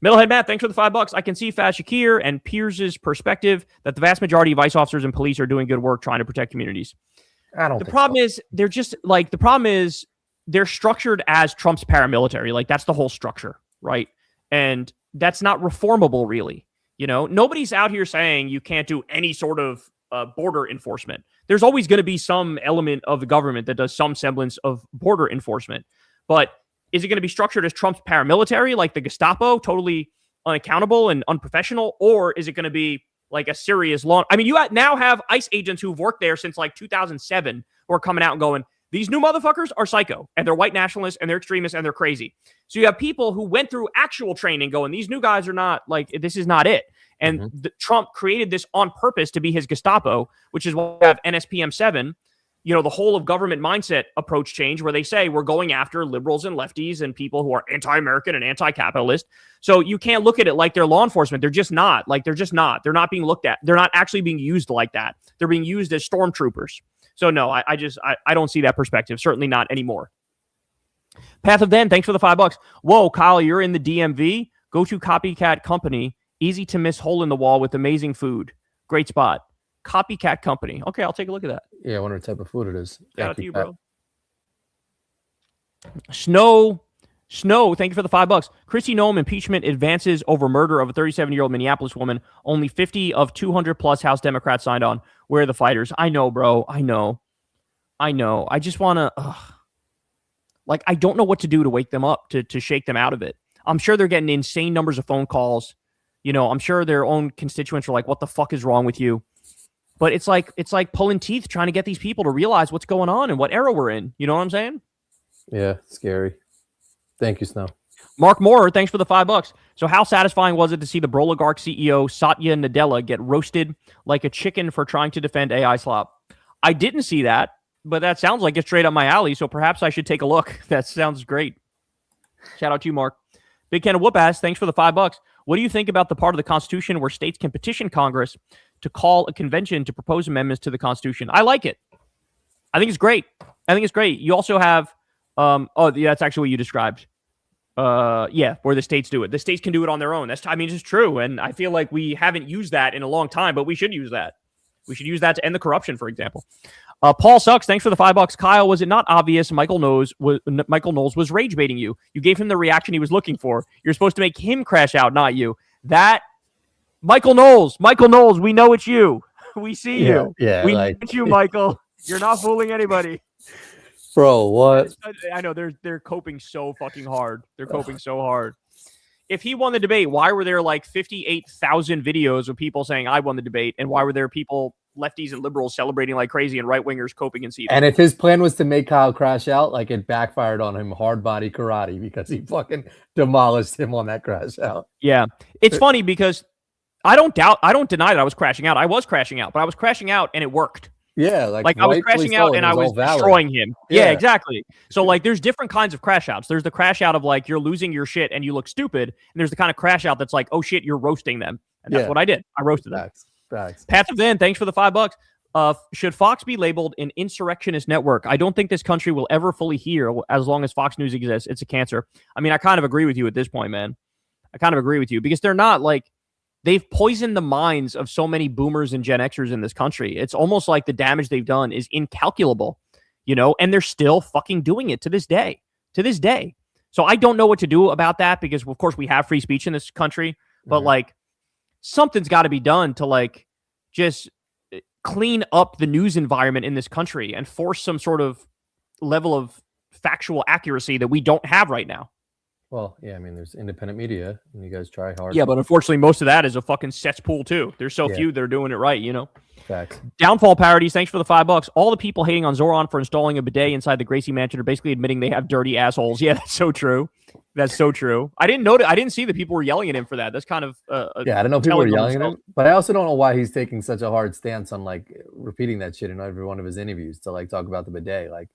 Middlehead Matt, thanks for the $5. I can see Faz Shakir and Piers' perspective that the vast majority of ICE officers and police are doing good work trying to protect communities. The problem is they're just like, they're structured as Trump's paramilitary. Like that's the whole structure, right? And that's not reformable, really. You know, nobody's out here saying you can't do any sort of border enforcement. There's always going to be some element of the government that does some semblance of border enforcement. But is it going to be structured as Trump's paramilitary, like the Gestapo, totally unaccountable and unprofessional? Or is it going to be like a serious law? I mean, you now have ICE agents who've worked there since like 2007 who are coming out and going, these new motherfuckers are psycho, and they're white nationalists, and they're extremists, and they're crazy. So you have people who went through actual training going, these new guys are not, like, this is not it. And Trump created this on purpose to be his Gestapo, which is why we have NSPM 7, you know, the whole of government mindset approach change, where they say we're going after liberals and lefties and people who are anti-American and anti-capitalist. So you can't look at it like they're law enforcement. They're just not. Like, they're just not. They're not being looked at. They're not actually being used like that. They're being used as stormtroopers. So no, I don't see that perspective. Certainly not anymore. Path of Den, thanks for the $5. Whoa, Kyle, you're in the DMV. Go to Copycat Company. Easy to miss hole in the wall with amazing food. Great spot. Copycat Company. Okay, I'll take a look at that. Yeah, I wonder what type of food it is. Shout out to you, bro. Snow, thank you for the $5. Kristi Noem impeachment advances over murder of a 37-year-old Minneapolis woman. Only 50 of 200 plus House Democrats signed on. Where are the fighters? I know, bro. I know. I just want to, I don't know what to do to wake them up, to shake them out of it. I'm sure they're getting insane numbers of phone calls. You know, I'm sure their own constituents are like, what the fuck is wrong with you? But it's like pulling teeth trying to get these people to realize what's going on and what era we're in. You know what I'm saying? Yeah, scary. Thank you, Snow. Mark Moore, thanks for the $5. So how satisfying was it to see the Broligarch CEO Satya Nadella get roasted like a chicken for trying to defend AI slop? I didn't see that, but that sounds like it's straight up my alley, so perhaps I should take a look. That sounds great. Shout out to you, Mark. Big Ken of Whoop-Ass, thanks for the $5. What do you think about the part of the Constitution where states can petition Congress to call a convention to propose amendments to the Constitution? I like it. I think it's great. You also have, that's actually what you described. Where the states do it. The states can do it on their own. It's true. And I feel like we haven't used that in a long time, but we should use that. We should use that to end the corruption, for example. Paul Sucks, thanks for the $5. Kyle, was it not obvious Michael Knowles was rage baiting you? You gave him the reaction he was looking for. You're supposed to make him crash out, not you. That Michael Knowles, we know it's you. We see you. Yeah, we know it's you, Michael. You're not fooling anybody. Bro, what? I know they're coping so fucking hard. They're coping so hard. If he won the debate, why were there like 58,000 videos of people saying I won the debate, and why were there people, lefties and liberals, celebrating like crazy and right wingers coping and seething? And if his plan was to make Kyle crash out, like it backfired on him hard body karate because he fucking demolished him on that crash out. Yeah, it's funny because I don't deny that I was crashing out. I was crashing out, but I was crashing out and it worked. Yeah, like I was crashing out and I was destroying him. Yeah, exactly. So like there's different kinds of crash outs. There's the crash out of like you're losing your shit and you look stupid. And there's the kind of crash out that's like, oh shit, you're roasting them. And that's what I did. I roasted them. Facts. Path of Then, thanks for the $5. Should Fox be labeled an insurrectionist network? I don't think this country will ever fully heal as long as Fox News exists. It's a cancer. I mean, I kind of agree with you at this point, man. I kind of agree with you because they're not like, they've poisoned the minds of so many boomers and Gen Xers in this country. It's almost like the damage they've done is incalculable, and they're still fucking doing it to this day. So I don't know what to do about that because, of course, we have free speech in this country, but like something's got to be done to like just clean up the news environment in this country and force some sort of level of factual accuracy that we don't have right now. Well, yeah, I mean, there's independent media, and you guys try hard. Yeah, but unfortunately, most of that is a fucking cesspool, too. There's so few that are doing it right, Facts. Downfall Parodies, thanks for the $5. All the people hating on Zoran for installing a bidet inside the Gracie Mansion are basically admitting they have dirty assholes. Yeah, that's so true. I didn't see that people were yelling at him for that. That's kind of I don't know if people were yelling at him, but I also don't know why he's taking such a hard stance on like repeating that shit in every one of his interviews to like talk about the bidet. Like,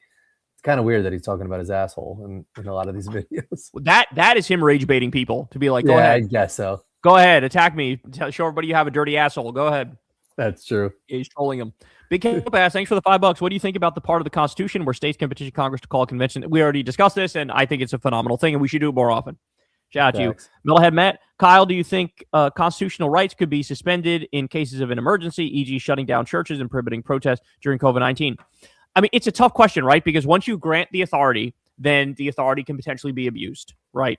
it's kind of weird that he's talking about his asshole in a lot of these videos. That is him rage baiting people to be like, go ahead. I guess so. Go ahead, attack me. Show everybody you have a dirty asshole. Go ahead. That's true. Yeah, he's trolling him. Big Pass, thanks for the $5. What do you think about the part of the Constitution where states can petition Congress to call a convention? We already discussed this, and I think it's a phenomenal thing, and we should do it more often. Shout out to you. Metalhead Matt. Kyle, do you think constitutional rights could be suspended in cases of an emergency, e.g. shutting down churches and prohibiting protests during COVID-19? I mean, it's a tough question, right? Because once you grant the authority, then the authority can potentially be abused, right?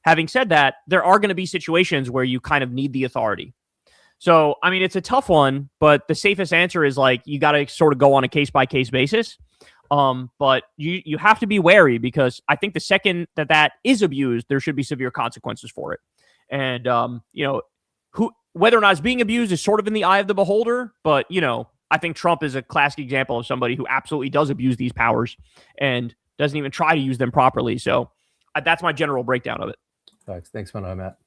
Having said that, there are going to be situations where you kind of need the authority. So, I mean, it's a tough one, but the safest answer is like you got to sort of go on a case-by-case basis. But you have to be wary because I think the second that is abused, there should be severe consequences for it. And, whether or not it's being abused is sort of in the eye of the beholder, but, I think Trump is a classic example of somebody who absolutely does abuse these powers and doesn't even try to use them properly. So that's my general breakdown of it. Thanks, Matt.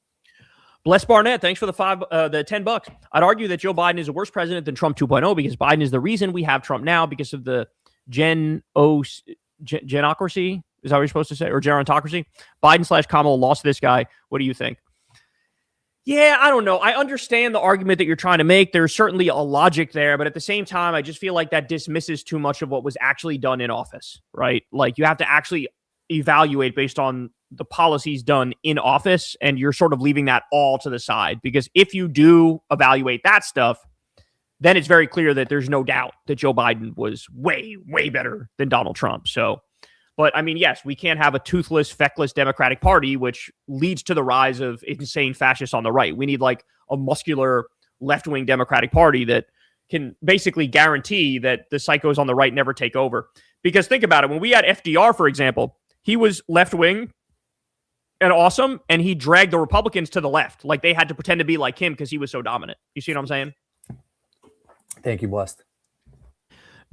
Bless Barnett, thanks for the $10. I'd argue that Joe Biden is a worse president than Trump 2.0 because Biden is the reason we have Trump now because of the genocracy. Is that what you're supposed to say? Or gerontocracy? Biden/Kamala lost this guy. What do you think? Yeah, I don't know. I understand the argument that you're trying to make. There's certainly a logic there, but at the same time, I just feel like that dismisses too much of what was actually done in office, right? Like you have to actually evaluate based on the policies done in office, and you're sort of leaving that all to the side. Because if you do evaluate that stuff, then it's very clear that there's no doubt that Joe Biden was way, way better than Donald Trump. So, but I mean, yes, we can't have a toothless, feckless Democratic Party, which leads to the rise of insane fascists on the right. We need like a muscular left-wing Democratic Party that can basically guarantee that the psychos on the right never take over. Because think about it. When we had FDR, for example, he was left-wing and awesome, and he dragged the Republicans to the left. Like they had to pretend to be like him because he was so dominant. You see what I'm saying? Thank you, Blessed.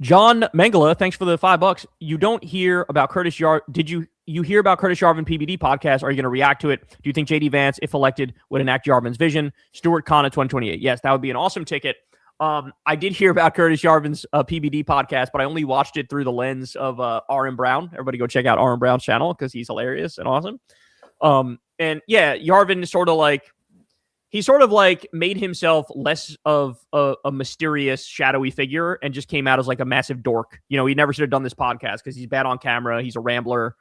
John Mengele, thanks for the $5. You don't hear about Curtis Yarvin. Did you hear about Curtis Yarvin PBD podcast? Are you going to react to it? Do you think JD Vance, if elected, would enact Yarvin's vision? Stuart Kahn at 2028. Yes, that would be an awesome ticket. I did hear about Curtis Yarvin's PBD podcast, but I only watched it through the lens of R.M. Brown. Everybody go check out R.M. Brown's channel because he's hilarious and awesome. And yeah, Yarvin is sort of like made himself less of a mysterious, shadowy figure and just came out as like a massive dork. He never should have done this podcast because he's bad on camera. He's a rambler.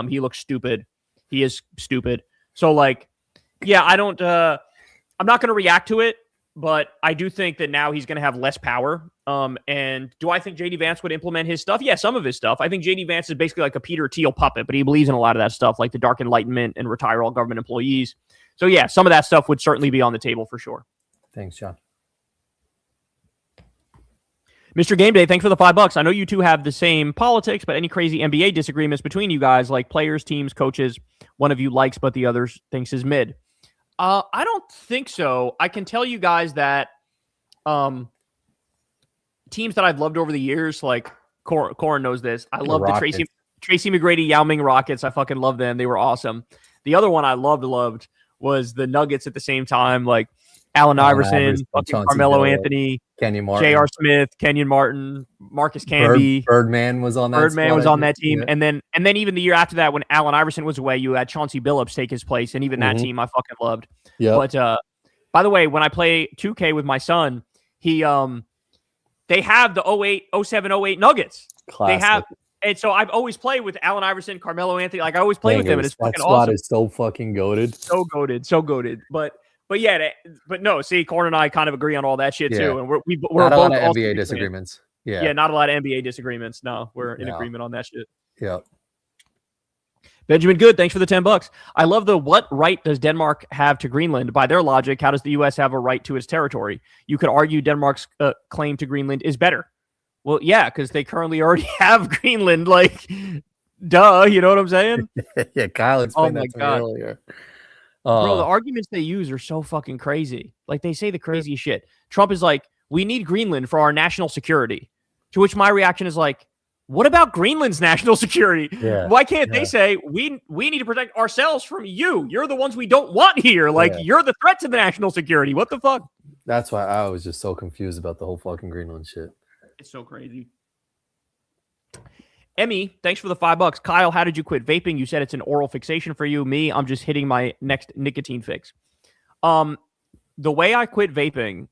He looks stupid. He is stupid. So like, yeah, I'm not going to react to it. But I do think that now he's going to have less power. And do I think JD Vance would implement his stuff? Yeah, some of his stuff. I think JD Vance is basically like a Peter Thiel puppet, but he believes in a lot of that stuff, like the Dark Enlightenment and retire all government employees. So yeah, some of that stuff would certainly be on the table for sure. Thanks, John. Mr. Game Day, thanks for the $5. I know you two have the same politics, but any crazy NBA disagreements between you guys, like players, teams, coaches, one of you likes, but the other thinks is mid? I don't think so. I can tell you guys that teams that I've loved over the years, like Corin knows this. I love the Tracy McGrady Yao Ming Rockets. I fucking love them. They were awesome. The other one I loved was the Nuggets at the same time, like Allen Iverson, Carmelo Anthony, Kenyon Martin, J.R. Smith, Kenyon Martin, Marcus Camby. Birdman was on that Birdman was on that team. Yeah. And then even the year after that, when Allen Iverson was away, you had Chauncey Billups take his place. And even that team I fucking loved. Yeah. But by the way, when I play 2K with my son, they have the 07, 08 Nuggets. Classic. They have, and so I've always played with Allen Iverson, Carmelo Anthony. Like I always play with them, and it's fucking awesome. That squad is so fucking goated. So goated. But yeah, but no. See, Corin and I kind of agree on all that shit too, and we're not both a lot of NBA disagreements. Yeah, not a lot of NBA disagreements. No, we're in agreement on that shit. Yeah. Benjamin Good, thanks for the $10. I love the what right does Denmark have to Greenland? By their logic, how does the U.S. have a right to its territory? You could argue Denmark's claim to Greenland is better. Well, yeah, because they currently already have Greenland. Like, duh, you know what I'm saying? Yeah, Kyle explained that to me earlier. Bro, the arguments they use are so fucking crazy. Like, they say the craziest shit. Trump is like, we need Greenland for our national security. To which my reaction is like, what about Greenland's national security? Yeah, why can't they say, we need to protect ourselves from you? You're the ones we don't want here. Like, you're the threat to the national security. What the fuck? That's why I was just so confused about the whole fucking Greenland shit. It's so crazy. Emmy, thanks for the $5. Kyle, how did you quit vaping? You said it's an oral fixation for you. Me, I'm just hitting my next nicotine fix. The way I quit vaping,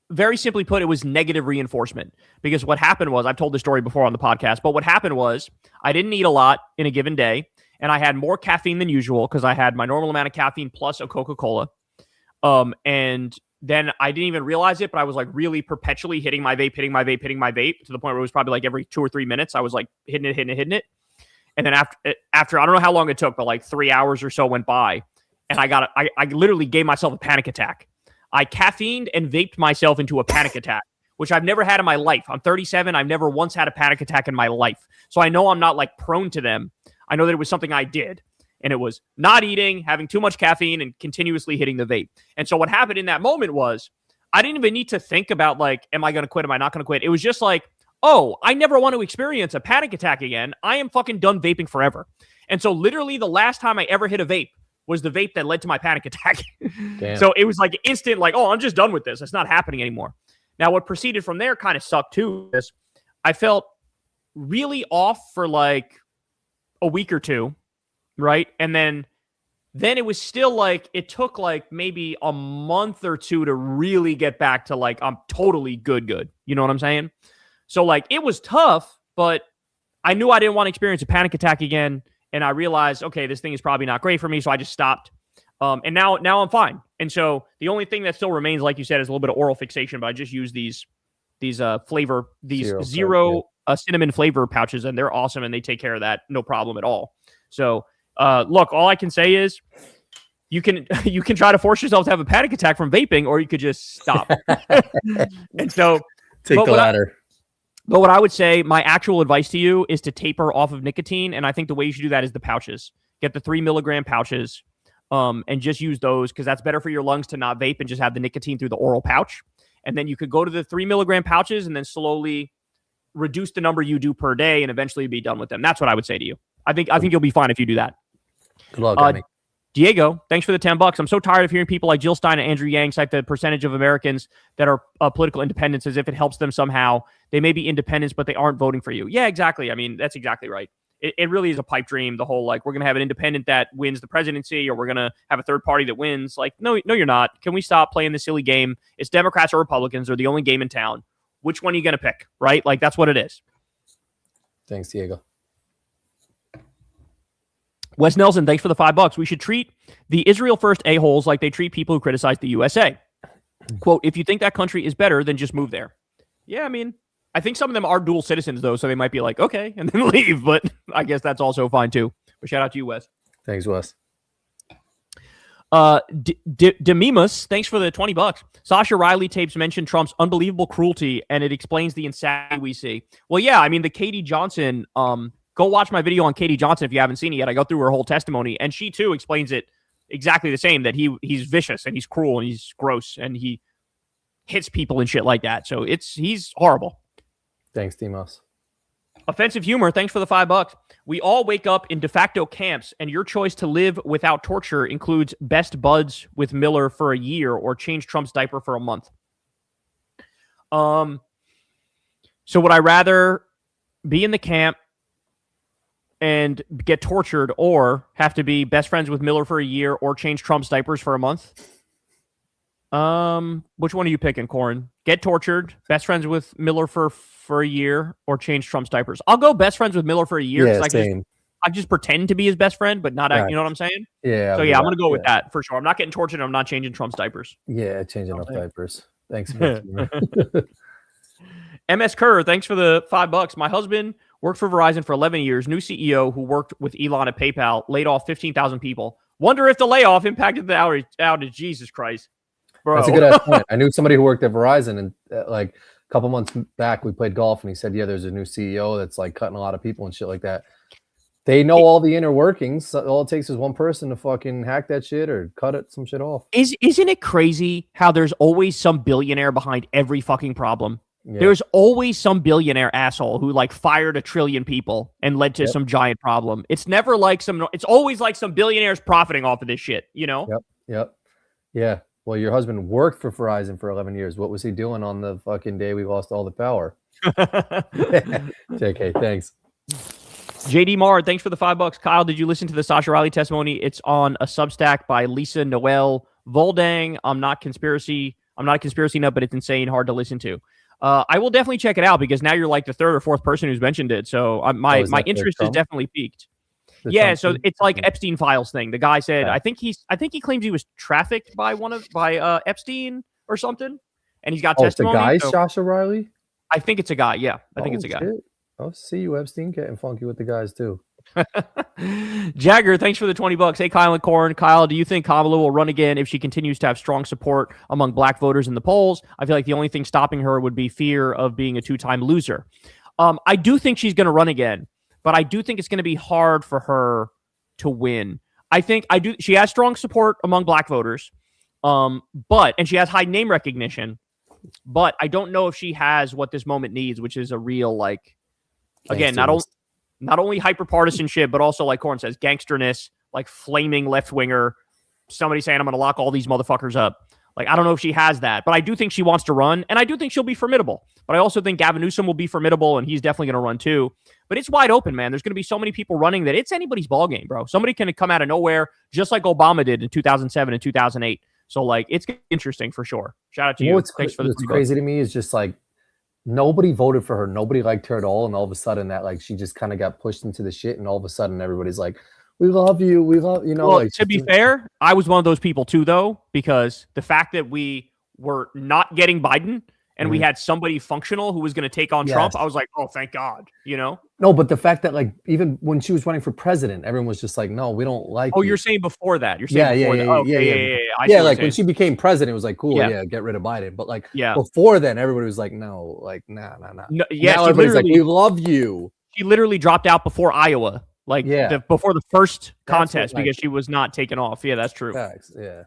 very simply put, it was negative reinforcement. Because what happened was, I've told this story before on the podcast, but what happened was I didn't eat a lot in a given day, and I had more caffeine than usual because I had my normal amount of caffeine plus a Coca-Cola. And then I didn't even realize it, but I was like really perpetually hitting my vape to the point where it was probably like every 2 or 3 minutes. I was like hitting it. And then after I don't know how long it took, but like 3 hours or so went by, and I literally gave myself a panic attack. I caffeined and vaped myself into a panic attack, which I've never had in my life. I'm 37. I've never once had a panic attack in my life. So I know I'm not like prone to them. I know that it was something I did. And it was not eating, having too much caffeine, and continuously hitting the vape. And so what happened in that moment was I didn't even need to think about like, am I going to quit? Am I not going to quit? It was just like, oh, I never want to experience a panic attack again. I am fucking done vaping forever. And so literally the last time I ever hit a vape was the vape that led to my panic attack. So it was like instant, like, oh, I'm just done with this. It's not happening anymore. Now, what proceeded from there kind of sucked too. Is I felt really off for like a week or two. Right. And then it was still like, it took like maybe a month or two to really get back to like, I'm totally good. You know what I'm saying? So like, it was tough, but I knew I didn't want to experience a panic attack again. And I realized, okay, this thing is probably not great for me. So I just stopped. And now I'm fine. And so the only thing that still remains, like you said, is a little bit of oral fixation, but I just use these flavor, zero cinnamon flavor pouches, and they're awesome. And they take care of that. No problem at all. So, look, all I can say is you can try to force yourself to have a panic attack from vaping, or you could just stop. And so take the latter. But what I would say, my actual advice to you is to taper off of nicotine. And I think the way you should do that is the pouches. Get the 3 milligram pouches, and just use those because that's better for your lungs to not vape and just have the nicotine through the oral pouch. And then you could go to the 3 milligram pouches and then slowly reduce the number you do per day and eventually be done with them. That's what I would say to you. I think you'll be fine if you do that. Good luck, Diego, thanks for the $10. I'm so tired of hearing people like Jill Stein and Andrew Yang cite the percentage of Americans that are political independents as if it helps them somehow. They may be independents, but they aren't voting for you. Yeah, exactly. I mean, that's exactly right. It really is a pipe dream. The whole, like, we're going to have an independent that wins the presidency, or we're going to have a third party that wins. Like, no, you're not. Can we stop playing this silly game? It's Democrats or Republicans are the only game in town. Which one are you going to pick, right? Like, that's what it is. Thanks, Diego. Wes Nelson, thanks for the $5. We should treat the Israel first a-holes like they treat people who criticize the USA. Quote, if you think that country is better, then just move there. Yeah, I mean, I think some of them are dual citizens, though, so they might be like, okay, and then leave. But I guess that's also fine, too. But shout out to you, Wes. Thanks, Wes. Demimus, thanks for the $20. Sasha Riley tapes mention Trump's unbelievable cruelty, and it explains the insanity we see. Well, yeah, I mean, the Katie Johnson, go watch my video on Katie Johnson if you haven't seen it yet. I go through her whole testimony, and she, too, explains it exactly the same, that he's vicious, and he's cruel, and he's gross, and he hits people and shit like that. So he's horrible. Thanks, Demos. Offensive humor, thanks for the $5. We all wake up in de facto camps, and your choice to live without torture includes best buds with Miller for a year or change Trump's diaper for a month. So would I rather be in the camp and get tortured or have to be best friends with Miller for a year or change Trump's diapers for a month? Which one are you picking, Corin? Get tortured, best friends with Miller for a year, or change Trump's diapers? I'll go best friends with Miller for a year. Yeah, same. I just pretend to be his best friend, but not, right. You know what I'm saying? Yeah. So yeah, I'm going to go with that for sure. I'm not getting tortured. I'm not changing Trump's diapers. Yeah, changing up diapers. Thanks for MS Kerr, thanks for the $5. My husband worked for Verizon for 11 years. New CEO who worked with Elon at PayPal laid off 15,000 people. Wonder if the layoff impacted the outage. Jesus Christ. Bro. That's a good point. I knew somebody who worked at Verizon, and like a couple months back, we played golf, and he said, yeah, there's a new CEO that's like cutting a lot of people and shit like that. They know all the inner workings. So all it takes is one person to fucking hack that shit or cut some shit off. Isn't it crazy how there's always some billionaire behind every fucking problem? Yeah. There's always some billionaire asshole who like fired 1 trillion people and led to some giant problem. It's never like it's always like some billionaires profiting off of this shit, you know? Yep. Yeah. Well, your husband worked for Verizon for 11 years. What was he doing on the fucking day we lost all the power? JK, thanks. JD Marr, thanks for the $5. Kyle, did you listen to the Sasha Riley testimony? It's on a Substack by Lisa Noel Voldang. I'm not a conspiracy nut, but it's insane, hard to listen to. I will definitely check it out because now you're like the third or fourth person who's mentioned it. So my interest is definitely piqued. Yeah, so it's like Epstein Files thing. The guy said, I think he claims he was trafficked by Epstein or something, and he's got testimony. It's the guy, Sasha Riley? I think it's a guy. Yeah, I think it's a guy. Shit. I'll see you, Epstein, getting funky with the guys too. Jagger, thanks for the $20. Hey, Kyle and Corin. Kyle, do you think Kamala will run again if she continues to have strong support among black voters in the polls? I feel like the only thing stopping her would be fear of being a two-time loser. I do think she's going to run again. But I do think it's going to be hard for her to win. She has strong support among black voters, and she has high name recognition, but I don't know if she has what this moment needs, which is a real, like, again, not only hyper-partisanship, but also, like Corin says, gangsterness, like flaming left-winger, somebody saying, I'm going to lock all these motherfuckers up. Like, I don't know if she has that, but I do think she wants to run, and I do think she'll be formidable. But I also think Gavin Newsom will be formidable, and he's definitely going to run too. But it's wide open, man. There's going to be so many people running that it's anybody's ballgame, bro. Somebody can come out of nowhere, just like Obama did in 2007 and 2008. So, like, it's interesting for sure. Shout out to you. What's crazy to me is just, like, nobody voted for her. Nobody liked her at all, and all of a sudden that, like, she just kind of got pushed into the shit, and all of a sudden everybody's like, we love you. We love, you know. Well, like, to be fair, I was one of those people too, though, because the fact that we were not getting Biden and we had somebody functional who was going to take on Trump, I was like, oh, thank God, you know? No, but the fact that, like, even when she was running for president, everyone was just like, no, we don't like you. You're saying before that. You're saying before that. Yeah, like when she became president, it was like, cool, get rid of Biden. But like before then, everybody was like, no, like, nah. No, yeah, now everybody's like, we love you. She literally dropped out before Iowa. Like before the first contest because she was not taken off. Yeah, that's true. Facts. Yeah.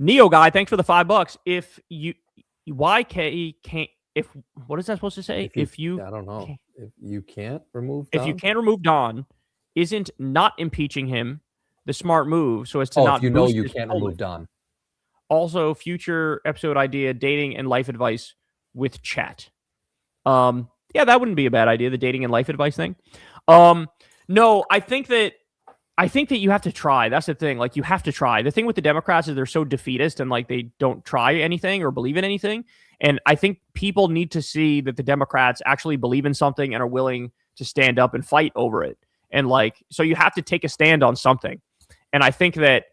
Neo guy, thanks for the $5. If you YK can't what is that supposed to say? If you I don't know. If you can't remove Don? If you can't remove Don, isn't not impeaching him the smart move so as to not if you know you can't remove Don. Also, future episode idea, dating and life advice with chat. Yeah, that wouldn't be a bad idea, the dating and life advice thing. No, I think that you have to try. That's the thing. Like, you have to try. The thing with the Democrats is they're so defeatist and like they don't try anything or believe in anything. And I think people need to see that the Democrats actually believe in something and are willing to stand up and fight over it. And like, so you have to take a stand on something. And I think that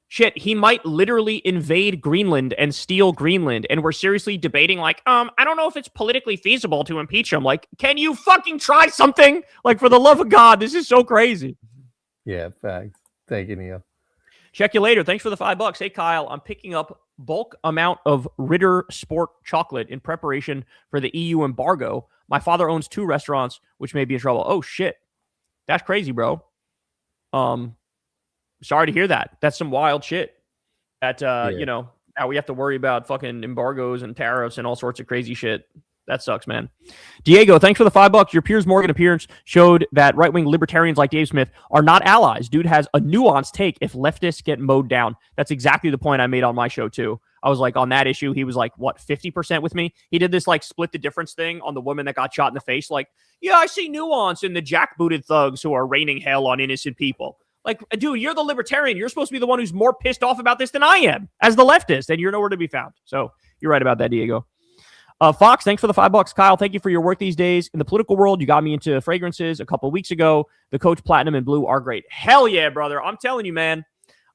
shit, he might literally invade Greenland and steal Greenland. And we're seriously debating, like, I don't know if it's politically feasible to impeach him. Like, can you fucking try something? Like, for the love of God, this is so crazy. Yeah, facts. Thank you, Neil. Check you later. Thanks for the $5. Hey, Kyle, I'm picking up bulk amount of Ritter Sport chocolate in preparation for the EU embargo. My father owns 2 restaurants, which may be in trouble. Oh, shit. That's crazy, bro. Sorry to hear that. That's some wild shit. That, now we have to worry about fucking embargoes and tariffs and all sorts of crazy shit. That sucks, man. Diego, thanks for the $5. Your Piers Morgan appearance showed that right-wing libertarians like Dave Smith are not allies. Dude has a nuanced take if leftists get mowed down. That's exactly the point I made on my show, too. I was like, on that issue, he was like, 50% with me? He did this, like, split the difference thing on the woman that got shot in the face. Like, yeah, I see nuance in the jackbooted thugs who are raining hell on innocent people. Like, dude, you're the libertarian. You're supposed to be the one who's more pissed off about this than I am as the leftist, and you're nowhere to be found. So you're right about that, Diego. Fox, thanks for the $5. Kyle, thank you for your work these days. In the political world, you got me into fragrances a couple of weeks ago. The Coach Platinum and Blue are great. Hell yeah, brother. I'm telling you, man.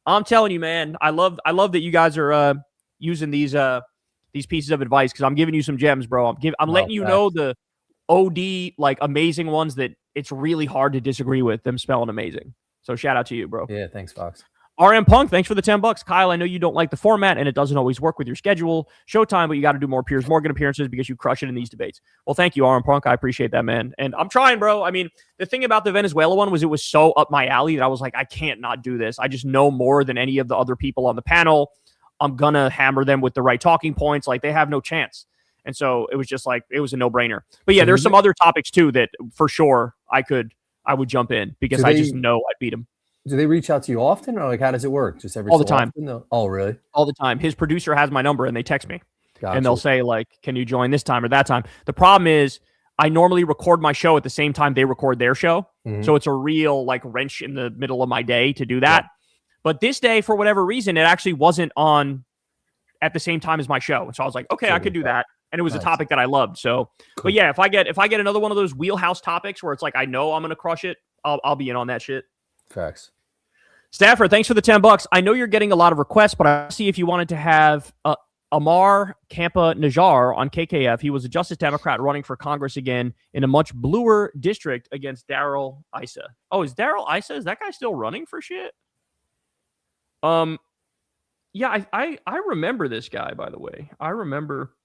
I love that you guys are using these pieces of advice because I'm giving you some gems, bro. I'm letting you know the OD, like, amazing ones that it's really hard to disagree with. Them smelling amazing. So shout out to you, bro. Yeah, thanks, Fox. RM Punk, thanks for the $10. Kyle, I know you don't like the format and it doesn't always work with your schedule. Showtime, but you got to do more Piers Morgan appearances because you crush it in these debates. Well, thank you, RM Punk. I appreciate that, man. And I'm trying, bro. I mean, the thing about the Venezuela one was it was so up my alley that I was like, I can't not do this. I just know more than any of the other people on the panel. I'm going to hammer them with the right talking points. Like, they have no chance. And so it was just like, it was a no-brainer. But yeah, there's some other topics too that for sure I would jump in because I just know I'd beat them. Do they reach out to you often, or like how does it work? Just every all the time? Oh, really? All the time. His producer has my number and they text me. Gotcha. And they'll say, like, can you join this time or that time? The problem is I normally record my show at the same time they record their show. Mm-hmm. So it's a real, like, wrench in the middle of my day to do that. Yeah. But this day, for whatever reason, it actually wasn't on at the same time as my show. And so I was like, okay, I could do that. And it was a topic that I loved. So, cool. But yeah, if I get another one of those wheelhouse topics where it's like, I know I'm going to crush it, I'll be in on that shit. Facts. Stafford, thanks for the $10. I know you're getting a lot of requests, but I see if you wanted to have Amar Kampa Najjar on KKF. He was a Justice Democrat running for Congress again in a much bluer district against Darrell Issa. Oh, is Darrell Issa? Is that guy still running for shit? Yeah, I remember this guy, by the way. I remember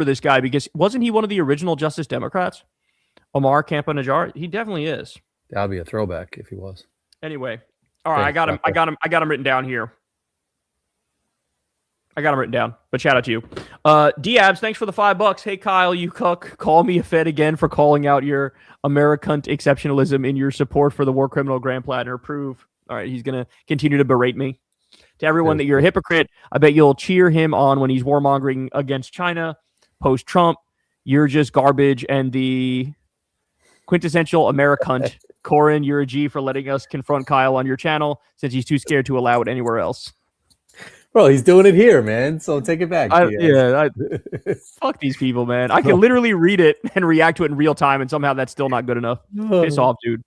this guy because wasn't he one of the original Justice Democrats? Amar Kampa Najjar? He definitely is. That would be a throwback if he was. Anyway, all right, I got him written down here. I got him written down, but shout out to you. Diabs, thanks for the $5. Hey, Kyle, you cuck. Call me a fed again for calling out your Americunt exceptionalism in your support for the war criminal Grand Platinum. Approve. All right, he's going to continue to berate me. To everyone that you're a hypocrite, I bet you'll cheer him on when he's warmongering against China. Post-Trump, you're just garbage and the quintessential Americunt. Corin, you're a G for letting us confront Kyle on your channel since he's too scared to allow it anywhere else. Bro, he's doing it here, man. So take it back. Fuck these people, man. I can literally read it and react to it in real time, and somehow that's still not good enough. Piss off, dude.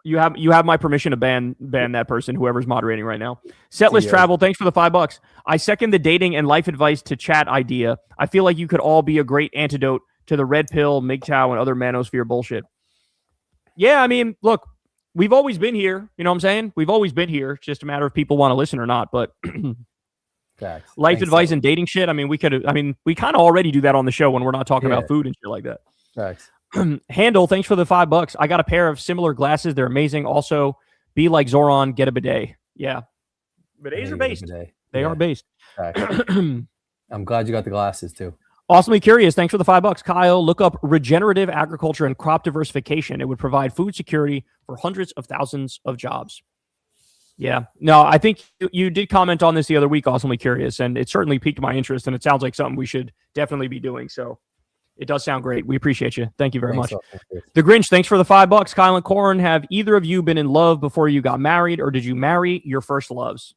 You have my permission to ban that person, whoever's moderating right now. Setless Travel, thanks for the $5. I second the dating and life advice to chat idea. I feel like you could all be a great antidote to the red pill, MGTOW, and other manosphere bullshit. Yeah, I mean, look, we've always been here. You know what I'm saying? We've always been here. It's just a matter of people want to listen or not. But life advice and dating shit, I mean, we kind of already do that on the show when we're not talking about food and shit like that. Facts. Handle, thanks for the $5. I got a pair of similar glasses. They're amazing. Also, be like Zoran, get a bidet. Yeah. Bidets are based. They are based. I'm glad you got the glasses too. Awesomely curious. Thanks for the $5. Kyle, look up regenerative agriculture and crop diversification. It would provide food security for hundreds of thousands of jobs. Yeah. No, I think you did comment on this the other week, Awesomely Curious, and it certainly piqued my interest, and it sounds like something we should definitely be doing. So it does sound great. We appreciate you. Thank you very much. The Grinch, thanks for the $5. Kyle and Corin, have either of you been in love before you got married, or did you marry your first loves?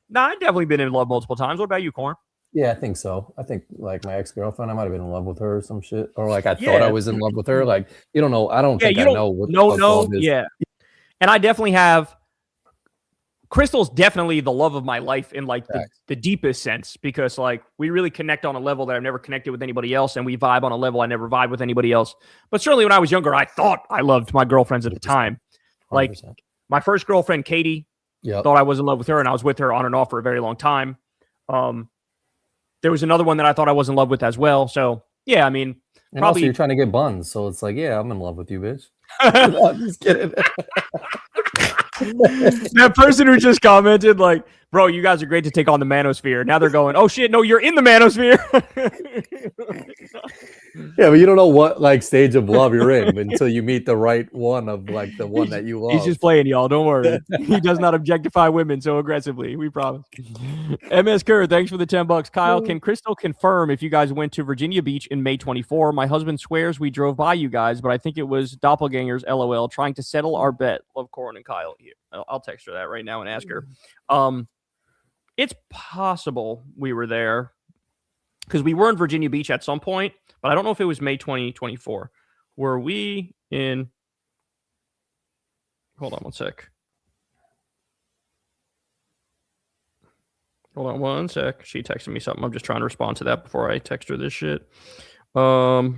No, I've definitely been in love multiple times. What about you, Corin? Yeah, I think so. I think like my ex-girlfriend, I might have been in love with her or some shit. Or like I thought I was in love with her. Like, you don't know. I don't think I know what love is. Yeah. And I definitely have Crystal's definitely the love of my life in like Facts. the deepest sense, because like we really connect on a level that I've never connected with anybody else, and we vibe on a level I never vibe with anybody else. But certainly when I was younger, I thought I loved my girlfriends at the time. 100%. Like my first girlfriend, Katie, thought I was in love with her, and I was with her on and off for a very long time. There was another one that I thought I was in love with as well. So yeah, I mean, and also you're trying to get buns, so it's like, yeah, I'm in love with you, bitch. No, I'm just kidding. That person who just commented, like, bro, you guys are great to take on the manosphere. Now they're going, oh shit, no, you're in the manosphere. Yeah, but you don't know what like stage of love you're in until you meet the right one of like the one that you love. He's just playing, y'all. Don't worry. He does not objectify women so aggressively. We promise. MS Kerr, thanks for the $10. Kyle, can Crystal confirm if you guys went to Virginia Beach in May 24? My husband swears we drove by you guys, but I think it was doppelgangers, LOL, trying to settle our bet. Love Corin and Kyle here. I'll text her that right now and ask her. It's possible we were there because we were in Virginia Beach at some point, but I don't know if it was May 2024. Were we in... Hold on one sec. Hold on one sec. She texted me something. I'm just trying to respond to that before I text her this shit. Were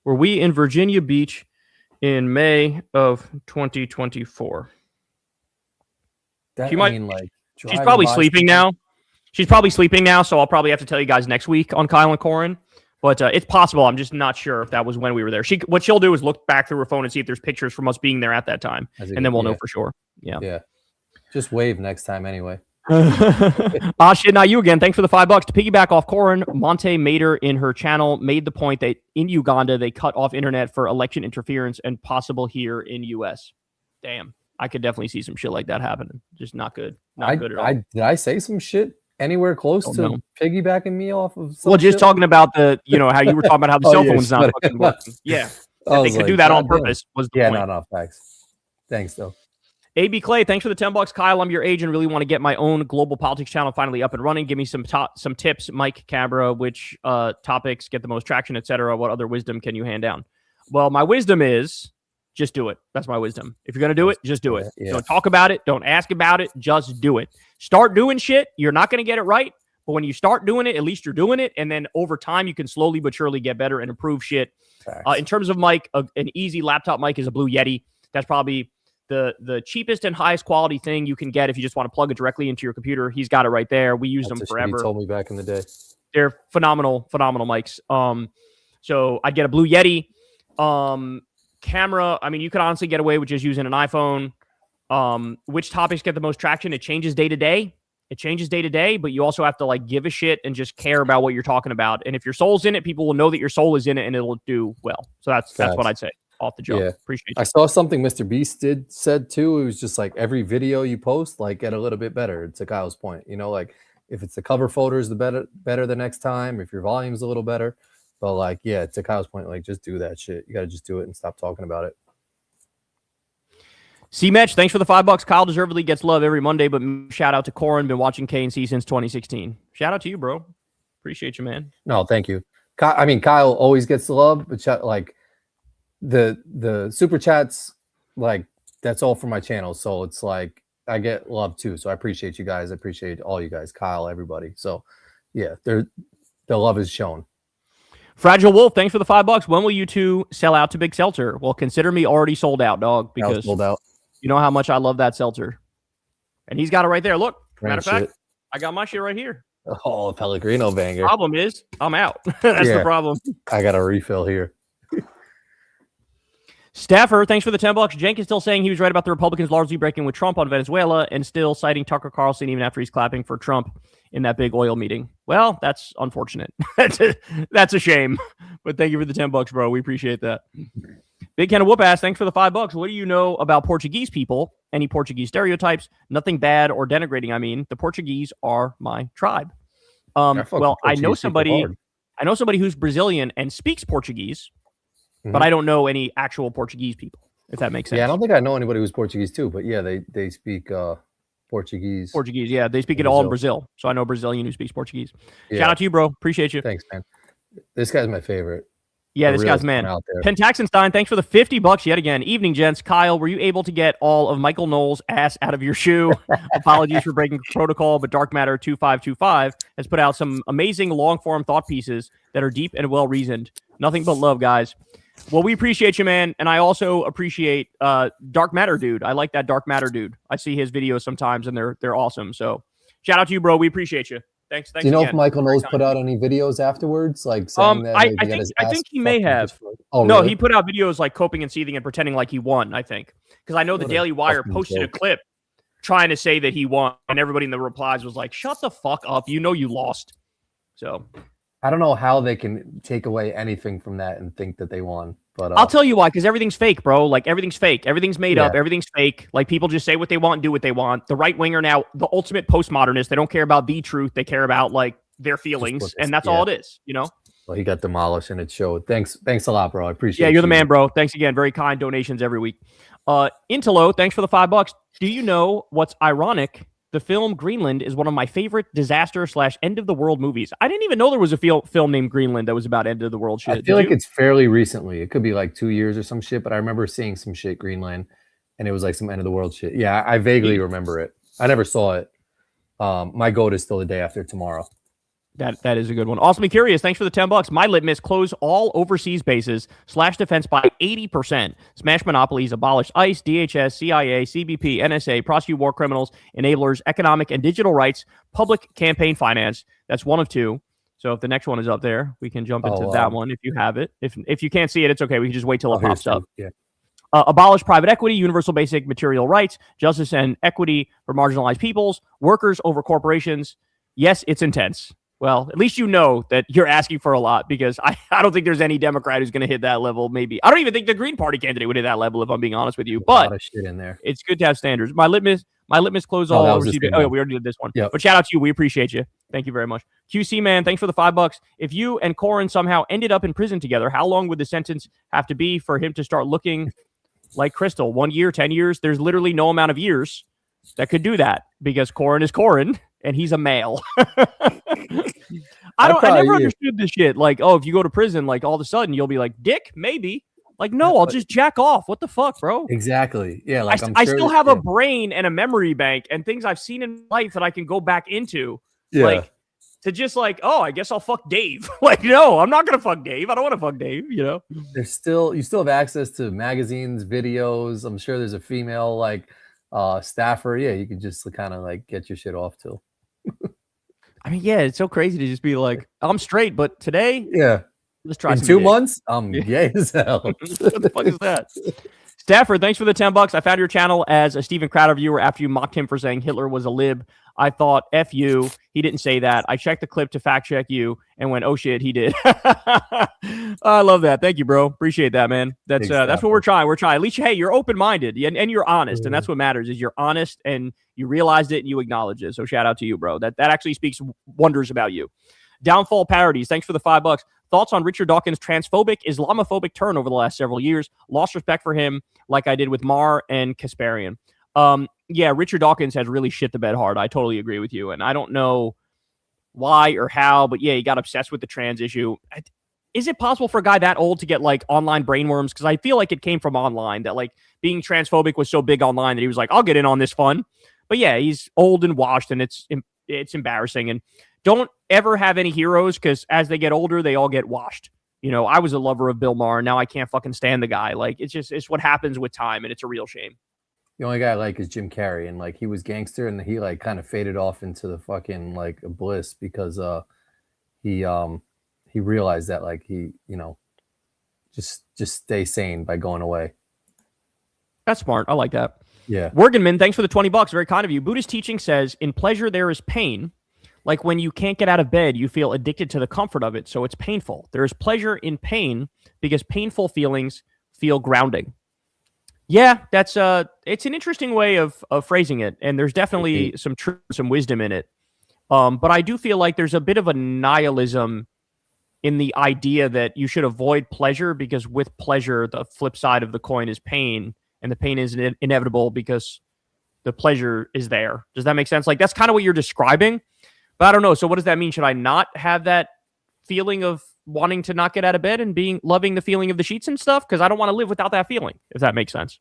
we in Virginia Beach in May of 2024? She's probably sleeping now. She's probably sleeping now, so I'll probably have to tell you guys next week on Kyle and Corin. But it's possible. I'm just not sure if that was when we were there. What she'll do is look back through her phone and see if there's pictures from us being there at that time, and then we'll know for sure. Yeah. Just wave next time anyway. Shit, not you again. Thanks for the $5 to piggyback off Corin. Monte Mater in her channel made the point that in Uganda they cut off internet for election interference and possible here in US. Damn, I could definitely see some shit like that happening. Just not good. Not good at all. Did I say some shit anywhere close to piggybacking me off of? Well, just talking about how you were talking about how the cell phone's not fucking working. Yeah, they could do that on purpose. Was the point. No, thanks. Thanks though. AB Clay, thanks for the $10. Kyle, I'm your age and really want to get my own global politics channel finally up and running. Give me some tips, Mike Cabra, which topics get the most traction, etc. What other wisdom can you hand down? Well, my wisdom is just do it. That's my wisdom. If you're going to do it, just do it. Yeah. Don't talk about it. Don't ask about it. Just do it. Start doing shit. You're not going to get it right, but when you start doing it, at least you're doing it. And then over time, you can slowly but surely get better and improve shit. In terms of mic, an easy laptop mic is a Blue Yeti. That's probably the cheapest and highest quality thing you can get if you just want to plug it directly into your computer. He's got it right there. We used them forever. He told me back in the day. They're phenomenal mics. So I'd get a Blue Yeti. Camera, I mean, you could honestly get away with just using an iPhone. Which topics get the most traction? It changes day to day. But you also have to like give a shit and just care about what you're talking about. And if your soul's in it, people will know that your soul is in it and it'll do well. So that's what I'd say. Off the jump. Yeah. Appreciate you. I saw something Mr. Beast said too. It was just like every video you post, like get a little bit better. To Kyle's point, like if it's the cover photos, the better the next time. If your volume's a little better, but like to Kyle's point, like just do that shit. You got to just do it and stop talking about it. C-Metch, thanks for the $5. Kyle deservedly gets love every Monday, but shout out to Corin. Been watching KNC since 2016. Shout out to you, bro. Appreciate you, man. No, thank you. I mean, Kyle always gets the love, but like. The super chats, like that's all for my channel, so it's like I get love too, so I appreciate you guys. I appreciate all you guys, Kyle, everybody. So the love is shown. Fragile Wolf, thanks for the $5. When will you two sell out to Big Seltzer? Well, consider me already sold out, dog, because sold out. You know how much I love that seltzer, and he's got it right there. Look, matter of fact, I got my shit right here. Oh, Pellegrino banger. Problem is I'm out. That's the problem. I got a refill here. Staffer, thanks for the $10. Jenk is still saying he was right about the Republicans largely breaking with Trump on Venezuela and still citing Tucker Carlson even after he's clapping for Trump in that big oil meeting. Well, that's unfortunate. That's a shame. But thank you for the $10, bro. We appreciate that. Big Ken of Whoop ass, thanks for the $5. What do you know about Portuguese people? Any Portuguese stereotypes? Nothing bad or denigrating. I mean, the Portuguese are my tribe. Well, I know somebody who's Brazilian and speaks Portuguese. Mm-hmm. But I don't know any actual Portuguese people, if that makes sense. Yeah, I don't think I know anybody who's Portuguese too, but they speak Portuguese. Portuguese, yeah. They speak it all in Brazil. So I know a Brazilian who speaks Portuguese. Yeah. Shout out to you, bro. Appreciate you. Thanks, man. This guy's my favorite. Yeah, The this real guy's man. out there. Pentaxenstein, thanks for the $50 yet again. Evening, gents. Kyle, were you able to get all of Michael Knowles' ass out of your shoe? Apologies for breaking protocol, but Dark Matter 2525 has put out some amazing long-form thought pieces that are deep and well-reasoned. Nothing but love, guys. Well, we appreciate you, man. And I also appreciate Dark Matter Dude. I like that Dark Matter Dude. I see his videos sometimes, and they're awesome. So shout out to you, bro. We appreciate you. Thanks. Do you know again. if Michael Knowles put out any videos afterwards, like saying that I think he may have. Oh, no, really? he put out videos like coping and seething and pretending like he won. I think because I know the Daily Wire posted a clip trying to say that he won, and everybody in the replies was like, "Shut the fuck up! You know you lost." So I don't know how they can take away anything from that and think that they won. But I'll tell you why, because everything's fake, bro. Like everything's fake. Everything's made up. Everything's fake. Like people just say what they want and do what they want. The right winger now, the ultimate postmodernist. They don't care about the truth. They care about like their feelings, and that's all it is. You know. Well, he got demolished and it showed. Thanks a lot, bro. I appreciate it. Yeah, you're the man, bro. Thanks again. Very kind donations every week. Intelo, thanks for the $5. Do you know what's ironic? The film Greenland is one of my favorite disaster / end of the world movies. I didn't even know there was a film named Greenland that was about end of the world shit. I feel like it's fairly recently. It could be like 2 years or some shit, but I remember seeing some shit Greenland, and it was like some end of the world shit. Yeah, I vaguely remember it. I never saw it. My goat is still the day after tomorrow. That is a good one. Awesomely Curious, thanks for the $10. My litmus: close all overseas bases / defense by 80%. Smash monopolies, abolish ICE, DHS, CIA, CBP, NSA, prosecute war criminals, enablers, economic and digital rights, public campaign finance. That's one of two. So if the next one is up there, we can jump into that one if you have it. If you can't see it, it's okay. We can just wait till it pops up. Yeah. Abolish private equity, universal basic material rights, justice and equity for marginalized peoples, workers over corporations. Yes, it's intense. Well, at least you know that you're asking for a lot, because I don't think there's any Democrat who's going to hit that level. Maybe I don't even think the Green Party candidate would hit that level, if I'm being honest with you. But a lot of shit in there. It's good to have standards. My litmus close all overseas. Oh, yeah, we already did this one. Yep. But shout out to you. We appreciate you. Thank you very much. QC man, thanks for the $5. If you and Corin somehow ended up in prison together, how long would the sentence have to be for him to start looking like Crystal? 1 year, 10 years? There's literally no amount of years that could do that, because Corin is Corin and he's a male. I never understood this shit. Like, oh, if you go to prison, like all of a sudden you'll be like, dick, maybe. Like, no, I'll just jack off. What the fuck, bro? Exactly. Yeah. Like I still have a brain and a memory bank and things I've seen in life that I can go back into. Yeah. Like, to just like, oh, I guess I'll fuck Dave. Like, no, I'm not gonna fuck Dave. I don't want to fuck Dave. You know. You still have access to magazines, videos. I'm sure there's a female like staffer. Yeah, you can just kind of like get your shit off too. I mean, yeah, it's so crazy to just be like, I'm straight, but today, let's try. In 2 months, I'm gay as hell. What the fuck is that? Stafford, thanks for the $10. I found your channel as a Steven Crowder viewer after you mocked him for saying Hitler was a lib. I thought, F you. He didn't say that. I checked the clip to fact check you and went, oh shit, he did. I love that. Thank you, bro. Appreciate that, man. That's what we're trying. We're trying. At least, hey, you're open-minded and you're honest. And that's what matters, is you're honest and you realized it and you acknowledge it. So shout out to you, bro. That actually speaks wonders about you. Downfall Parodies, thanks for the $5. Thoughts on Richard Dawkins' transphobic, Islamophobic turn over the last several years? Lost respect for him like I did with Marr and Kasparian. Yeah, Richard Dawkins has really shit the bed hard. I totally agree with you. And I don't know why or how, but yeah, he got obsessed with the trans issue. Is it possible for a guy that old to get like online brainworms? Because I feel like it came from online, that like being transphobic was so big online that he was like, I'll get in on this fun. But yeah, he's old and washed, and it's embarrassing. And don't ever have any heroes, because as they get older, they all get washed. You know, I was a lover of Bill Maher, and now I can't fucking stand the guy. Like, it's what happens with time, and it's a real shame. The only guy I like is Jim Carrey, and like he was gangster, and he like kind of faded off into the fucking like bliss because he realized that like he, you know, just stay sane by going away. That's smart. I like that. Yeah. Wergenman, thanks for the $20. Very kind of you. Buddhist teaching says, in pleasure there is pain. Like when you can't get out of bed, you feel addicted to the comfort of it, so it's painful. There is pleasure in pain because painful feelings feel grounding. Yeah, that's it's an interesting way of phrasing it, and there's definitely some truth, some wisdom in it. But I do feel like there's a bit of a nihilism in the idea that you should avoid pleasure, because with pleasure, the flip side of the coin is pain, and the pain is inevitable because the pleasure is there. Does that make sense? Like, that's kind of what you're describing, but I don't know. So what does that mean? Should I not have that feeling of wanting to not get out of bed and loving the feeling of the sheets and stuff, because I don't want to live without that feeling, if that makes sense.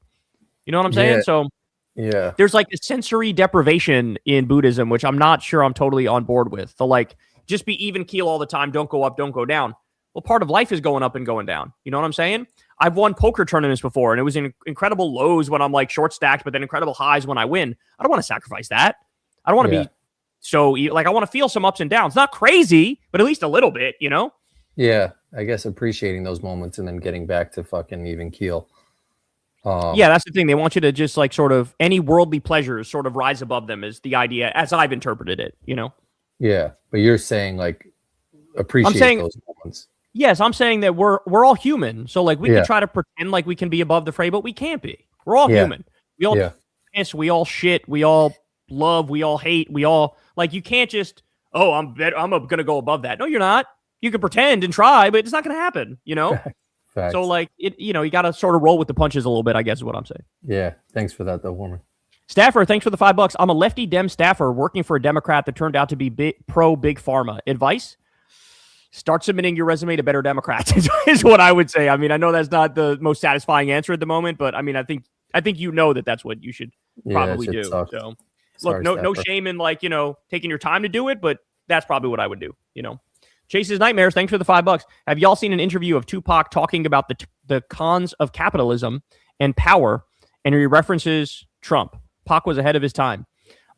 You know what I'm saying? Yeah. So yeah, there's like a sensory deprivation in Buddhism, which I'm not sure I'm totally on board with. So like, just be even keel all the time. Don't go up, don't go down. Well, part of life is going up and going down. You know what I'm saying? I've won poker tournaments before, and it was incredible lows when I'm like short stacked, but then incredible highs when I win. I don't want to sacrifice that. I don't want to be so like, I want to feel some ups and downs. Not crazy, but at least a little bit, you know? Yeah, I guess appreciating those moments and then getting back to fucking even keel. Yeah, that's the thing. They want you to just like sort of any worldly pleasures sort of rise above them is the idea, as I've interpreted it, you know? Yeah, but you're saying like appreciate those moments. Yes, I'm saying that we're all human. So like we can try to pretend like we can be above the fray, but we can't be. We're all human. We all piss, we all shit, we all love, we all hate, we all like, you can't just, oh, I'm gonna go above that. No, you're not. You can pretend and try, but it's not gonna happen, you know? So like you gotta sort of roll with the punches a little bit, I guess is what I'm saying. Yeah. Thanks for that though, Warmer. Staffer, thanks for the $5. I'm a lefty Dem staffer working for a Democrat that turned out to be pro big pharma. Advice? Start submitting your resume to better Democrats is what I would say. I mean, I know that's not the most satisfying answer at the moment, but I mean, I think you know that's what you should probably do. Sucks. So look, no shame in like, you know, taking your time to do it, but that's probably what I would do, you know. Chase's Nightmares, thanks for the $5. Have y'all seen an interview of Tupac talking about the cons of capitalism and power, and he references Trump? Pac was ahead of his time.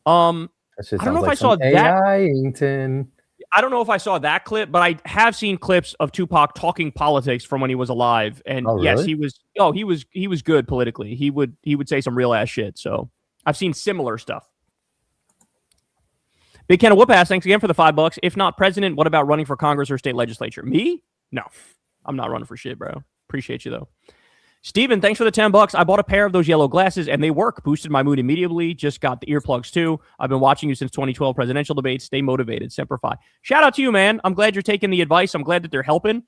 I don't know if I saw that. I don't know if I saw that clip, but I have seen clips of Tupac talking politics from when he was alive. And yes, he was good politically. He would say some real ass shit. So I've seen similar stuff. Big Can of Whoop Ass, thanks again for the $5. If not president, what about running for Congress or state legislature? Me? No, I'm not running for shit, bro. Appreciate you though. Steven, thanks for the $10. I bought a pair of those yellow glasses and they work. Boosted my mood immediately. Just got the earplugs too. I've been watching you since 2012 presidential debates. Stay motivated. Semper Fi. Shout out to you, man. I'm glad you're taking the advice. I'm glad that they're helping.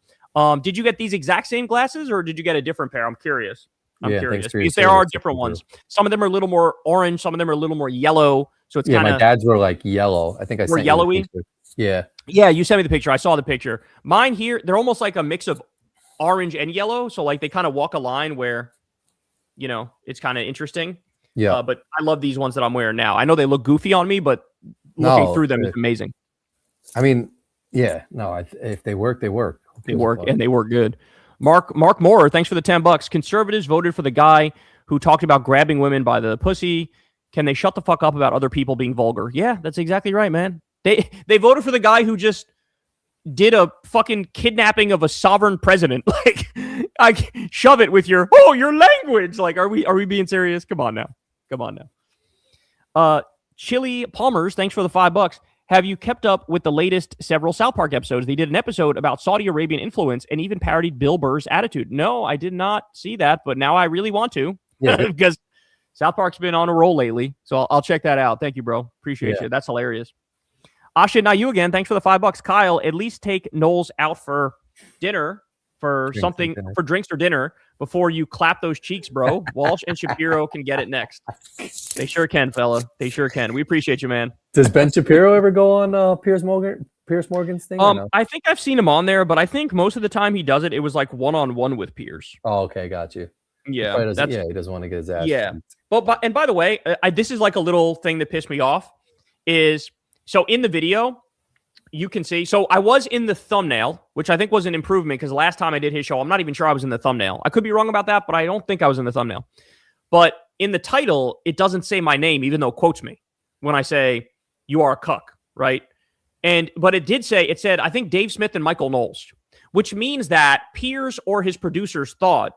Did you get these exact same glasses or did you get a different pair? I'm curious. Because there are different ones. Some of them are a little more orange. Some of them are a little more yellow. So it's kind of. My dad's were like yellow. I think I sent yellowy. You yeah. Yeah, you sent me the picture. I saw the picture. Mine here, they're almost like a mix of orange and yellow. So like they kind of walk a line where, you know, it's kind of interesting. Yeah. But I love these ones that I'm wearing now. I know they look goofy on me, but looking through them is amazing. I mean, yeah, no, if they work, they work. They work and they work good. Mark Moore, thanks for the $10. Conservatives voted for the guy who talked about grabbing women by the pussy. Can they shut the fuck up about other people being vulgar? Yeah, that's exactly right, man. They voted for the guy who just did a fucking kidnapping of a sovereign president. Like shove it with your language. Like, are we being serious? Come on now. Chili Palmers, thanks for the $5. Have you kept up with the latest several South Park episodes? They did an episode about Saudi Arabian influence and even parodied Bill Burr's attitude. No, I did not see that, but now I really want to because South Park's been on a roll lately. So I'll check that out. Thank you, bro. Appreciate you. That's hilarious. Asha, now you again. Thanks for the $5. Kyle, at least take Knowles out for dinner, for drinks or dinner before you clap those cheeks, bro. Walsh and Shapiro can get it next. They sure can, fella. They sure can. We appreciate you, man. Does Ben Shapiro ever go on Piers Morgan's thing? No? I think I've seen him on there, but I think most of the time he does it was like one-on-one with Piers. Oh, okay, got you. Yeah, he doesn't want to get his ass. Yeah, but by the way, this is like a little thing that pissed me off. Is so in the video, you can see. So I was in the thumbnail, which I think was an improvement because last time I did his show, I'm not even sure I was in the thumbnail. I could be wrong about that, but I don't think I was in the thumbnail. But in the title, it doesn't say my name, even though it quotes me when I say you are a cuck, right? But it said I think Dave Smith and Michael Knowles, which means that Piers or his producers thought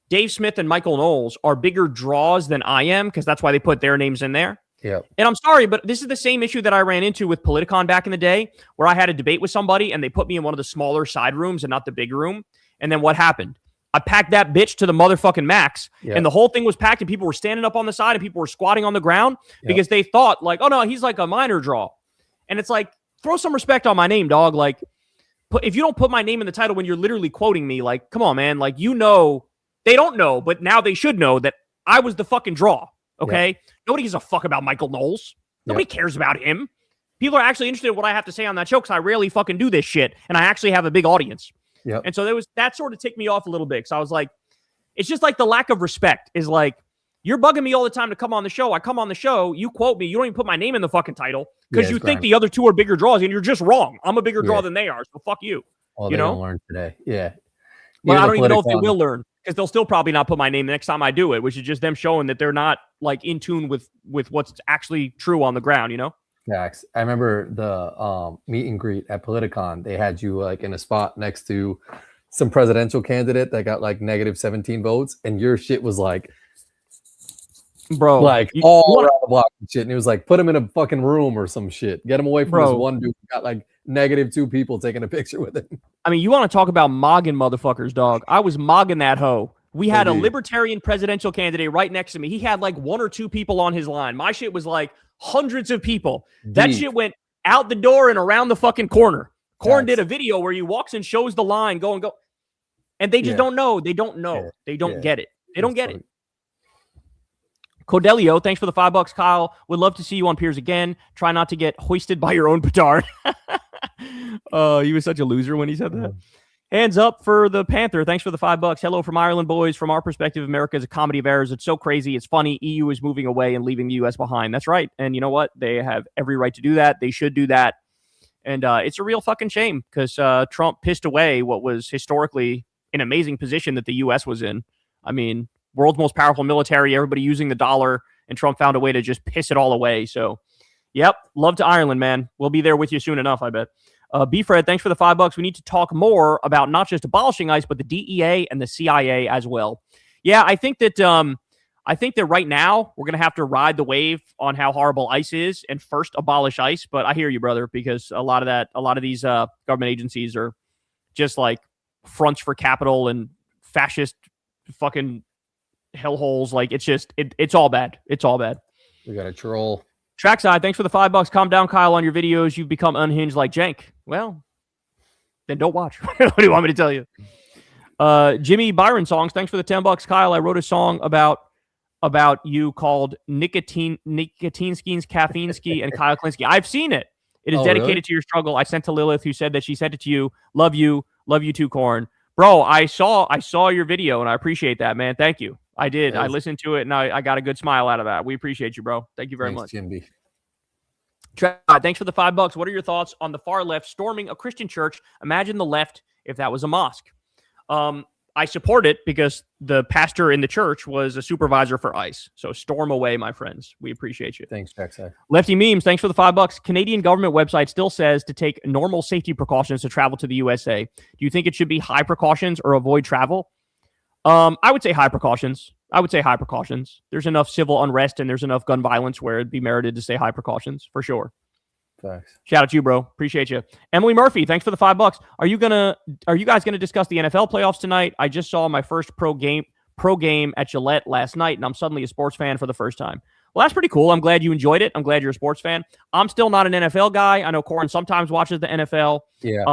Dave Smith and Michael Knowles are bigger draws than I am because that's why they put their names in there. Yeah. And I'm sorry, but this is the same issue that I ran into with Politicon back in the day where I had a debate with somebody and they put me in one of the smaller side rooms and not the big room. And then what happened? I packed that bitch to the motherfucking max and the whole thing was packed and people were standing up on the side and people were squatting on the ground because they thought like, oh no, he's like a minor draw. And it's like, throw some respect on my name, dog. Like, if you don't put my name in the title when you're literally quoting me, like, come on, man. Like, you know, they don't know, but now they should know that I was the fucking draw. Okay. Yep. Nobody gives a fuck about Michael Knowles. Nobody cares about him. People are actually interested in what I have to say on that show because I rarely fucking do this shit and I actually have a big audience. Yep. And so that sort of ticked me off a little bit. So I was like, it's just like the lack of respect is like, you're bugging me all the time to come on the show. I come on the show, you quote me, you don't even put my name in the fucking title because you think the other two are bigger draws, and you're just wrong. I'm a bigger draw than they are, so fuck you. Well, they don't learn today. Yeah. Well, I don't even know if they will learn, because they'll still probably not put my name the next time I do it, which is just them showing that they're not like in tune with what's actually true on the ground, you know? Facts. I remember the meet and greet at Politicon. They had you like in a spot next to some presidential candidate that got like negative 17 votes, and your shit was like, bro, like all around the block and shit. And it was like, put him in a fucking room or some shit. Get him away from this one dude who got like negative 2 people taking a picture with him. I mean, you want to talk about mogging motherfuckers, dog. I was mogging that hoe. We had a libertarian presidential candidate right next to me. He had like 1 or 2 people on his line. My shit was like hundreds of people. That shit went out the door and around the fucking corner. Corin did a video where he walks and shows the line, go. And they just don't know. They don't know. Yeah. They don't get it. They don't get it. Codelio, thanks for the $5, Kyle. Would love to see you on Piers again. Try not to get hoisted by your own petard. He was such a loser when he said that. Hands up for the Panther. Thanks for the $5. Hello from Ireland, boys. From our perspective, America is a comedy of errors. It's so crazy. It's funny. EU is moving away and leaving the U.S. behind. That's right. And you know what? They have every right to do that. They should do that. And it's a real fucking shame because Trump pissed away what was historically an amazing position that the U.S. was in. I mean, world's most powerful military, everybody using the dollar, and Trump found a way to just piss it all away. So, yep, love to Ireland, man. We'll be there with you soon enough, I bet. B-Fred, thanks for the $5. We need to talk more about not just abolishing ICE, but the DEA and the CIA as well. Yeah, I think that right now we're going to have to ride the wave on how horrible ICE is and first abolish ICE. But I hear you, brother, because a lot of these government agencies are just like fronts for capital and fascist fucking hellholes. Like it's all bad. It's all bad. We got a troll. Trackside, thanks for the $5. Calm down, Kyle, on your videos. You've become unhinged like Jank. Well, then don't watch. What do you want me to tell you? Jimmy Byron songs, thanks for the $10. Kyle, I wrote a song about you called Nicotine-Skins, Caffeine-Ski, and Kyle Kulinski. I've seen it. It is dedicated to your struggle. I sent to Lilith, who said that she sent it to you. Love you too, Corin. Bro, I saw your video, and I appreciate that, man. Thank you. I did. I listened to it, and I got a good smile out of that. We appreciate you, bro. Thank you very much. Jimby. Thanks for the $5. What are your thoughts on the far left storming a Christian church? Imagine the left if that was a mosque. I support it because the pastor in the church was a supervisor for ICE. So storm away, my friends. We appreciate you. Thanks, Jackson. Lefty Memes, thanks for the $5. Canadian government website still says to take normal safety precautions to travel to the USA. Do you think it should be high precautions or avoid travel? I would say high precautions. There's enough civil unrest and there's enough gun violence where it'd be merited to say high precautions for sure. Thanks. Shout out to you, bro. Appreciate you. Emily Murphy, thanks for the $5. Are you guys gonna discuss the NFL playoffs tonight? I just saw my first pro game at Gillette last night, and I'm suddenly a sports fan for the first time. Well, that's pretty cool. I'm glad you enjoyed it. I'm glad you're a sports fan. I'm still not an NFL guy. I know Corin sometimes watches the NFL. Yeah.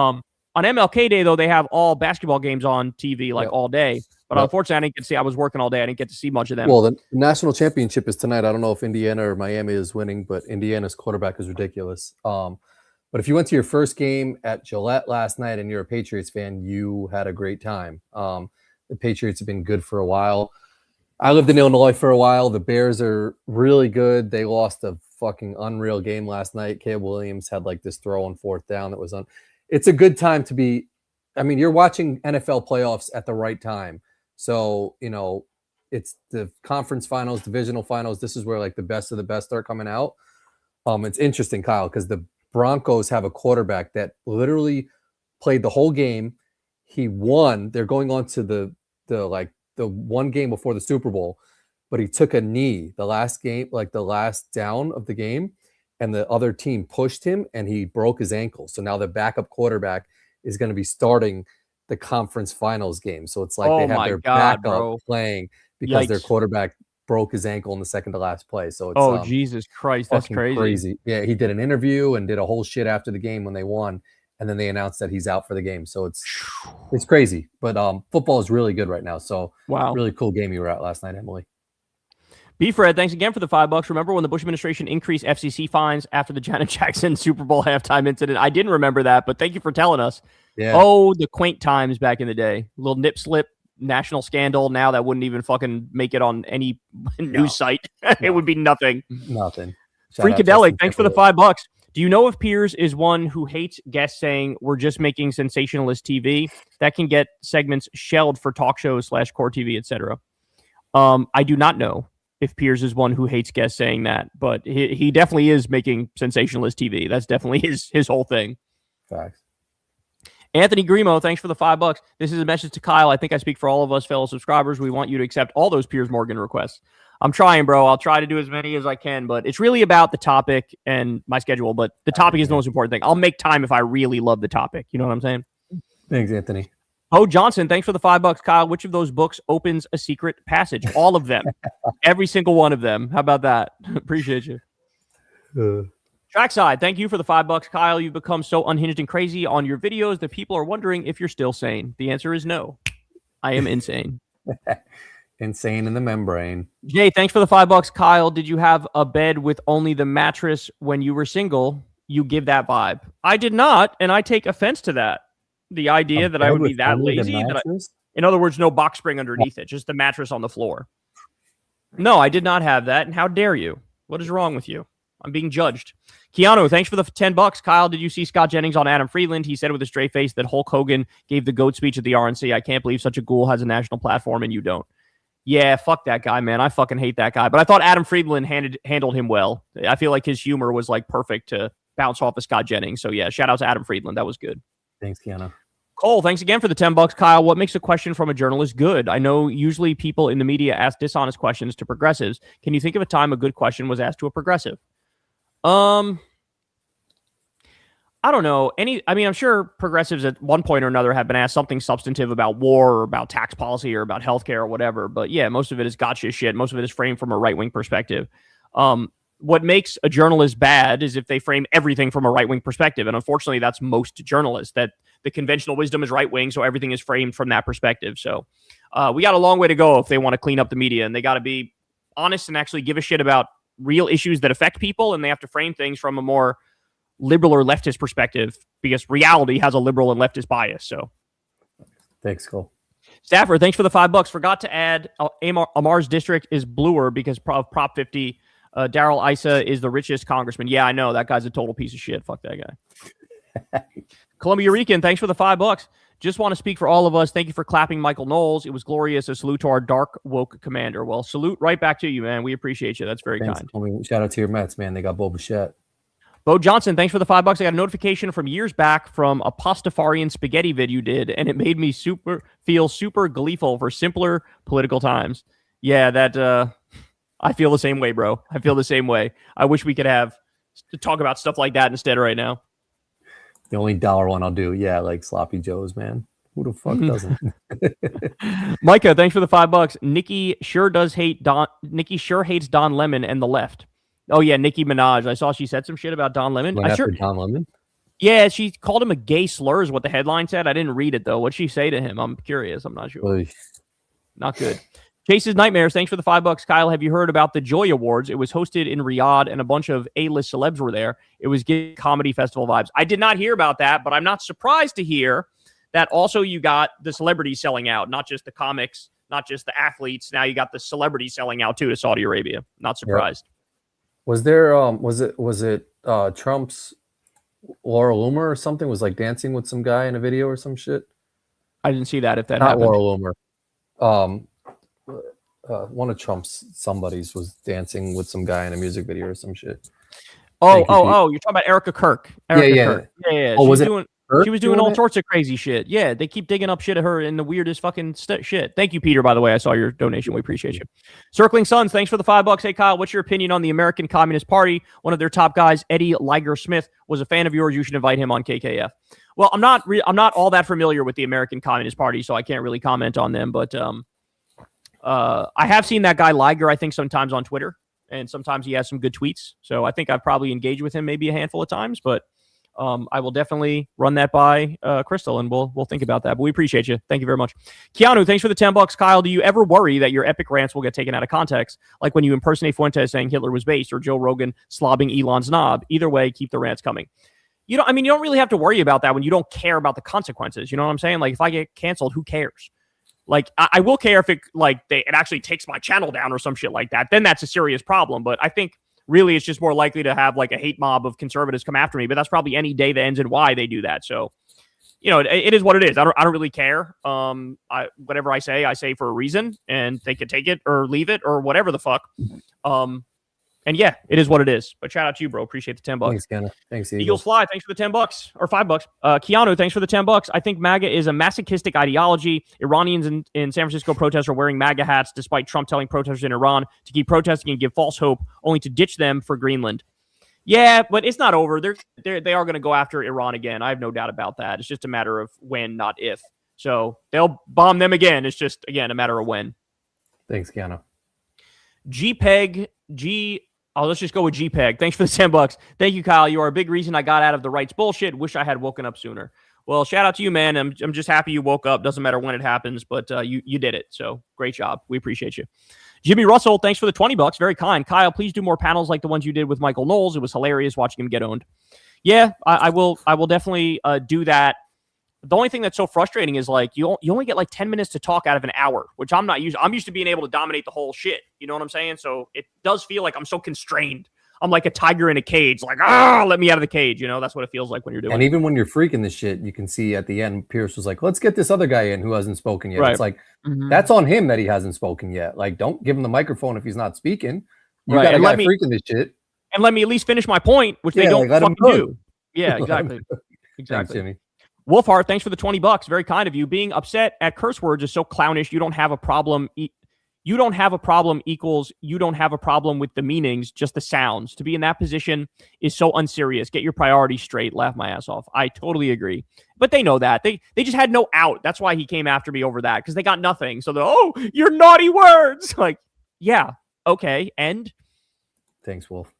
On MLK Day, though, they have all basketball games on TV all day. But unfortunately, I didn't get to see. I was working all day. I didn't get to see much of them. Well, the national championship is tonight. I don't know if Indiana or Miami is winning, but Indiana's quarterback is ridiculous. But if you went to your first game at Gillette last night and you're a Patriots fan, you had a great time. The Patriots have been good for a while. I lived in Illinois for a while. The Bears are really good. They lost a fucking unreal game last night. Caleb Williams had like this throw on 4th down that was It's a good time to be. I mean, you're watching NFL playoffs at the right time. So, it's the conference finals, divisional finals. This is where like the best of the best are coming out. It's interesting, Kyle, because the Broncos have a quarterback that literally played the whole game. He won. They're going on to the one game before the Super Bowl, but he took a knee the last game, like the last down of the game, and the other team pushed him and he broke his ankle. So now the backup quarterback is going to be starting the conference finals game. So it's like they have their backup playing because their quarterback broke his ankle in the second to last play. So it's Jesus Christ, that's crazy. Yeah, he did an interview and did a whole shit after the game when they won, and then they announced that he's out for the game. So it's crazy. But football is really good right now. So really cool game you were at last night, Emily. B-Fred, thanks again for the $5. Remember when the Bush administration increased FCC fines after the Janet Jackson Super Bowl halftime incident? I didn't remember that, but thank you for telling us. Yeah. Oh, the quaint times back in the day. Little nip slip national scandal. Now that wouldn't even fucking make it on any news site. It would be nothing. Nothing. Freakadelic, thanks for the $5. Do you know if Piers is one who hates guests saying we're just making sensationalist TV? That can get segments shelled for talk shows / core TV, etc. I do not know if Piers is one who hates guests saying that, but he definitely is making sensationalist TV. That's definitely his whole thing. Facts. Anthony Grimo, thanks for the $5. This is a message to Kyle. I think I speak for all of us fellow subscribers. We want you to accept all those Piers Morgan requests. I'm trying, bro. I'll try to do as many as I can, but it's really about the topic and my schedule. But the topic is the most important thing. I'll make time if I really love the topic. You know what I'm saying? Thanks, Anthony. Oh, Johnson, thanks for the $5. Kyle, which of those books opens a secret passage? All of them. Every single one of them. How about that? Appreciate you. Trackside, thank you for the $5. Kyle, you've become so unhinged and crazy on your videos that people are wondering if you're still sane. The answer is no. I am insane. Insane in the membrane. Jay, thanks for the $5. Kyle, did you have a bed with only the mattress when you were single? You give that vibe. I did not, and I take offense to that. The idea that I would be that lazy. In other words, no box spring underneath it, just the mattress on the floor. No, I did not have that, and how dare you? What is wrong with you? I'm being judged. Keanu, thanks for the $10. Kyle, did you see Scott Jennings on Adam Friedland? He said with a straight face that Hulk Hogan gave the GOAT speech at the RNC. I can't believe such a ghoul has a national platform and you don't. Yeah, fuck that guy, man. I fucking hate that guy. But I thought Adam Friedland handled him well. I feel like his humor was like perfect to bounce off of Scott Jennings. So yeah, shout out to Adam Friedland. That was good. Thanks, Keanu. Cole, thanks again for the $10. Kyle, what makes a question from a journalist good? I know usually people in the media ask dishonest questions to progressives. Can you think of a time a good question was asked to a progressive? I don't know. I'm sure progressives at one point or another have been asked something substantive about war or about tax policy or about healthcare or whatever. But yeah, most of it is gotcha shit. Most of it is framed from a right-wing perspective. What makes a journalist bad is if they frame everything from a right-wing perspective. And unfortunately, that's most journalists, that the conventional wisdom is right-wing, so everything is framed from that perspective. So we got a long way to go if they want to clean up the media, and they got to be honest and actually give a shit about real issues that affect people, and they have to frame things from a more liberal or leftist perspective, because reality has a liberal and leftist bias. So thanks, Cole. Stafford, thanks for the $5. Forgot to add Amar's district is bluer because of Prop 50. Daryl Issa is the richest congressman. Yeah, I know. That guy's a total piece of shit. Fuck that guy. Columbia Rican, thanks for the $5. Just want to speak for all of us. Thank you for clapping Michael Knowles. It was glorious. A salute to our dark woke commander. Well, salute right back to you, man. We appreciate you. That's very kind. Shout out to your Mets, man. They got Bo Bichette. Bo Johnson, thanks for the $5. I got a notification from years back from a Pastafarian spaghetti vid you did, and it made me feel super gleeful for simpler political times. Yeah, that I feel the same way, bro. I feel the same way. I wish we could have to talk about stuff like that instead right now. The only dollar one I'll do, yeah, like Sloppy Joe's, man. Who the fuck doesn't? Micah, thanks for the $5. Nikki sure hates Don Lemon and the left. Oh yeah, Nicki Minaj. I saw she said some shit about Don Lemon. Don Lemon? Yeah, she called him a gay slur is what the headline said. I didn't read it though. What'd she say to him? I'm curious. I'm not sure. Oy. Not good. Chase's Nightmares, thanks for the $5. Kyle, have you heard about the Joy Awards? It was hosted in Riyadh and a bunch of A-list celebs were there. It was giving comedy festival vibes. I did not hear about that, but I'm not surprised to hear that also you got the celebrities selling out, not just the comics, not just the athletes. Now you got the celebrities selling out too to Saudi Arabia. Not surprised. Yep. Was there was it Trump's Laura Loomer or something was like dancing with some guy in a video or some shit? I didn't see that. If that not happened. Laura Loomer. One of Trump's somebodies was dancing with some guy in a music video or some shit. You're talking about Erica Kirk. Kirk. Yeah. She was doing all sorts of crazy shit. Yeah, they keep digging up shit at her in the weirdest fucking shit. Thank you, Peter, by the way. I saw your donation. We appreciate you. Circling Suns, thanks for the $5. Hey, Kyle, what's your opinion on the American Communist Party? One of their top guys, Eddie Liger Smith, was a fan of yours. You should invite him on KKF. Well, I'm not all that familiar with the American Communist Party, so I can't really comment on them. But I have seen that guy Liger, I think, sometimes on Twitter, and sometimes he has some good tweets. So I think I've probably engaged with him maybe a handful of times, but I will definitely run that by Crystal, and we'll think about that. But we appreciate you. Thank you very much. Keanu, thanks for the $10. Kyle, do you ever worry that your epic rants will get taken out of context, like when you impersonate Fuentes saying Hitler was based, or Joe Rogan slobbing Elon's knob? Either way, keep the rants coming. you don't really have to worry about that when you don't care about the consequences. You know what I'm saying? Like, if I get canceled, who cares? Like, I will care if it actually takes my channel down or some shit like that. Then that's a serious problem. But I think really it's just more likely to have like a hate mob of conservatives come after me. But that's probably any day that ends in Y they do that. So, it is what it is. I don't really care. Whatever I say for a reason, and they could take it or leave it or whatever the fuck. And yeah, it is what it is. But shout out to you, bro. Appreciate the $10. Thanks, Kenna. Thanks, Eagles Fly. Thanks for the $10 or $5. Keanu, thanks for the $10. I think MAGA is a masochistic ideology. Iranians in San Francisco protests are wearing MAGA hats despite Trump telling protesters in Iran to keep protesting and give false hope, only to ditch them for Greenland. Yeah, but it's not over. They are going to go after Iran again. I have no doubt about that. It's just a matter of when, not if. So they'll bomb them again. It's just, again, a matter of when. Thanks, Keanu. Let's just go with GPEG. Thanks for the $10. Thank you, Kyle. You are a big reason I got out of the right's bullshit. Wish I had woken up sooner. Well, shout out to you, man. I'm just happy you woke up. Doesn't matter when it happens, but you did it. So great job. We appreciate you. Jimmy Russell, thanks for the $20. Very kind. Kyle, please do more panels like the ones you did with Michael Knowles. It was hilarious watching him get owned. Yeah, I will definitely do that. The only thing that's so frustrating is like you only get like 10 minutes to talk out of an hour, which I'm not used. I'm used to being able to dominate the whole shit. You know what I'm saying? So it does feel like I'm so constrained. I'm like a tiger in a cage, like, let me out of the cage. That's what it feels like when you're doing it. And even when you're freaking this shit, you can see at the end, Pierce was like, let's get this other guy in who hasn't spoken yet. Right. It's like, that's on him that he hasn't spoken yet. Like, don't give him the microphone if he's not speaking. You got a guy freaking this shit. And let me at least finish my point, which they don't fucking do. Yeah, exactly. Thanks, Jimmy. Wolfhard, thanks for the $20. Very kind of you. Being upset at curse words is so clownish. You don't have a problem. You don't have a problem equals you don't have a problem with the meanings, just the sounds. To be in that position is so unserious. Get your priorities straight. Laugh my ass off. I totally agree. But they know that. They just had no out. That's why he came after me over that, because they got nothing. So they're, your naughty words. Like, yeah, okay. And thanks, Wolf.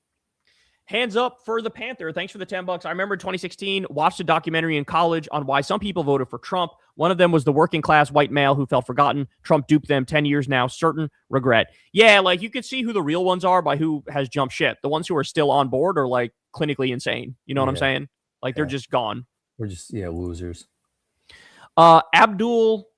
Hands up for the Panther. Thanks for the $10. I remember 2016, watched a documentary in college on why some people voted for Trump. One of them was the working class white male who felt forgotten. Trump duped them 10 years now. Certain regret. Yeah, like you could see who the real ones are by who has jumped ship. The ones who are still on board are like clinically insane. You know what I'm saying? Like they're just gone. We're just, losers. Abdul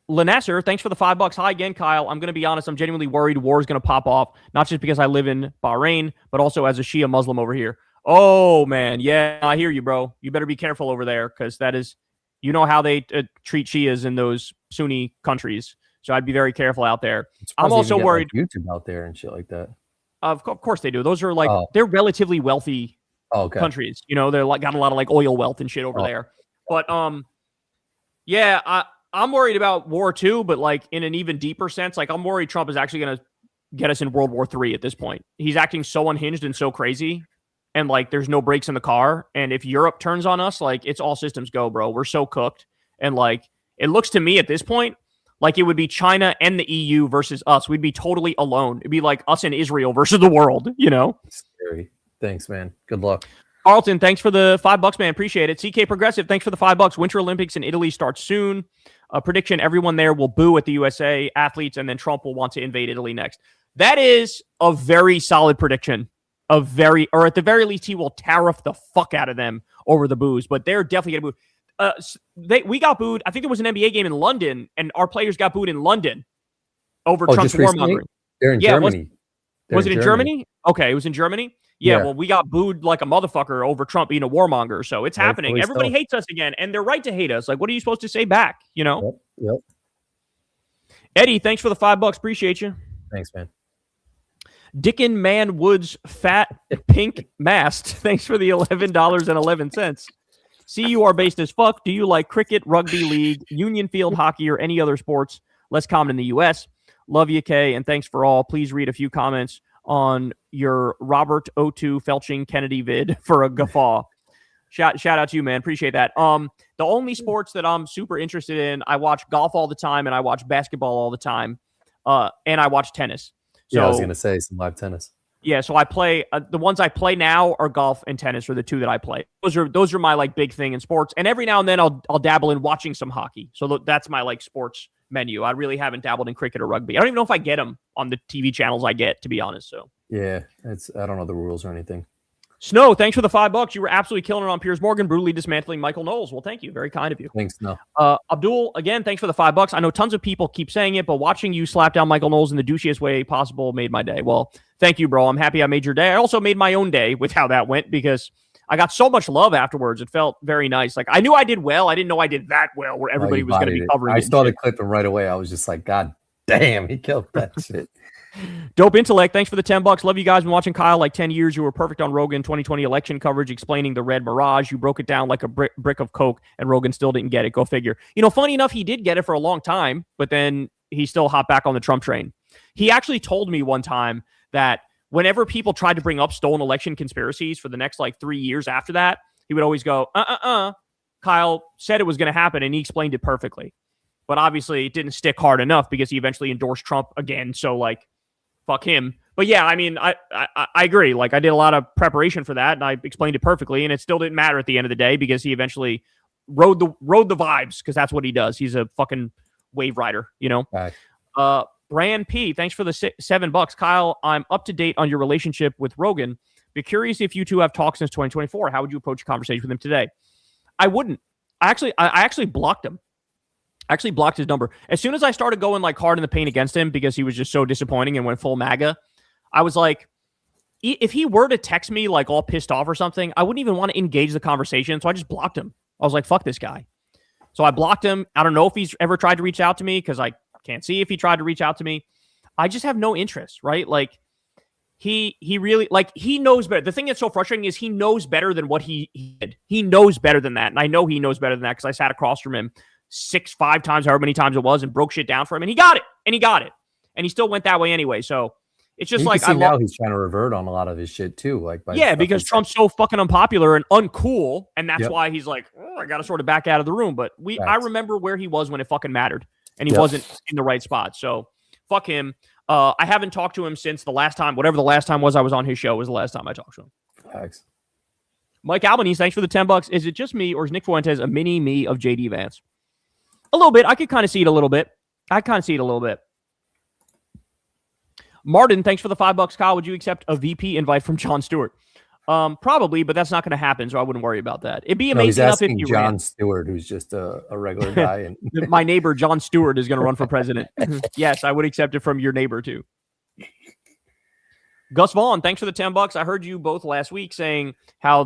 Lanasser, thanks for the $5. Hi again, Kyle. I'm going to be honest. I'm genuinely worried war is going to pop off, not just because I live in Bahrain, but also as a Shia Muslim over here. Oh, man. Yeah, I hear you, bro. You better be careful over there, because that is, how they treat Shias in those Sunni countries. So I'd be very careful out there. I'm also worried. Like YouTube out there and shit like that. Of course they do. Those are like, they're relatively wealthy countries. They're like got a lot of like oil wealth and shit over there. But I'm worried about war too, but like in an even deeper sense. Like I'm worried Trump is actually going to get us in World War III at this point. He's acting so unhinged and so crazy, and like there's no brakes in the car. And if Europe turns on us, like it's all systems go, bro. We're so cooked. And like it looks to me at this point like it would be China and the EU versus us. We'd be totally alone. It'd be like us and Israel versus the world, Scary. Thanks, man. Good luck. Carlton, thanks for the $5, man. Appreciate it. CK Progressive, thanks for the $5. Winter Olympics in Italy start soon. A prediction, everyone there will boo at the USA athletes, and then Trump will want to invade Italy next. That is a very solid prediction. Or at the very least, he will tariff the fuck out of them over the boos, but they're definitely going to boo. We got booed. I think there was an NBA game in London, and our players got booed in London over Trump's warmongering. They're in Germany. Was it in Germany? Okay, it was in Germany. Yeah, well, we got booed like a motherfucker over Trump being a warmonger. So it's happening. Everybody hates us again, and they're right to hate us. Like, what are you supposed to say back? Yep. Eddie, thanks for the $5. Appreciate you. Thanks, man. Dickin Man Woods Fat Pink Mast. Thanks for the $11.11. See, you are based as fuck. Do you like cricket, rugby league, union field hockey, or any other sports less common in the U.S.? Love you, Kay, and thanks for all. Please read a few comments on your Robert O2 Felching Kennedy vid for a guffaw. Shout out to you, man. Appreciate that. The only sports that I'm super interested in, I watch golf all the time, and I watch basketball all the time, and I watch tennis. So, I was gonna say some live tennis. Yeah, so I play the ones I play now are golf and tennis are the two that I play. Those are my like big thing in sports. And every now and then I'll dabble in watching some hockey. So that's my like sports menu. I really haven't dabbled in cricket or rugby. I don't even know if I get them on the TV channels I get, to be honest. So yeah, I don't know the rules or anything. Snow, thanks for the $5. You were absolutely killing it on Piers Morgan, brutally dismantling Michael Knowles. Well, thank you. Very kind of you. Thanks, Snow. Abdul, again, thanks for the $5. I know tons of people keep saying it, but watching you slap down Michael Knowles in the douchiest way possible made my day. Well, thank you, bro. I'm happy I made your day. I also made my own day with how that went because I got so much love afterwards. It felt very nice. Like, I knew I did well. I didn't know I did that well where everybody was going to be covering it. I saw the clip and right away I was just like, God damn, he killed that shit. Dope Intellect, thanks for the $10. Love you guys. Been watching Kyle like 10 years. You were perfect on Rogan 2020 election coverage, explaining the red mirage. You broke it down like a brick of coke, and Rogan still didn't get it. Go figure. You know, funny enough, he did get it for a long time, but then he still hopped back on the Trump train. He actually told me one time that whenever people tried to bring up stolen election conspiracies for the next like 3 years after that, he would always go, Kyle said it was going to happen, and he explained it perfectly. But obviously, it didn't stick hard enough because he eventually endorsed Trump again. So, like, fuck him. But yeah, I mean, I agree. Like, I did a lot of preparation for that, and I explained it perfectly, and it still didn't matter at the end of the day because he eventually rode the vibes because that's what he does. He's a fucking wave rider, you know? Right. Brand P, thanks for the $7. Kyle, I'm up to date on your relationship with Rogan. Be curious if you two have talked since 2024. How would you approach a conversation with him today? I wouldn't. I actually blocked him. I actually blocked his number. As soon as I started going like hard in the paint against him because he was just so disappointing and went full MAGA, I was like, if he were to text me like all pissed off or something, I wouldn't even want to engage the conversation. So I just blocked him. I was like, fuck this guy. So I blocked him. I don't know if he's ever tried to reach out to me because I can't see if he tried to reach out to me. I just have no interest, right? Like he really, like, he knows better. The thing that's so frustrating is he knows better than what he did. He knows better than that. And I know he knows better than that because I sat across from him 5 times, however many times it was, and broke shit down for him. And he got it. And he still went that way anyway. So it's just like, now he's trying to revert on a lot of his shit too. Like, because Trump's so fucking unpopular and uncool. And that's why he's like, I got to sort of back out of the room. But I remember where he was when it fucking mattered. And he wasn't in the right spot. So fuck him. I haven't talked to him since the last time, whatever the last time was I was on his show was the last time I talked to him. Thanks. Mike Albanese, thanks for the $10. Is it just me or is Nick Fuentes a mini me of JD Vance? A little bit. I could kind of see it a little bit. Martin, thanks for the $5. Kyle, would you accept a VP invite from Jon Stewart? Probably, but that's not going to happen, so I wouldn't worry about that. It'd be amazing enough if you Jon Stewart, who's just a regular guy. And my neighbor, Jon Stewart, is going to run for president. Yes, I would accept it from your neighbor, too. Gus Vaughn, thanks for the $10. I heard you both last week saying how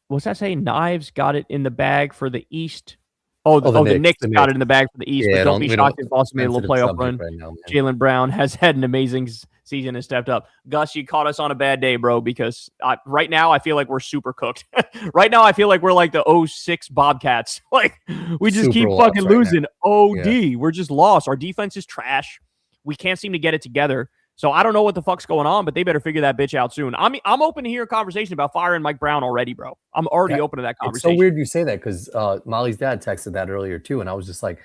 what's that say? Knives got it in the bag for the East. The Knicks got it in the bag for the East, but don't be shocked if Boston made a little playoff run. Right now, Jaylen Brown has had an amazing season and stepped up. Gus, you caught us on a bad day, bro, because right now I feel like we're super cooked. Right now I feel like we're like the 06 Bobcats. Like, we just keep fucking losing. OD. Yeah. We're just lost. Our defense is trash. We can't seem to get it together. So I don't know what the fuck's going on, but they better figure that bitch out soon. I mean, I'm open to hear a conversation about firing Mike Brown already, bro. I'm already open to that conversation. It's so weird you say that because Molly's dad texted that earlier too, and I was just like,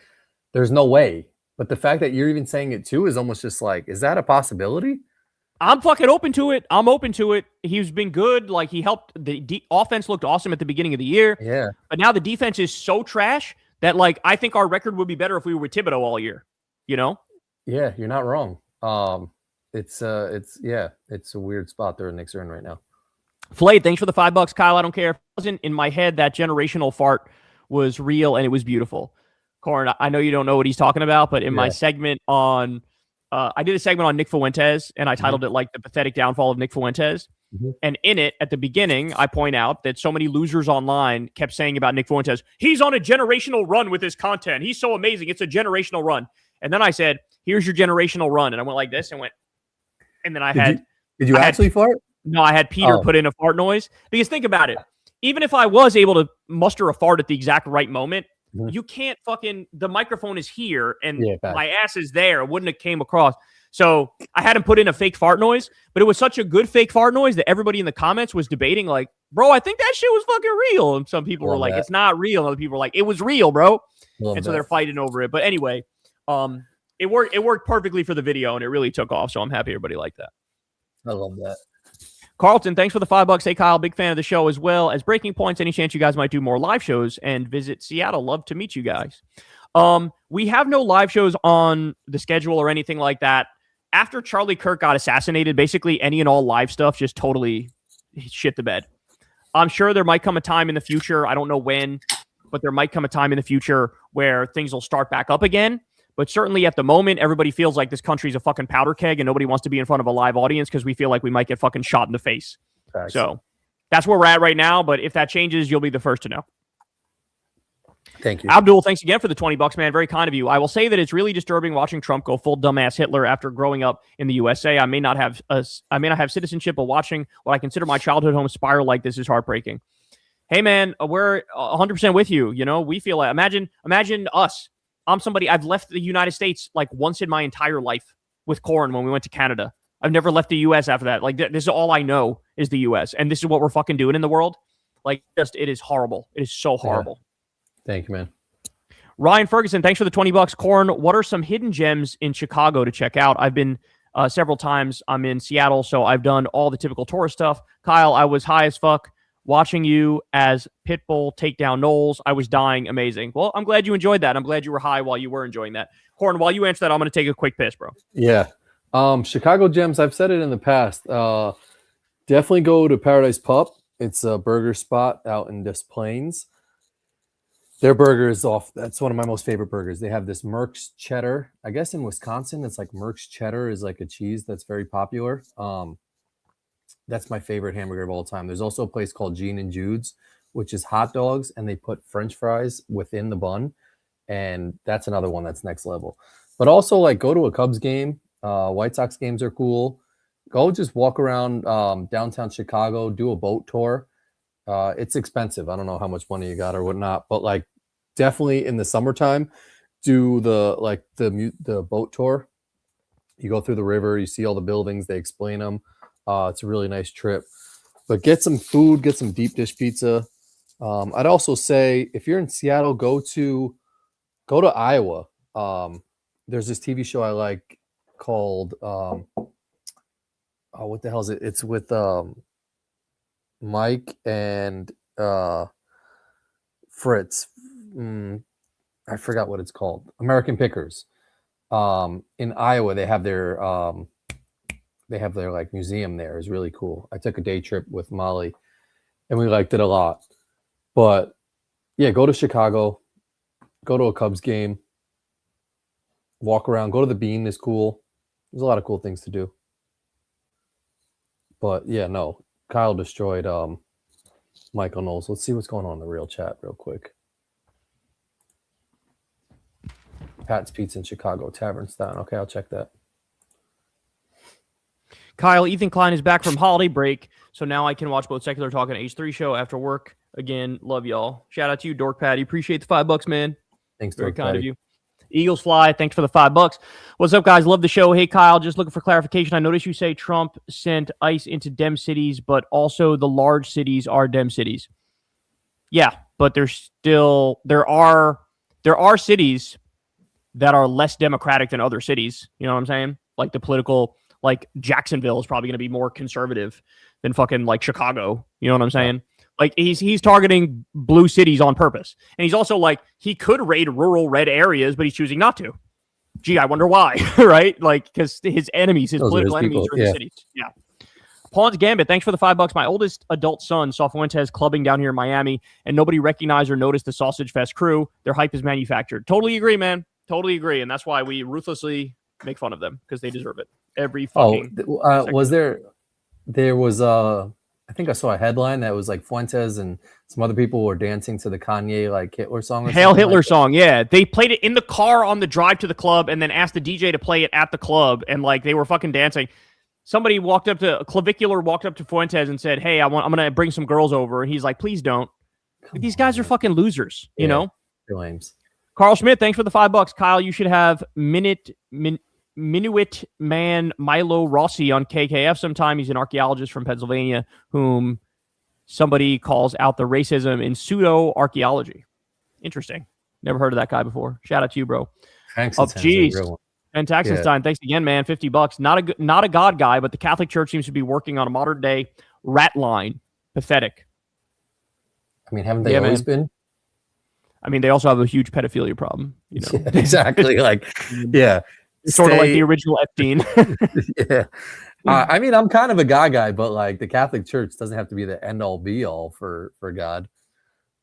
there's no way. But the fact that you're even saying it too is almost just like, is that a possibility? I'm fucking open to it. I'm open to it. He's been good. Like, he helped. The offense looked awesome at the beginning of the year. Yeah. But now the defense is so trash that, like, I think our record would be better if we were with Thibodeau all year. You know? Yeah, you're not wrong. It's a weird spot the Knicks are in right now. Flade, thanks for the $5. Kyle, I don't care if it wasn't in my head. That generational fart was real and it was beautiful. Corin, I know you don't know what he's talking about, but in my segment on, I did a segment on Nick Fuentes, and I titled it like the pathetic downfall of Nick Fuentes. Mm-hmm. And in it, at the beginning, I point out that so many losers online kept saying about Nick Fuentes, he's on a generational run with his content. He's so amazing. It's a generational run. And then I said, here's your generational run. And I went like this and went, and then I Did you actually fart? No, I had Peter put in a fart noise. Because think about it. Even if I was able to muster a fart at the exact right moment, you can't the microphone is here and my ass is there. It wouldn't have came across. So I had him put in a fake fart noise, but it was such a good fake fart noise that everybody in the comments was debating like, bro, I think that shit was fucking real. And some people were like, it's not real. And other people were like, it was real, bro. So they're fighting over it. But anyway, it worked perfectly for the video and it really took off. So I'm happy everybody liked that. I love that. Carlton, thanks for the $5. Hey, Kyle, big fan of the show as well as Breaking Points. Any chance you guys might do more live shows and visit Seattle? Love to meet you guys. We have no live shows on the schedule or anything like that. After Charlie Kirk got assassinated, basically any and all live stuff just totally shit the bed. I'm sure there might come a time in the future. I don't know when, but there might come a time in the future where things will start back up again. But certainly at the moment, everybody feels like this country's a fucking powder keg and nobody wants to be in front of a live audience because we feel like we might get fucking shot in the face. Thanks. So that's where we're at right now. But if that changes, you'll be the first to know. Thank you. Abdul, thanks again for the $20, man. Very kind of you. I will say that it's really disturbing watching Trump go full dumbass Hitler after growing up in the USA. I may not have citizenship, but watching what I consider my childhood home spiral like this is heartbreaking. Hey, man, we're 100% with you. You know, we feel like, imagine us. I'm somebody, I've left the United States like once in my entire life with Corin when we went to Canada. I've never left the U.S. after that. Like, this is all I know is the U.S. And this is what we're fucking doing in the world. Like, just, it is horrible. It is so horrible. Yeah. Thank you, man. Ryan Ferguson, thanks for the $20. Corin, what are some hidden gems in Chicago to check out? I've been several times. I'm in Seattle, so I've done all the typical tourist stuff. Kyle, I was high as fuck watching you as Pitbull take down Knowles. I was dying. Amazing. Well, I'm glad you enjoyed that. I'm glad you were high while you were enjoying that. Corin, while you answer that, I'm going to take a quick piss, bro. Yeah. Chicago gems, I've said it in the past. Definitely go to Paradise Pup. It's a burger spot out in Des Plaines. Their burger is off. That's one of my most favorite burgers. They have this Merck's cheddar. I guess in Wisconsin, it's like Merck's cheddar is like a cheese that's very popular. That's my favorite hamburger of all time. There's also a place called Gene and Jude's, which is hot dogs, and they put French fries within the bun. And that's another one that's next level. But also, like, go to a Cubs game. White Sox games are cool. Go just walk around downtown Chicago, do a boat tour. It's expensive. I don't know how much money you got or whatnot, but like definitely in the summertime, do the boat tour. You go through the river, you see all the buildings, they explain them. It's a really nice trip. But get some food, get some deep dish pizza. I'd also say if you're in Seattle, go to Iowa. There's this TV show I like called what the hell is it? It's with Mike and Fritz. I forgot what it's called. American Pickers. In Iowa, they have their like museum there. It's really cool. I took a day trip with Molly and we liked it a lot. But yeah, go to Chicago, go to a Cubs game, walk around, go to the Bean is cool. There's a lot of cool things to do. But yeah, no. Kyle destroyed Michael Knowles. Let's see what's going on in the real chat real quick. Pat's Pizza in Chicago, Tavern's down. Okay, I'll check that. Kyle, Ethan Klein is back from holiday break, so now I can watch both Secular Talk and H3 Show after work. Again, love y'all. Shout out to you, Dork Patty. Appreciate the $5, man. Thanks, Very Dork kind Patty. of you. Eagles Fly, thanks for the $5. What's up, guys? Love the show. Hey, Kyle, just looking for clarification. I noticed you say Trump sent ICE into Dem cities, but also the large cities are Dem cities. Yeah, but there are cities that are less democratic than other cities. You know what I'm saying? Like the political, like Jacksonville is probably going to be more conservative than fucking like Chicago. You know what I'm saying? Like he's targeting blue cities on purpose. And he's also like, he could raid rural red areas, but he's choosing not to. Gee, I wonder why, right? Like, because his enemies, his political enemies are in the cities. Yeah. Pawn's Gambit, thanks for the $5. My oldest adult son saw Fuentes clubbing down here in Miami, and nobody recognized or noticed the Sausage Fest crew. Their hype is manufactured. Totally agree, man. Totally agree. And that's why we ruthlessly make fun of them, because they deserve it. Every fucking was there was I think I saw a headline that was like Fuentes and some other people were dancing to the Kanye like Hitler song. Hail Hitler song, yeah. They played it in the car on the drive to the club and then asked the DJ to play it at the club, and like they were fucking dancing. Somebody Clavicular walked up to Fuentes and said, "Hey, I'm gonna bring some girls over," and he's like, "Please don't." These guys are fucking losers, you know. Lames. Carl Schmidt, thanks for the $5. Kyle, you should have Minuit Man Milo Rossi on KKF sometime. He's an archaeologist from Pennsylvania whom somebody calls out the racism in pseudo-archaeology. Interesting. Never heard of that guy before. Shout out to you, bro. Thanks. And Taxenstein, thanks again, man. $50. Not a God guy, but the Catholic Church seems to be working on a modern-day rat line. Pathetic. I mean, haven't they always been? I mean, they also have a huge pedophilia problem. You know? Yeah, exactly. Like, yeah. Sort of like the original Epstein. Yeah. I mean, I'm kind of a God guy, but like the Catholic Church doesn't have to be the end all be all for God.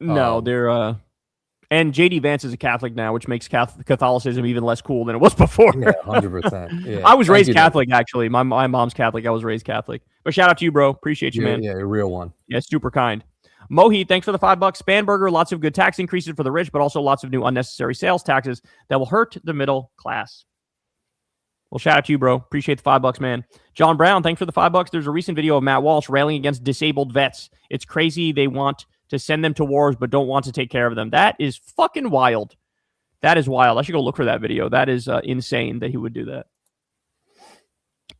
No, they're and JD Vance is a Catholic now, which makes Catholicism even less cool than it was before. Yeah, 100%. Yeah, I was raised Catholic, actually. My mom's Catholic. I was raised Catholic. But shout out to you, bro. Appreciate you, man. Yeah, a real one. Yeah, super kind. Mohi, thanks for the $5. Spanberger, lots of good tax increases for the rich, but also lots of new unnecessary sales taxes that will hurt the middle class. Well, shout out to you, bro. Appreciate the $5, man. John Brown, thanks for the $5. There's a recent video of Matt Walsh railing against disabled vets. It's crazy they want to send them to wars, but don't want to take care of them. That is fucking wild. That is wild. I should go look for that video. That is insane that he would do that.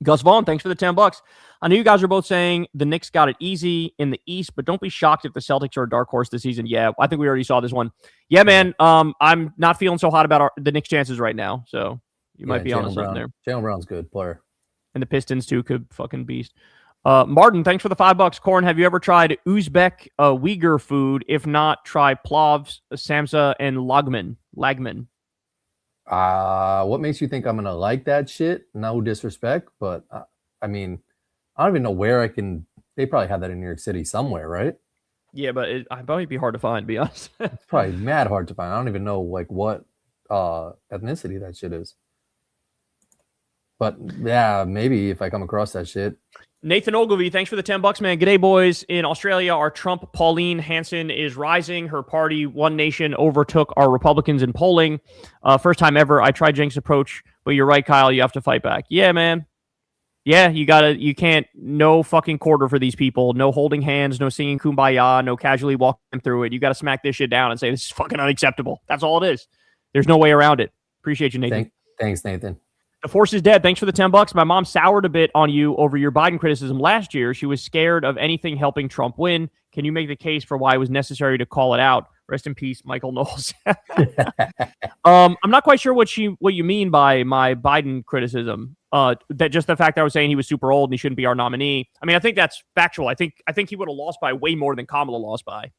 Gus Vaughn, thanks for the $10. I know you guys are both saying the Knicks got it easy in the East, but don't be shocked if the Celtics are a dark horse this season. Yeah, I think we already saw this one. Yeah, man. I'm not feeling so hot about the Knicks' chances right now, so you might be on something there. Jaylen Brown's good player. And the Pistons, too, could fucking beast. Martin, thanks for the $5. Corin, have you ever tried Uzbek Uyghur food? If not, try plovs, samsa, and lagman. What makes you think I'm gonna like that shit? No disrespect, but I mean, I don't even know where I can. They probably have that in New York City somewhere, right? Yeah, but it might be hard to find, to be honest. It's probably mad hard to find. I don't even know like what ethnicity that shit is. But yeah, maybe if I come across that shit. Nathan Ogilvy, thanks for the $10, man. G'day, boys. In Australia, our Trump Pauline Hanson is rising. Her party, One Nation, overtook our Republicans in polling. First time ever. I tried Jenk's approach, but you're right, Kyle. You have to fight back. Yeah, man. Yeah, you can't, no fucking quarter for these people. No holding hands, no singing Kumbaya, no casually walking through it. You got to smack this shit down and say, this is fucking unacceptable. That's all it is. There's no way around it. Appreciate you, Nathan. Thanks, Nathan. The Force is dead. Thanks for the $10. My mom soured a bit on you over your Biden criticism last year. She was scared of anything helping Trump win. Can you make the case for why it was necessary to call it out? Rest in peace, Michael Knowles. I'm not quite sure what you mean by my Biden criticism. That just the fact that I was saying he was super old and he shouldn't be our nominee. I mean, I think that's factual. I think he would have lost by way more than Kamala lost by.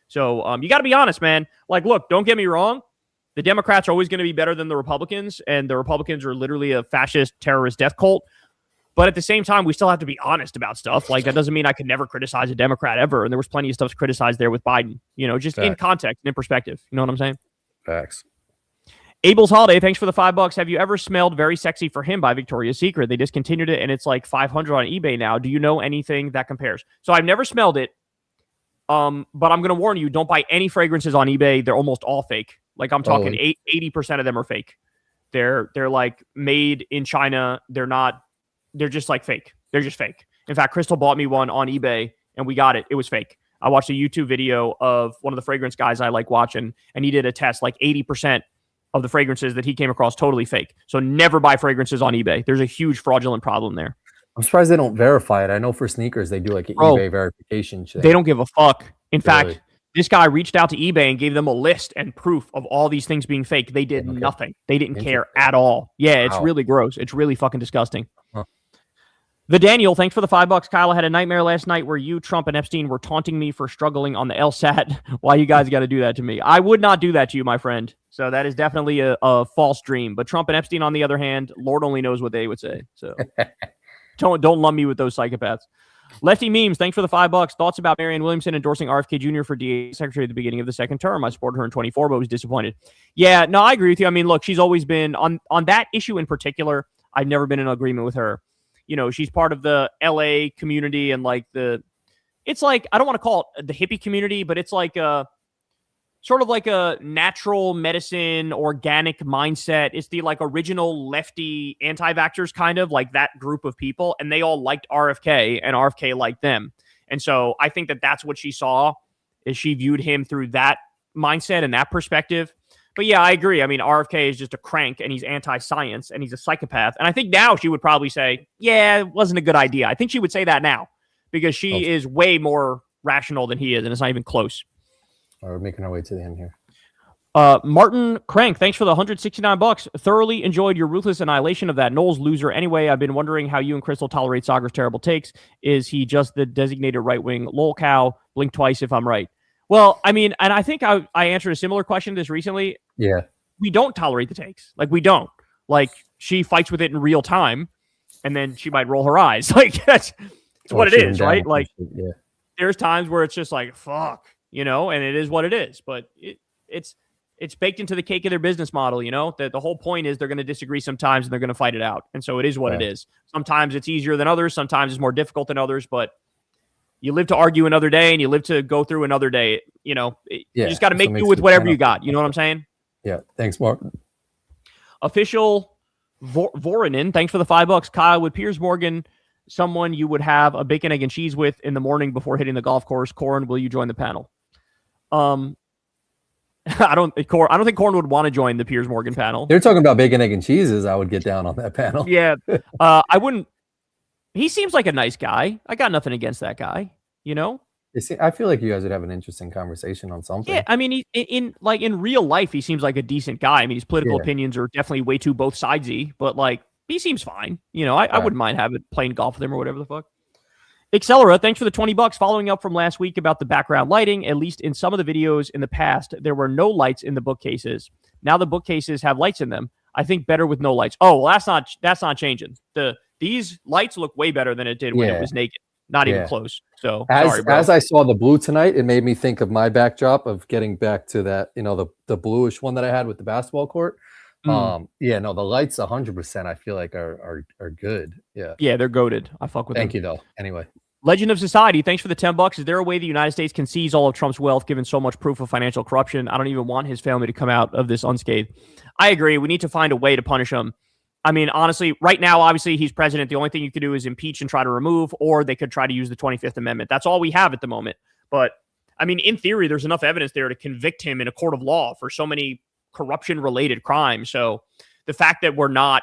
So you got to be honest, man. Like, look, don't get me wrong. The Democrats are always going to be better than the Republicans, and the Republicans are literally a fascist, terrorist death cult. But at the same time, we still have to be honest about stuff. Like, that doesn't mean I could never criticize a Democrat ever. And there was plenty of stuff to criticize there with Biden, just in context and in perspective. You know what I'm saying? Facts. Abel's Holiday, thanks for the $5. Have you ever smelled Very Sexy for Him by Victoria's Secret? They discontinued it, and it's like $500 on eBay now. Do you know anything that compares? So I've never smelled it, but I'm going to warn you, don't buy any fragrances on eBay. They're almost all fake. Like, I'm talking 80% of them are fake. They're like made in China. They're just like fake. They're just fake. In fact, Crystal bought me one on eBay and we got it. It was fake. I watched a YouTube video of one of the fragrance guys I like watching, and he did a test. Like 80% of the fragrances that he came across totally fake. So never buy fragrances on eBay. There's a huge fraudulent problem there. I'm surprised they don't verify it. I know for sneakers, they do like an eBay verification shit. They don't give a fuck. In fact, this guy reached out to eBay and gave them a list and proof of all these things being fake. They did nothing. They didn't care at all. Yeah, it's really gross. It's really fucking disgusting. Huh. The Daniel, thanks for the $5. Kyle, I had a nightmare last night where you, Trump, and Epstein were taunting me for struggling on the LSAT. Why you guys got to do that to me? I would not do that to you, my friend. So that is definitely a false dream. But Trump and Epstein, on the other hand, Lord only knows what they would say. So don't lump me with those psychopaths. Lefty Memes, thanks for the $5. Thoughts about Marianne Williamson endorsing RFK Jr. for DA Secretary at the beginning of the second term? I supported her in 24, but was disappointed. Yeah, no, I agree with you. I mean, look, she's always been, on that issue in particular, I've never been in agreement with her. She's part of the LA community and like it's like, I don't want to call it the hippie community, but it's like sort of like a natural medicine, organic mindset. It's the like original lefty anti-vaxxers, kind of like that group of people. And they all liked RFK and RFK liked them. And so I think that that's what she saw, is she viewed him through that mindset and that perspective. But yeah, I agree. I mean, RFK is just a crank and he's anti-science and he's a psychopath. And I think now she would probably say, yeah, it wasn't a good idea. I think she would say that now because she is way more rational than he is. And it's not even close. We're making our way to the end here. Martin Crank, thanks for the $169. Thoroughly enjoyed your ruthless annihilation of that Knowles loser. Anyway, I've been wondering how you and Crystal tolerate Saagar's terrible takes. Is he just the designated right-wing lol cow? Blink twice if I'm right. Well, I mean, and I think I answered a similar question to this recently. Yeah. We don't tolerate the takes. Like, we don't. Like, she fights with it in real time. and then she might roll her eyes. Like that's what it is, right? Like there's times where it's just like fuck, and it is what it is. But it's baked into the cake of their business model, that the whole point is they're going to disagree sometimes and they're going to fight it out. And so it is what it is. Sometimes it's easier than others. Sometimes it's more difficult than others, but you live to argue another day and you live to go through another day. You just got to make do with whatever you got. You know what I'm saying? Yeah. Thanks, Mark. Official Voronin, thanks for the $5. Kyle, would Piers Morgan someone you would have a bacon, egg, and cheese with in the morning before hitting the golf course? Corin, will you join the panel? I don't think Corin would want to join the Piers Morgan panel. They're talking about bacon, egg, and cheeses. I would get down on that panel. Yeah. I wouldn't. He seems like a nice guy. I got nothing against that guy, I feel like you guys would have an interesting conversation on something. Yeah, I mean, in real life, he seems like a decent guy. I mean, his political opinions are definitely way too both sidesy, but like he seems fine. I wouldn't mind playing golf with him or whatever the fuck. Accelera, thanks for the $20. Following up from last week about the background lighting, at least in some of the videos in the past, there were no lights in the bookcases. Now the bookcases have lights in them. I think better with no lights. Oh, well, that's not changing. These lights look way better than it did when it was naked. Not even close. So as I saw the blue tonight, it made me think of my backdrop of getting back to that, the bluish one that I had with the basketball court. The lights 100% I feel like are good. Yeah, they're goated. I fuck with them. Thank you though. Anyway, Legend of Society, thanks for the $10. Is there a way the United States can seize all of Trump's wealth given so much proof of financial corruption? I don't even want his family to come out of this unscathed. I agree. We need to find a way to punish him. I mean, honestly, right now, obviously, he's president. The only thing you could do is impeach and try to remove, or they could try to use the 25th Amendment. That's all we have at the moment. But, I mean, in theory, there's enough evidence there to convict him in a court of law for so many corruption-related crimes. So the fact that we're not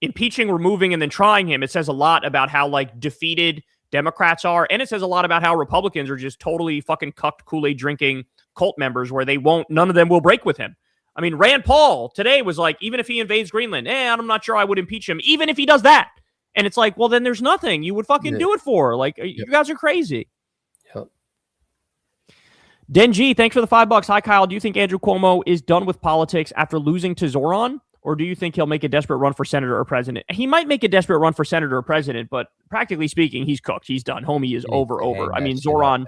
impeaching, removing, and then trying him, it says a lot about how, defeated Democrats are, and it says a lot about how Republicans are just totally fucking cucked Kool-Aid drinking cult members where none of them will break with him. I mean, Rand Paul today was like, even if he invades Greenland, I'm not sure I would impeach him, even if he does that. And it's like, well, then there's nothing you would fucking do it for. Like, you guys are crazy. Yep. Denji, thanks for the $5. Hi, Kyle. Do you think Andrew Cuomo is done with politics after losing to Zoran? Or do you think he'll make a desperate run for senator or president? He might make a desperate run for senator or president, but practically speaking, he's cooked. He's done. Homie is over. I mean, Zoran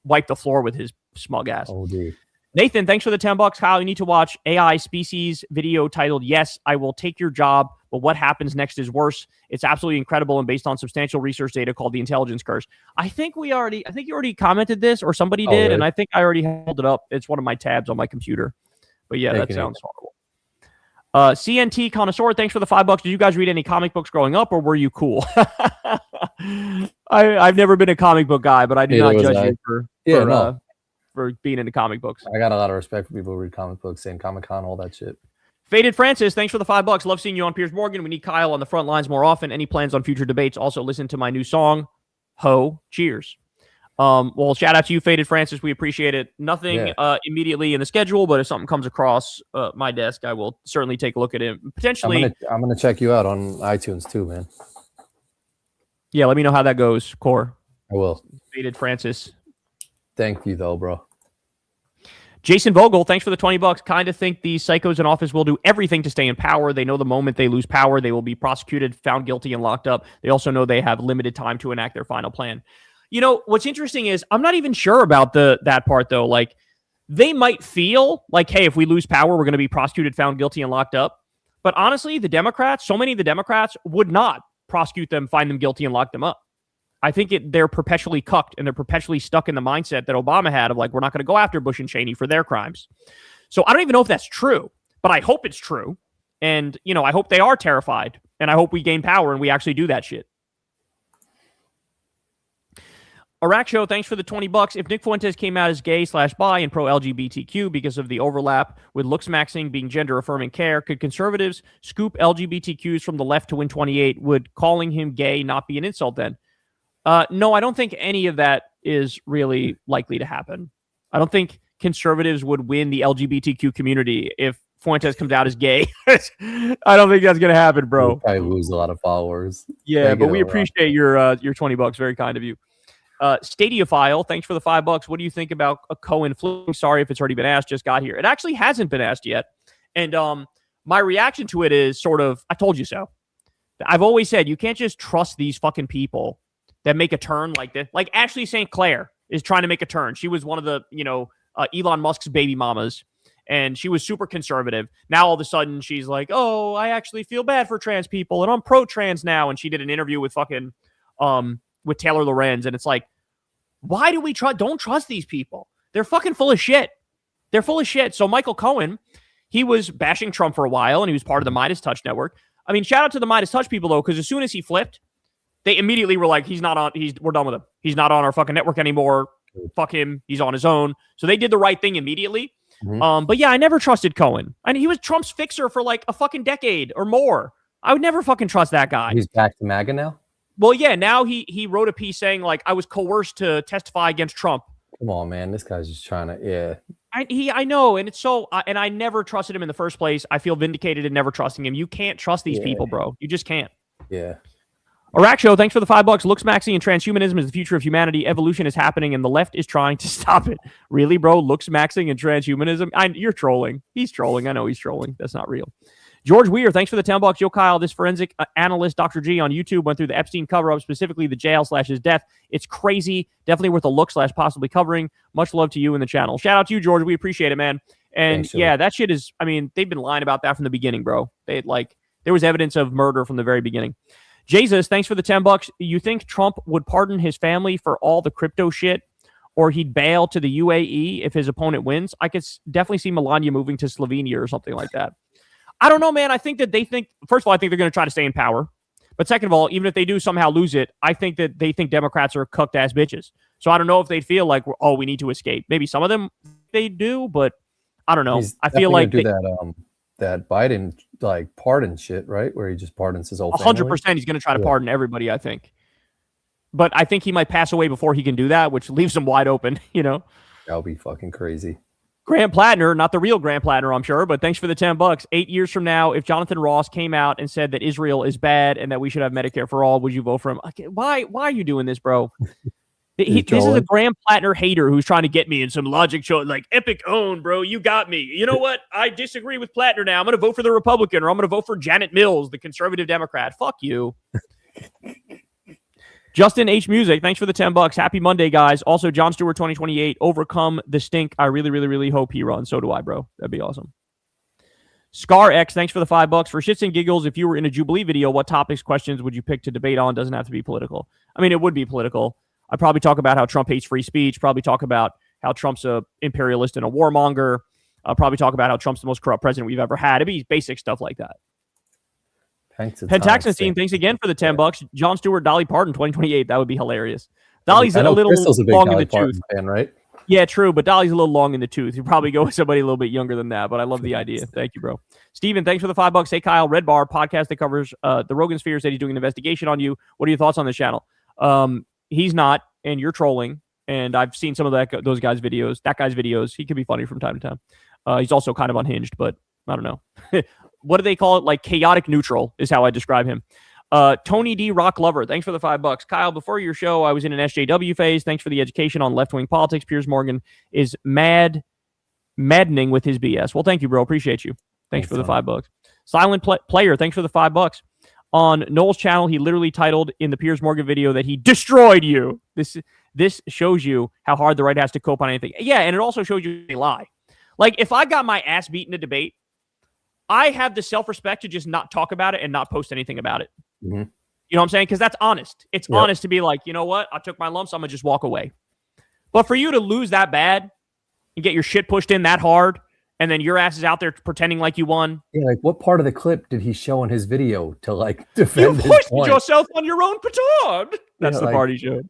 wiped the floor with his smug ass. Oh, dude. Nathan, thanks for the $10. Kyle, you need to watch AI Species video titled, Yes, I Will Take Your Job, but What Happens Next is Worse. It's absolutely incredible and based on substantial research data called the intelligence curse. I think you already commented this, or somebody did, really? And I think I already held it up. It's one of my tabs on my computer. But yeah, that sounds horrible. CNT Connoisseur, thanks for the $5. Did you guys read any comic books growing up, or were you cool? I've never been a comic book guy, but I do not judge you for being into comic books. I got a lot of respect for people who read comic books, saying Comic-Con, all that shit. Faded Francis, thanks for the $5. Love seeing you on Piers Morgan. We need Kyle on the front lines more often. Any plans on future debates? Also, listen to my new song, Ho, Cheers. Well, shout out to you, Faded Francis. We appreciate it. Nothing immediately in the schedule, but if something comes across my desk, I will certainly take a look at it. Potentially, I'm gonna check you out on iTunes too, man. Yeah, let me know how that goes, Core. I will. Faded Francis. Thank you, though, bro. Jason Vogel, thanks for the $20. Kind of think these psychos in office will do everything to stay in power. They know the moment they lose power, they will be prosecuted, found guilty, and locked up. They also know they have limited time to enact their final plan. You know, what's interesting is I'm not even sure about that part, though. Like, they might feel like, hey, if we lose power, we're going to be prosecuted, found guilty, and locked up. But honestly, so many of the Democrats would not prosecute them, find them guilty, and lock them up. I think they're perpetually cucked and they're perpetually stuck in the mindset that Obama had of like, we're not going to go after Bush and Cheney for their crimes. So I don't even know if that's true, but I hope it's true. And, I hope they are terrified, and I hope we gain power and we actually do that shit. Iraq Show, thanks for the $20. If Nick Fuentes came out as gay/bi and pro-LGBTQ because of the overlap with looks maxing being gender-affirming care, could conservatives scoop LGBTQs from the left to win 28? Would calling him gay not be an insult then? No, I don't think any of that is really likely to happen. I don't think conservatives would win the LGBTQ community if Fuentes comes out as gay. I don't think that's going to happen, bro. We'll probably lose a lot of followers. Yeah, but we appreciate your $20. Very kind of you. Stadia File, thanks for the $5. What do you think about a Cohen flu? Sorry if it's already been asked, just got here. It actually hasn't been asked yet. And my reaction to it is sort of, I told you so. I've always said you can't just trust these fucking people that make a turn like this. Like Ashley St. Clair is trying to make a turn. She was one of the, Elon Musk's baby mamas, and she was super conservative. Now all of a sudden she's like, oh, I actually feel bad for trans people, and I'm pro-trans now. And she did an interview with fucking with Taylor Lorenz, and it's like, why do we don't trust these people? They're fucking full of shit. They're full of shit. So Michael Cohen, he was bashing Trump for a while, and he was part of the Midas Touch network. I mean, shout out to the Midas Touch people, though, because as soon as he flipped, they immediately were like, we're done with him. He's not on our fucking network anymore. Fuck him. He's on his own. So they did the right thing immediately. Mm-hmm. But yeah, I never trusted Cohen. I mean, he was Trump's fixer for like a fucking decade or more. I would never fucking trust that guy. He's back to MAGA now? Well, yeah, now he wrote a piece saying, like, I was coerced to testify against Trump. Come on, man. This guy's just trying to, yeah. I know, and it's so, and I never trusted him in the first place. I feel vindicated in never trusting him. You can't trust these people, bro. You just can't. Yeah. Araxo, thanks for the $5. Looks maxing and transhumanism is the future of humanity. Evolution is happening, and the left is trying to stop it. Really, bro? Looks maxing and transhumanism? You're trolling. He's trolling. I know he's trolling. That's not real. George Weir, thanks for the $10. Yo, Kyle, this forensic analyst, Dr. G on YouTube, went through the Epstein cover-up, specifically the jail/his death. It's crazy. Definitely worth a look/possibly covering. Much love to you and the channel. Shout out to you, George. We appreciate it, man. And thanks, yeah, that shit is, I mean, they've been lying about that from the beginning, bro. There was evidence of murder from the very beginning. Jesus, thanks for the $10. You think Trump would pardon his family for all the crypto shit, or he'd bail to the UAE if his opponent wins? I could definitely see Melania moving to Slovenia or something like that. I don't know, man. I think that first of all, I think they're going to try to stay in power. But second of all, even if they do somehow lose it, I think that they think Democrats are cooked ass bitches. So I don't know if they'd feel like, oh, we need to escape. Maybe some of them they do, but I don't know. I feel like that Biden pardon shit, right? Where he just pardons his whole family. 100% he's going to try to pardon everybody, I think. But I think he might pass away before he can do that, which leaves him wide open, That would be fucking crazy. Grant Plattner, not the real Grant Plattner, I'm sure, but thanks for the $10. 8 years from now, if Jonathan Ross came out and said that Israel is bad and that we should have Medicare for all, would you vote for him? Okay, why are you doing this, bro? This is a Graham Plattner hater who's trying to get me in some logic show, like epic own, bro. You got me. You know what? I disagree with Plattner now. I'm going to vote for the Republican, or I'm going to vote for Janet Mills, the conservative Democrat. Fuck you. Justin H. Music, thanks for the $10. Happy Monday, guys. Also, John Stewart 2028, overcome the stink. I really, really, really hope he runs. So do I, bro. That'd be awesome. Scar X, thanks for the $5. For shits and giggles, if you were in a Jubilee video, what topics, questions would you pick to debate on? Doesn't have to be political. I mean, it would be political. I'd probably talk about how Trump hates free speech, probably talk about how Trump's a imperialist and a warmonger. I'll probably talk about how Trump's the most corrupt president we've ever had. It'd be basic stuff like that. Pentaxin team, thanks again for the $10. John Stewart, Dolly Parton, 2028. That would be hilarious. Dolly's a little long in the tooth, fan, right? Yeah, true, but Dolly's a little long in the tooth. You'd probably go with somebody a little bit younger than that, but I love the idea. Thank you, bro. Steven, thanks for the $5. Hey, Kyle, Red Bar podcast that covers the Rogan Sphere said he's doing an investigation on you. What are your thoughts on this channel? He's not, and you're trolling, and I've seen some of that guy's videos. He can be funny from time to time. He's also kind of unhinged, but I don't know. What do they call it? Like chaotic neutral is how I describe him. Tony D. Rock Lover, thanks for the $5. Kyle, before your show, I was in an SJW phase. Thanks for the education on left-wing politics. Piers Morgan is maddening with his BS. Well, thank you, bro. Appreciate you. Thanks for the $5. Silent Player, thanks for the $5. On Knowles' channel, he literally titled in the Piers Morgan video that he destroyed you. This shows you how hard the right has to cope on anything. Yeah, and it also shows you they lie. Like, if I got my ass beat in a debate, I have the self-respect to just not talk about it and not post anything about it. Mm-hmm. You know what I'm saying? Because that's honest. It's honest to be like, you know what? I took my lumps. I'm going to just walk away. But for you to lose that bad and get your shit pushed in that hard, and then your ass is out there pretending like you won. Yeah, like what part of the clip did he show in his video to like defend you pushed yourself on your own petard. That's the part he showed.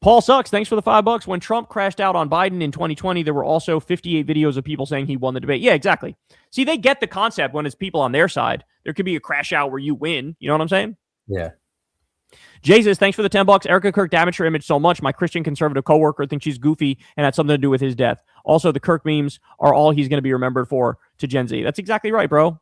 Paul Sucks, thanks for the $5. When Trump crashed out on Biden in 2020, there were also 58 videos of people saying he won the debate. Yeah, exactly. See, they get the concept when it's people on their side. There could be a crash out where you win. You know what I'm saying? Yeah. Jesus, thanks for the $10. Erica Kirk damaged her image so much. My Christian conservative coworker thinks she's goofy and had something to do with his death. Also, the Kirk memes are all he's going to be remembered for to Gen Z. That's exactly right, bro.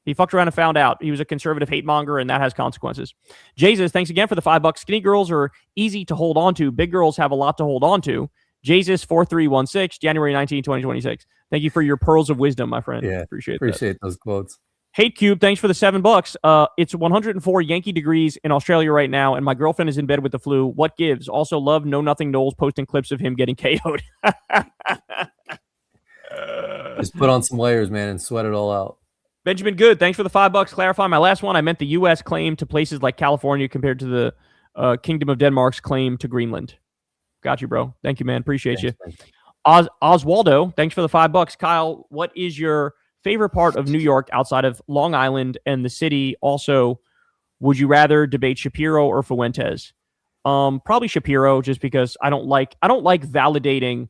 He fucked around and found out he was a conservative hate monger, and that has consequences. Jesus, thanks again for the $5. Skinny girls are easy to hold on to. Big girls have a lot to hold on to. Jesus 4316, January 19, 2026. Thank you for your pearls of wisdom, my friend. Yeah, appreciate those quotes. Hate Cube, thanks for the $7. It's 104 Yankee degrees in Australia right now, and my girlfriend is in bed with the flu. What gives? Also, love Know Nothing Knowles posting clips of him getting KO'd. Just put on some layers, man, and sweat it all out. Benjamin Good, thanks for the $5. Clarify my last one. I meant the U.S. claim to places like California compared to the Kingdom of Denmark's claim to Greenland. Got you, bro. Thank you, man. Appreciate you. Oswaldo, thanks for the $5. Kyle, what is your favorite part of New York outside of Long Island and the city? Also, would you rather debate Shapiro or Fuentes? Probably Shapiro, just because I don't like validating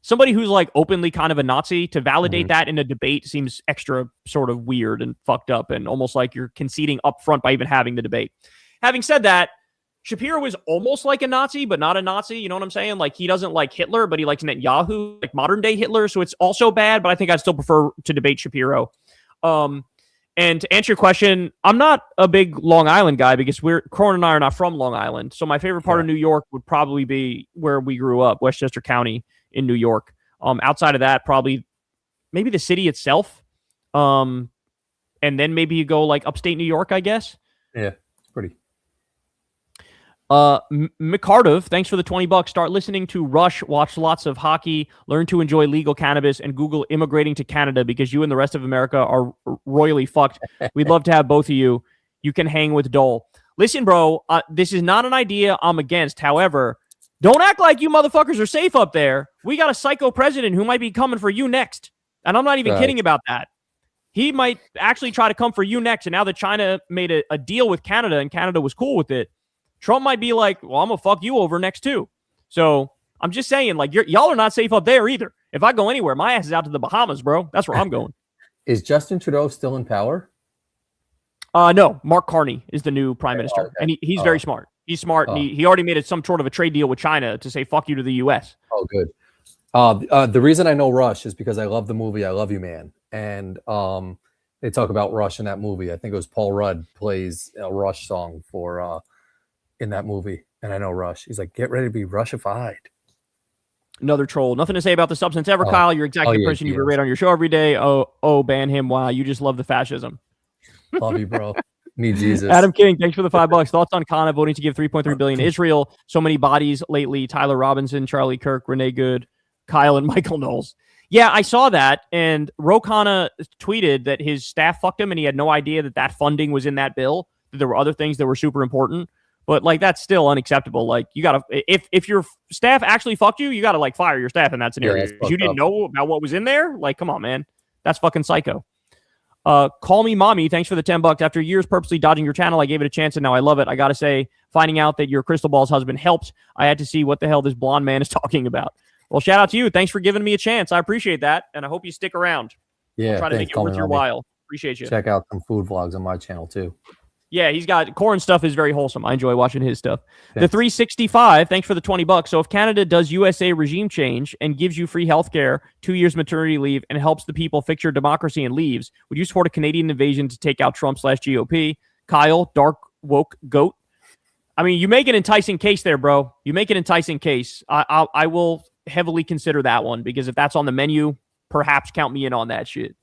somebody who's like openly kind of a Nazi. To validate that in a debate seems extra sort of weird and fucked up, and almost like you're conceding up front by even having the debate. Having said that, Shapiro is almost like a Nazi, but not a Nazi. You know what I'm saying? Like, he doesn't like Hitler, but he likes Netanyahu, like modern day Hitler. So it's also bad, but I think I'd still prefer to debate Shapiro. And to answer your question, I'm not a big Long Island guy because Corin and I are not from Long Island. So my favorite part of New York would probably be where we grew up, Westchester County in New York. Outside of that, probably maybe the city itself. And then maybe you go like upstate New York, I guess. Yeah, it's pretty. McCardive, thanks for the $20. Start listening to Rush, watch lots of hockey, learn to enjoy legal cannabis, and Google immigrating to Canada because you and the rest of America are royally fucked. We'd love to have both of you. You can hang with Dole. Listen, bro, this is not an idea I'm against. However, don't act like you motherfuckers are safe up there. We got a psycho president who might be coming for you next. And I'm not even kidding about that. He might actually try to come for you next. And now that China made a deal with Canada and Canada was cool with it, Trump might be like, well, I'm going to fuck you over next too. So I'm just saying, like, y'all are not safe up there either. If I go anywhere, my ass is out to the Bahamas, bro. That's where I'm going. Is Justin Trudeau still in power? No, Mark Carney is the new prime minister. Okay. And he's very smart. He's smart. And he already made some sort of a trade deal with China to say, fuck you to the U.S. Oh, good. The reason I know Rush is because I love the movie I Love You, Man. And they talk about Rush in that movie. I think it was Paul Rudd plays a Rush song for in that movie. And I know Rush. He's like, get ready to be Rushified. Another troll. Nothing to say about the substance ever, Kyle. You're exactly the person you berate on your show every day. Oh, ban him. Wow, you just love the fascism. Love you, bro. Need Jesus. Adam King, thanks for the $5. Thoughts on Kana voting to give $3.3 billion to Israel? So many bodies lately. Tyler Robinson, Charlie Kirk, Renee Good, Kyle, and Michael Knowles. Yeah, I saw that. And Ro Khanna tweeted that his staff fucked him and he had no idea that funding was in that bill, that there were other things that were super important. But like, that's still unacceptable. Like, you gotta, if your staff actually fucked you, you gotta like fire your staff in that scenario. Yeah, you didn't know about what was in there. Like, come on, man, that's fucking psycho. Call me mommy. Thanks for the $10. After years purposely dodging your channel, I gave it a chance and now I love it. I gotta say, finding out that your crystal ball's husband helped, I had to see what the hell this blonde man is talking about. Well, shout out to you. Thanks for giving me a chance. I appreciate that, and I hope you stick around. Yeah, I'll try to make it worth your while. Appreciate you. Check out some food vlogs on my channel too. Yeah, he's got Corin stuff is very wholesome. I enjoy watching his stuff. Thanks. The 365, thanks for the $20. So if Canada does USA regime change and gives you free healthcare, 2 years maternity leave, and helps the people fix your democracy and leaves, would you support a Canadian invasion to take out Trump/GOP? Kyle, dark woke goat. I mean, you make an enticing case there, bro. You make an enticing case. I will heavily consider that one because if that's on the menu, perhaps count me in on that shit.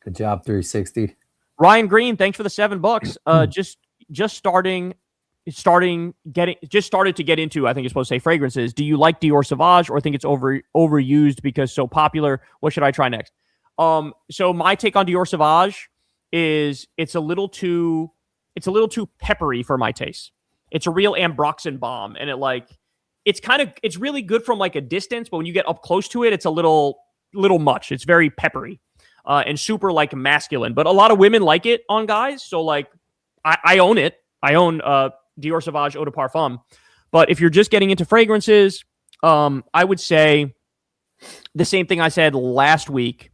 Good job, 360. Ryan Green, thanks for the $7. Just started to get into, I think it's supposed to say fragrances. Do you like Dior Sauvage or think it's overused because so popular? What should I try next? So my take on Dior Sauvage is it's a little too peppery for my taste. It's a real Ambroxan bomb, and it's really good from like a distance, but when you get up close to it, it's a little much. It's very peppery. And super like masculine, but a lot of women like it on guys. So like, I own it. I own Dior Sauvage Eau de Parfum. But if you're just getting into fragrances, I would say the same thing I said last week.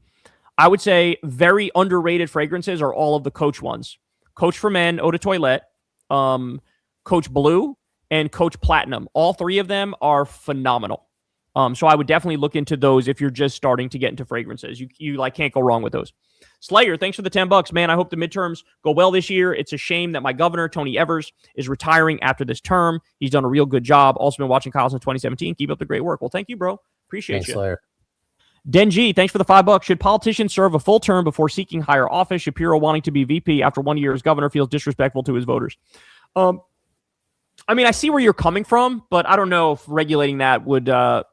I would say very underrated fragrances are all of the Coach ones. Coach for Men, Eau de Toilette, Coach Blue, and Coach Platinum. All three of them are phenomenal. So I would definitely look into those if you're just starting to get into fragrances. You like can't go wrong with those. Slayer, thanks for the $10, man. I hope the midterms go well this year. It's a shame that my governor, Tony Evers, is retiring after this term. He's done a real good job. Also been watching Kyle since 2017. Keep up the great work. Well, thank you, bro. Appreciate you. Slayer. Denji, thanks for the $5. Should politicians serve a full term before seeking higher office? Shapiro wanting to be VP after 1 year as governor feels disrespectful to his voters. I mean, I see where you're coming from, but I don't know if regulating that would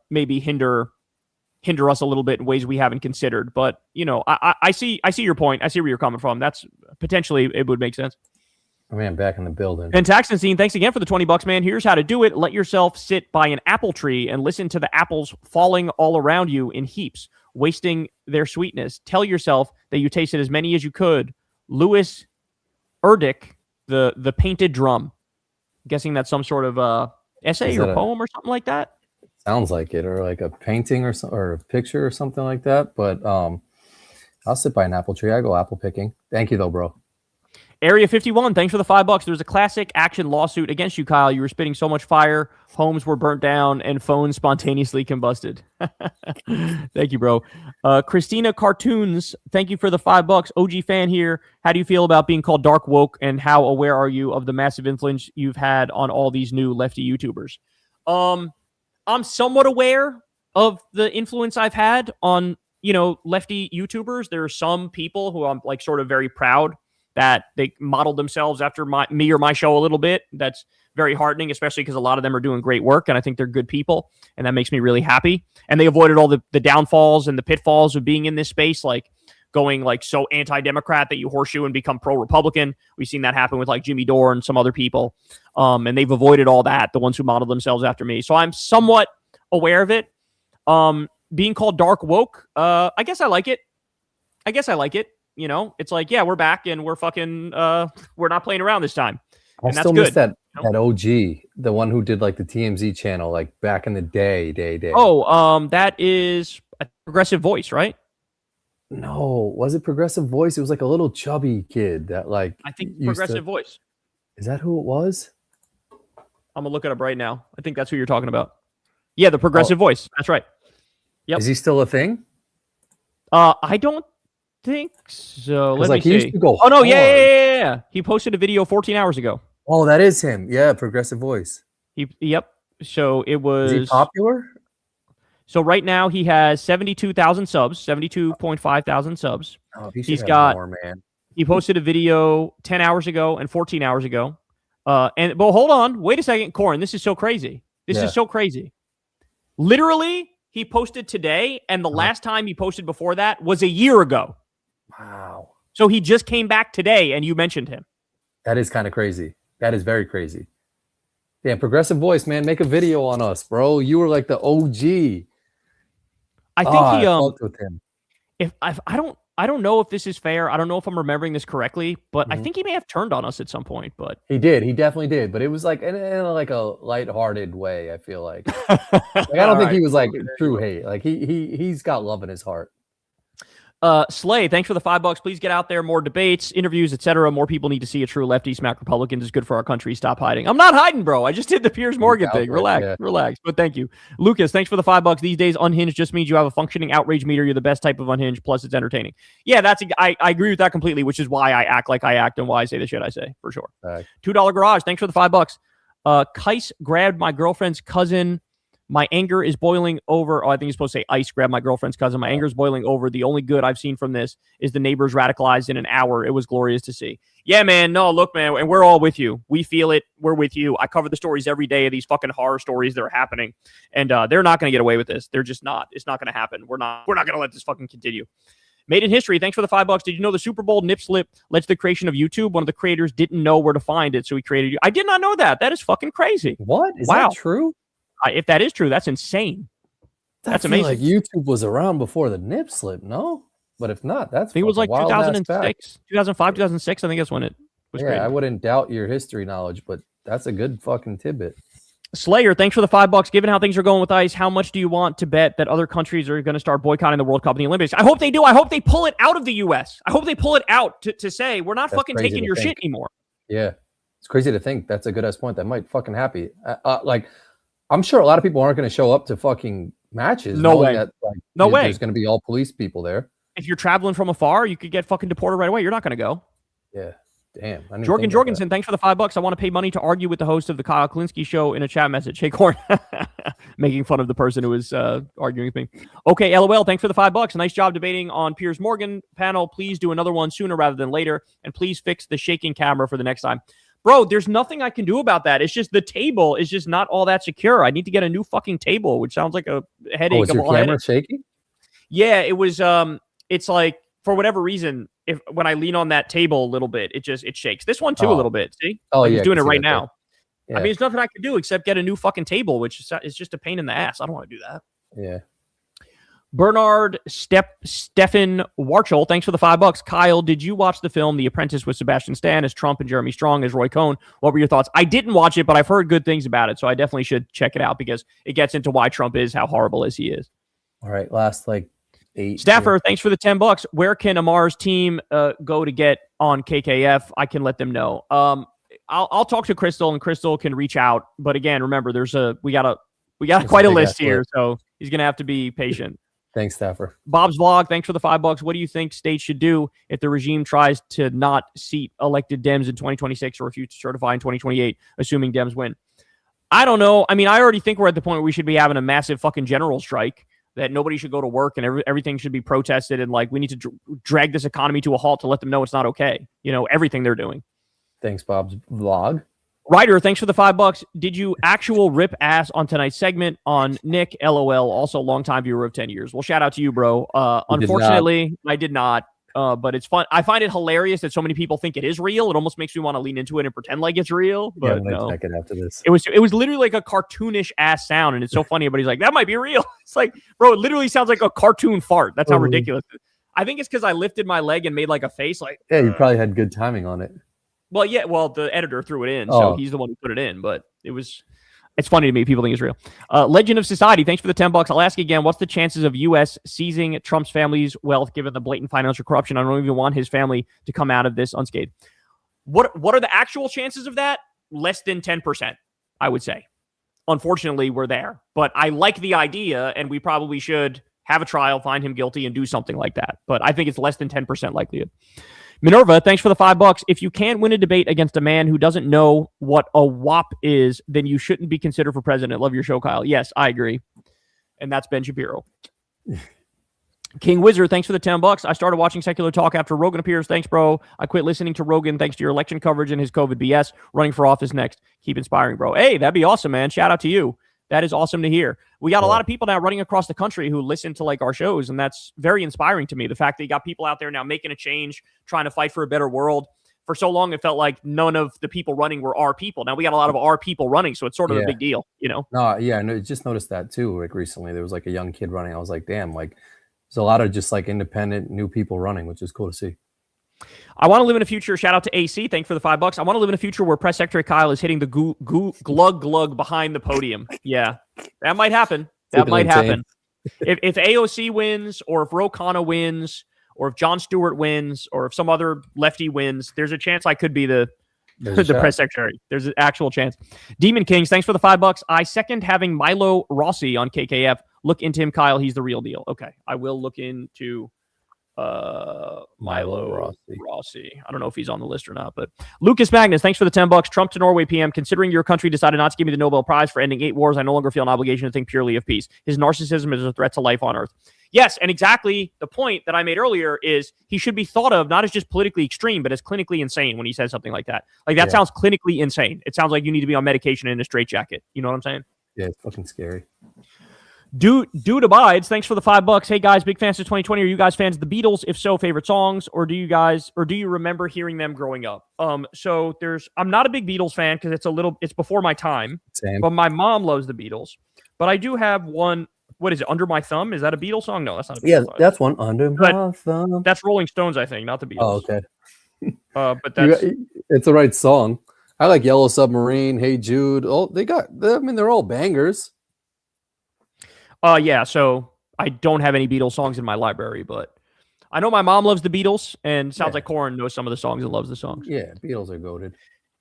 maybe hinder us a little bit in ways we haven't considered. But, you know, I see your point. I see where you're coming from. That's potentially, it would make sense. Man, back in the building. And Taxenstein, thanks again for the $20, man. Here's how to do it. Let yourself sit by an apple tree and listen to the apples falling all around you in heaps, wasting their sweetness. Tell yourself that you tasted as many as you could. Louis Erdich, the painted drum. I'm guessing that's some sort of essay or poem or something like that. Sounds like it, or like a painting or a picture or something like that. But I'll sit by an apple tree. I go apple picking. Thank you, though, bro. Area 51, thanks for the $5. There's a classic action lawsuit against you, Kyle. You were spitting so much fire, homes were burnt down, and phones spontaneously combusted. Thank you, bro. Christina Cartoons, thank you for the $5. OG fan here. How do you feel about being called dark woke, and how aware are you of the massive influence you've had on all these new lefty YouTubers? I'm somewhat aware of the influence I've had on, you know, lefty YouTubers. There are some people who I'm like sort of very proud that they modeled themselves after me or my show a little bit. That's very heartening, especially because a lot of them are doing great work, and I think they're good people, and that makes me really happy. And they avoided all the downfalls and the pitfalls of being in this space, like going like so anti-Democrat that you horseshoe and become pro-Republican. We've seen that happen with like Jimmy Dore and some other people, and they've avoided all that, the ones who modeled themselves after me. So I'm somewhat aware of it. Being called dark woke, I guess I like it. You know, it's like, yeah, we're back and we're fucking, we're not playing around this time. I and still that's miss that OG, the one who did like the TMZ channel, like back in the day. Oh, that is a Progressive Voice, right? No, was it Progressive Voice? It was like a little chubby kid that like. I think Progressive Voice. Is that who it was? I'm gonna look it up right now. I think that's who you're talking about. Yeah, the Progressive Voice. That's right. Yep. Is he still a thing? I don't think so. Let me he see. used to go oh no, hard. yeah. He posted a video 14 hours ago. Oh, that is him. Yeah, Progressive Voice. Yep. So it was. Is he popular? So right now he has 72,000 subs, 72.5 thousand subs. Oh, he's got more, man. He posted a video 10 hours ago and 14 hours ago. But hold on, wait a second, Corin. This is so crazy. This is so crazy. Literally, he posted today, and the last time he posted before that was a year ago. Wow. So he just came back today, and you mentioned him. That is kind of crazy. That is very crazy. Damn, Progressive Voice, man, make a video on us, bro. You were like the OG. I think he fucked with him. I don't know if this is fair. I don't know if I'm remembering this correctly, but I think he may have turned on us at some point. But he did. He definitely did. But it was like in like a lighthearted way. I feel like. I don't think he was like true hate. Like he's got love in his heart. Slay, thanks for the $5. Please get out there. More debates, interviews, etc. More people need to see a true lefty smack Republicans. Is good for our country. Stop hiding. I'm not hiding, bro. I just did the Piers Morgan thing. Relax. But thank you, Lucas. Thanks for the $5. These days, unhinged just means you have a functioning outrage meter. You're the best type of unhinged. Plus, it's entertaining. Yeah, I agree with that completely. Which is why I act like I act and why I say the shit I say for sure. $2 garage. Thanks for the $5. Kais grabbed my girlfriend's cousin. My anger is boiling over. Oh, I think you're supposed to say ice grab my girlfriend's cousin. My anger is boiling over. The only good I've seen from this is the neighbors radicalized in an hour. It was glorious to see. Yeah, man. No, look, man. And we're all with you. We feel it. We're with you. I cover the stories every day of these fucking horror stories that are happening. And they're not going to get away with this. They're just not. It's not going to happen. We're not going to let this fucking continue. Made in history. Thanks for the $5. Did you know the Super Bowl nip slip led to the creation of YouTube? One of the creators didn't know where to find it, so he created you. I did not know that. That is fucking crazy. What? Is that true? If that is true, that's insane. That's amazing. Like YouTube was around before the nip slip, no? But if not, that's I think it was like 2006, 2005, 2006. I think that's when it was created. I wouldn't doubt your history knowledge, but that's a good fucking tidbit. Slayer, thanks for the $5. Given how things are going with ice, how much do you want to bet that other countries are going to start boycotting the World Cup and the Olympics? I hope they do. I hope they pull it out of the U.S. I hope they pull it out to say we're not fucking taking your shit anymore. Yeah, it's crazy to think. That's a good ass point. That might fucking happen. Like, I'm sure a lot of people aren't going to show up to fucking matches. No way. That, no way. There's going to be all police people there. If you're traveling from afar, you could get fucking deported right away. You're not going to go. Yeah. Damn. Jorgensen, thanks for the $5. I want to pay money to argue with the host of the Kyle Kulinski show in a chat message. Hey, Corin. making fun of the person who was arguing with me. Okay, LOL, thanks for the $5. Nice job debating on Piers Morgan panel. Please do another one sooner rather than later, and please fix the shaking camera for the next time. Bro, there's nothing I can do about that. It's just the table is just not all that secure. I need to get a new fucking table, which sounds like a headache. Oh, is your camera shaking? Yeah, it was. It's like for whatever reason, when I lean on that table a little bit, it shakes. This one too a little bit. See? Oh, like yeah, he's doing it right now. Yeah. I mean, there's nothing I can do except get a new fucking table, which is just a pain in the ass. I don't want to do that. Yeah. Bernard Stefan Warchel, thanks for the $5. Kyle, did you watch the film The Apprentice with Sebastian Stan as Trump and Jeremy Strong as Roy Cohn? What were your thoughts? I didn't watch it, but I've heard good things about it, so I definitely should check it out because it gets into why Trump is how horrible as he is. All right, last 8. Staffer, thanks for the $10. Where can Amar's team go to get on KKF? I can let them know. I'll talk to Crystal, and Crystal can reach out. But again, remember, we got quite a list here, so he's gonna have to be patient. Thanks, Staffer. Bob's Vlog, thanks for the $5. What do you think states should do if the regime tries to not seat elected Dems in 2026 or refuse to certify in 2028, assuming Dems win? I don't know. I mean, I already think we're at the point where we should be having a massive fucking general strike, that nobody should go to work and everything should be protested, and like we need to drag this economy to a halt to let them know it's not okay. Everything they're doing. Thanks, Bob's Vlog. Ryder, thanks for the $5. Did you actual rip ass on tonight's segment on Nick? LOL. Also, longtime viewer of 10 years. Well, shout out to you, bro. Unfortunately, I did not. But it's fun. I find it hilarious that so many people think it is real. It almost makes me want to lean into it and pretend like it's real. But I'm gonna check it after this. It was literally like a cartoonish ass sound, and it's so funny. Everybody's like, that might be real. It's like, bro, it literally sounds like a cartoon fart. That's how ridiculous it is. I think it's because I lifted my leg and made like a face. Like, yeah, you probably had good timing on it. Well, yeah. Well, the editor threw it in, so he's the one who put it in. But it's funny to me. People think it's real. Legend of Society, thanks for the $10. I'll ask again, what's the chances of U.S. seizing Trump's family's wealth given the blatant financial corruption? I don't even want his family to come out of this unscathed. What are the actual chances of that? Less than 10%, I would say. Unfortunately, we're there. But I like the idea, and we probably should have a trial, find him guilty, and do something like that. But I think it's less than 10% likelihood. Minerva, thanks for the $5. If you can't win a debate against a man who doesn't know what a WAP is, then you shouldn't be considered for president. Love your show, Kyle. Yes, I agree. And that's Ben Shapiro. King Wizard, thanks for the $10. I started watching Secular Talk after Rogan appears. Thanks, bro. I quit listening to Rogan thanks to your election coverage and his COVID BS. Running for office next. Keep inspiring, bro. Hey, that'd be awesome, man. Shout out to you. That is awesome to hear. We got a lot of people now running across the country who listen to like our shows, and that's very inspiring to me. The fact that you got people out there now making a change, trying to fight for a better world. For so long, it felt like none of the people running were our people. Now we got a lot of our people running, so it's sort of a big deal, No, yeah, I just noticed that too. Like recently, there was like a young kid running. I was like, damn, like there's a lot of just like independent new people running, which is cool to see. I want to live in a future. Shout out to AC. Thanks for the $5. I want to live in a future where Press Secretary Kyle is hitting the glug glug behind the podium. Yeah, that might happen. That might happen. If AOC wins, or if Ro Khanna wins, or if Jon Stewart wins, or if some other lefty wins, there's a chance I could be the press secretary. There's an actual chance. Demon Kings, thanks for the $5. I second having Milo Rossi on KKF. Look into him, Kyle. He's the real deal. Okay, I will look into Milo Rossi. I don't know if he's on the list or not, but Lucas Magnus, thanks for the $10. Trump to Norway PM. Considering your country decided not to give me the Nobel Prize for ending 8 wars, I no longer feel an obligation to think purely of peace. His narcissism is a threat to life on Earth. Yes, and exactly the point that I made earlier is he should be thought of not as just politically extreme, but as clinically insane when he says something like that. Like that sounds clinically insane. It sounds like you need to be on medication in a straitjacket. You know what I'm saying? Yeah, it's fucking scary. Dude abides. Thanks for the $5. Hey guys, big fans of 2020. Are you guys fans of the Beatles? If so, favorite songs, or do you remember hearing them growing up? So I'm not a big Beatles fan because it's before my time. Same. But my mom loves the Beatles. But I do have one. What is it? Under My Thumb? Is that a Beatles song? No, that's not a Beatles song. That's one. Under My Thumb. That's Rolling Stones, I think, not the Beatles. Oh, okay. But that's it's the right song. I like Yellow Submarine, Hey Jude. Oh, they're all bangers. Yeah, so I don't have any Beatles songs in my library, but I know my mom loves the Beatles, and sounds like Corin knows some of the songs and loves the songs. Yeah, Beatles are goated.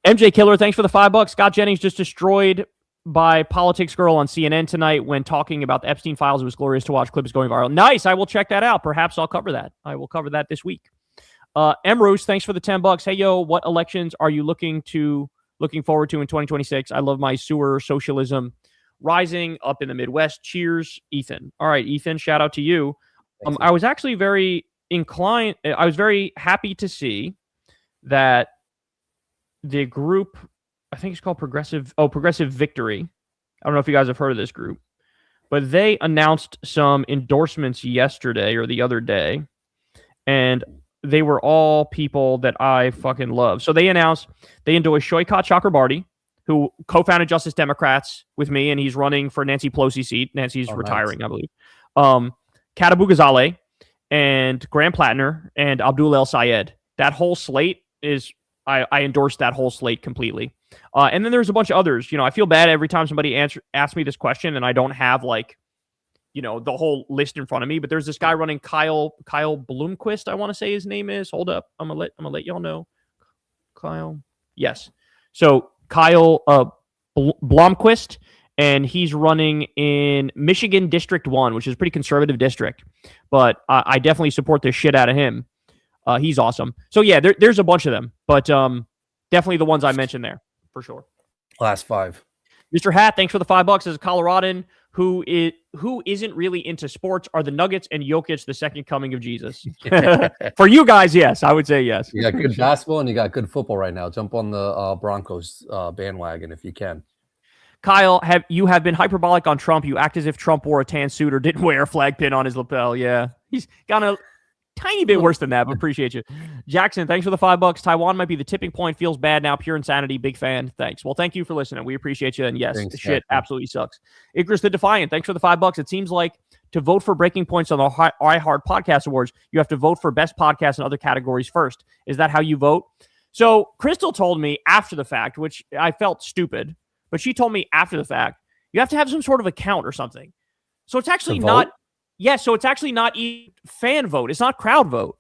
MJ Killer, thanks for the $5. Scott Jennings just destroyed by Politics Girl on CNN tonight when talking about the Epstein files. It was glorious to watch. Clips going viral. Nice. I will check that out. Perhaps I'll cover that. I will cover that this week. Emrose, thanks for the $10. Hey, yo, what elections are you looking forward to in 2026? I love my sewer socialism rising up in the Midwest. Cheers, Ethan. All right, Ethan, shout out to you. Thanks, I was actually very inclined. I was very happy to see that the group, I think it's called Progressive Victory. I don't know if you guys have heard of this group, but they announced some endorsements yesterday or the other day, and they were all people that I fucking love. So they announced they endorse Shoykat Chakrabarty, who co-founded Justice Democrats with me, and he's running for Nancy Pelosi's seat. Nancy's retiring, nice. I believe. Katabu Ghazaleh and Graham Plattner and Abdul El Sayed. That whole slate is, I endorse that whole slate completely. And then there's a bunch of others. I feel bad every time somebody asks me this question and I don't have the whole list in front of me, but there's this guy running Kyle Blomquist, I want to say his name is. Hold up. I'm gonna let y'all know. Kyle. Yes. So Kyle Blomquist, and he's running in Michigan District 1, which is a pretty conservative district, but I definitely support the shit out of him. He's awesome. So yeah, there's a bunch of them, but definitely the ones I mentioned there for sure. Last 5. Mr. Hat, thanks for the $5 as a Coloradan who isn't really into sports. Are the Nuggets and Jokic the second coming of Jesus? For you guys, yes, I would say yes. You got good basketball and you got good football right now. Jump on the Broncos bandwagon if you can. Kyle, you have been hyperbolic on Trump. You act as if Trump wore a tan suit or didn't wear a flag pin on his lapel. Yeah, he's got a tiny bit worse than that, but appreciate you. Jackson, thanks for the $5. Taiwan might be the tipping point. Feels bad now. Pure insanity. Big fan. Thanks. Well, thank you for listening. We appreciate you. And yes, thanks, shit Jackson. Absolutely sucks. Icarus the Defiant, thanks for the $5. It seems like to vote for breaking points on the iHeart Podcast Awards, you have to vote for best podcast and other categories first. Is that how you vote? So Crystal told me after the fact, which I felt stupid, but she told me after the fact, you have to have some sort of account or something. So it's actually not. Yes, so it's actually not fan vote. It's not crowd vote,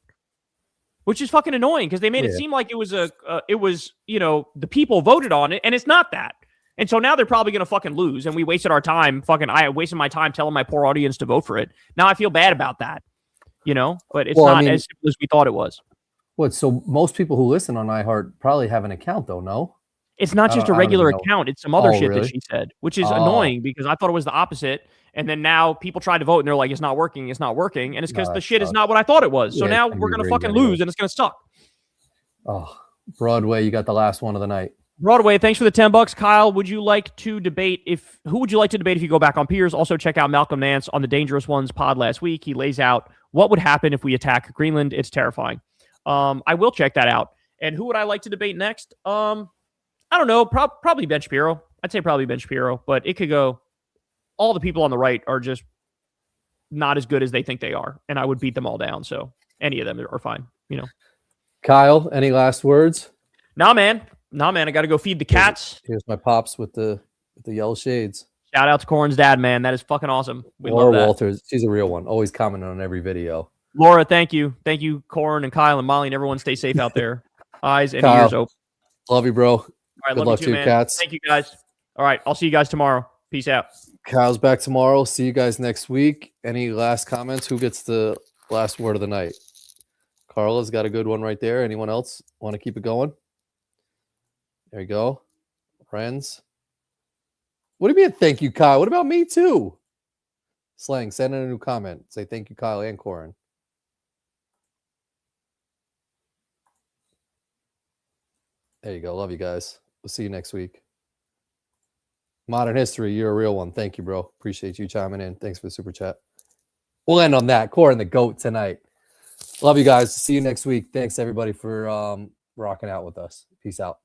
which is fucking annoying because they made it seem like it was the people voted on it, and it's not that. And so now they're probably going to fucking lose, and we wasted our time. I wasted my time telling my poor audience to vote for it. Now I feel bad about that, but it's not as simple as we thought it was. What? So most people who listen on iHeart probably have an account, though, no? It's not just a regular account. It's some other shit that she said, which is annoying because I thought it was the opposite. And then now people try to vote and they're like, it's not working. It's not working. And it's because the shit is not what I thought it was. So now we're going to fucking lose and it's going to suck. Oh, Broadway, you got the last one of the night. Broadway, thanks for the $10. Kyle, who would you like to debate if you go back on Piers? Also check out Malcolm Nance on the Dangerous Ones pod last week. He lays out what would happen if we attack Greenland. It's terrifying. I will check that out. And who would I like to debate next? I don't know. Probably Ben Shapiro. I'd say probably Ben Shapiro, but it could go. All the people on the right are just not as good as they think they are, and I would beat them all down. So any of them are fine, Kyle, any last words? Nah, man. I got to go feed the cats. Here's my pops with the yellow shades. Shout out to Corin's dad, man. That is fucking awesome. Laura Walters, she's a real one. Always commenting on every video. Laura, thank you, Corin and Kyle and Molly and everyone. Stay safe out there. Eyes and ears open. Love you, bro. All right, good luck to you, cats. Thank you, guys. All right, I'll see you guys tomorrow. Peace out. Kyle's back tomorrow. See you guys next week. Any last comments? Who gets the last word of the night? Carla's got a good one right there. Anyone else want to keep it going? There you go. Friends. What do you mean thank you, Kyle? What about me too? Slang, send in a new comment. Say thank you, Kyle and Corin. There you go. Love you guys. We'll see you next week. Modern History, you're a real one. Thank you, bro. Appreciate you chiming in. Thanks for the super chat. We'll end on that. Corin the GOAT tonight. Love you guys. See you next week. Thanks, everybody, for rocking out with us. Peace out.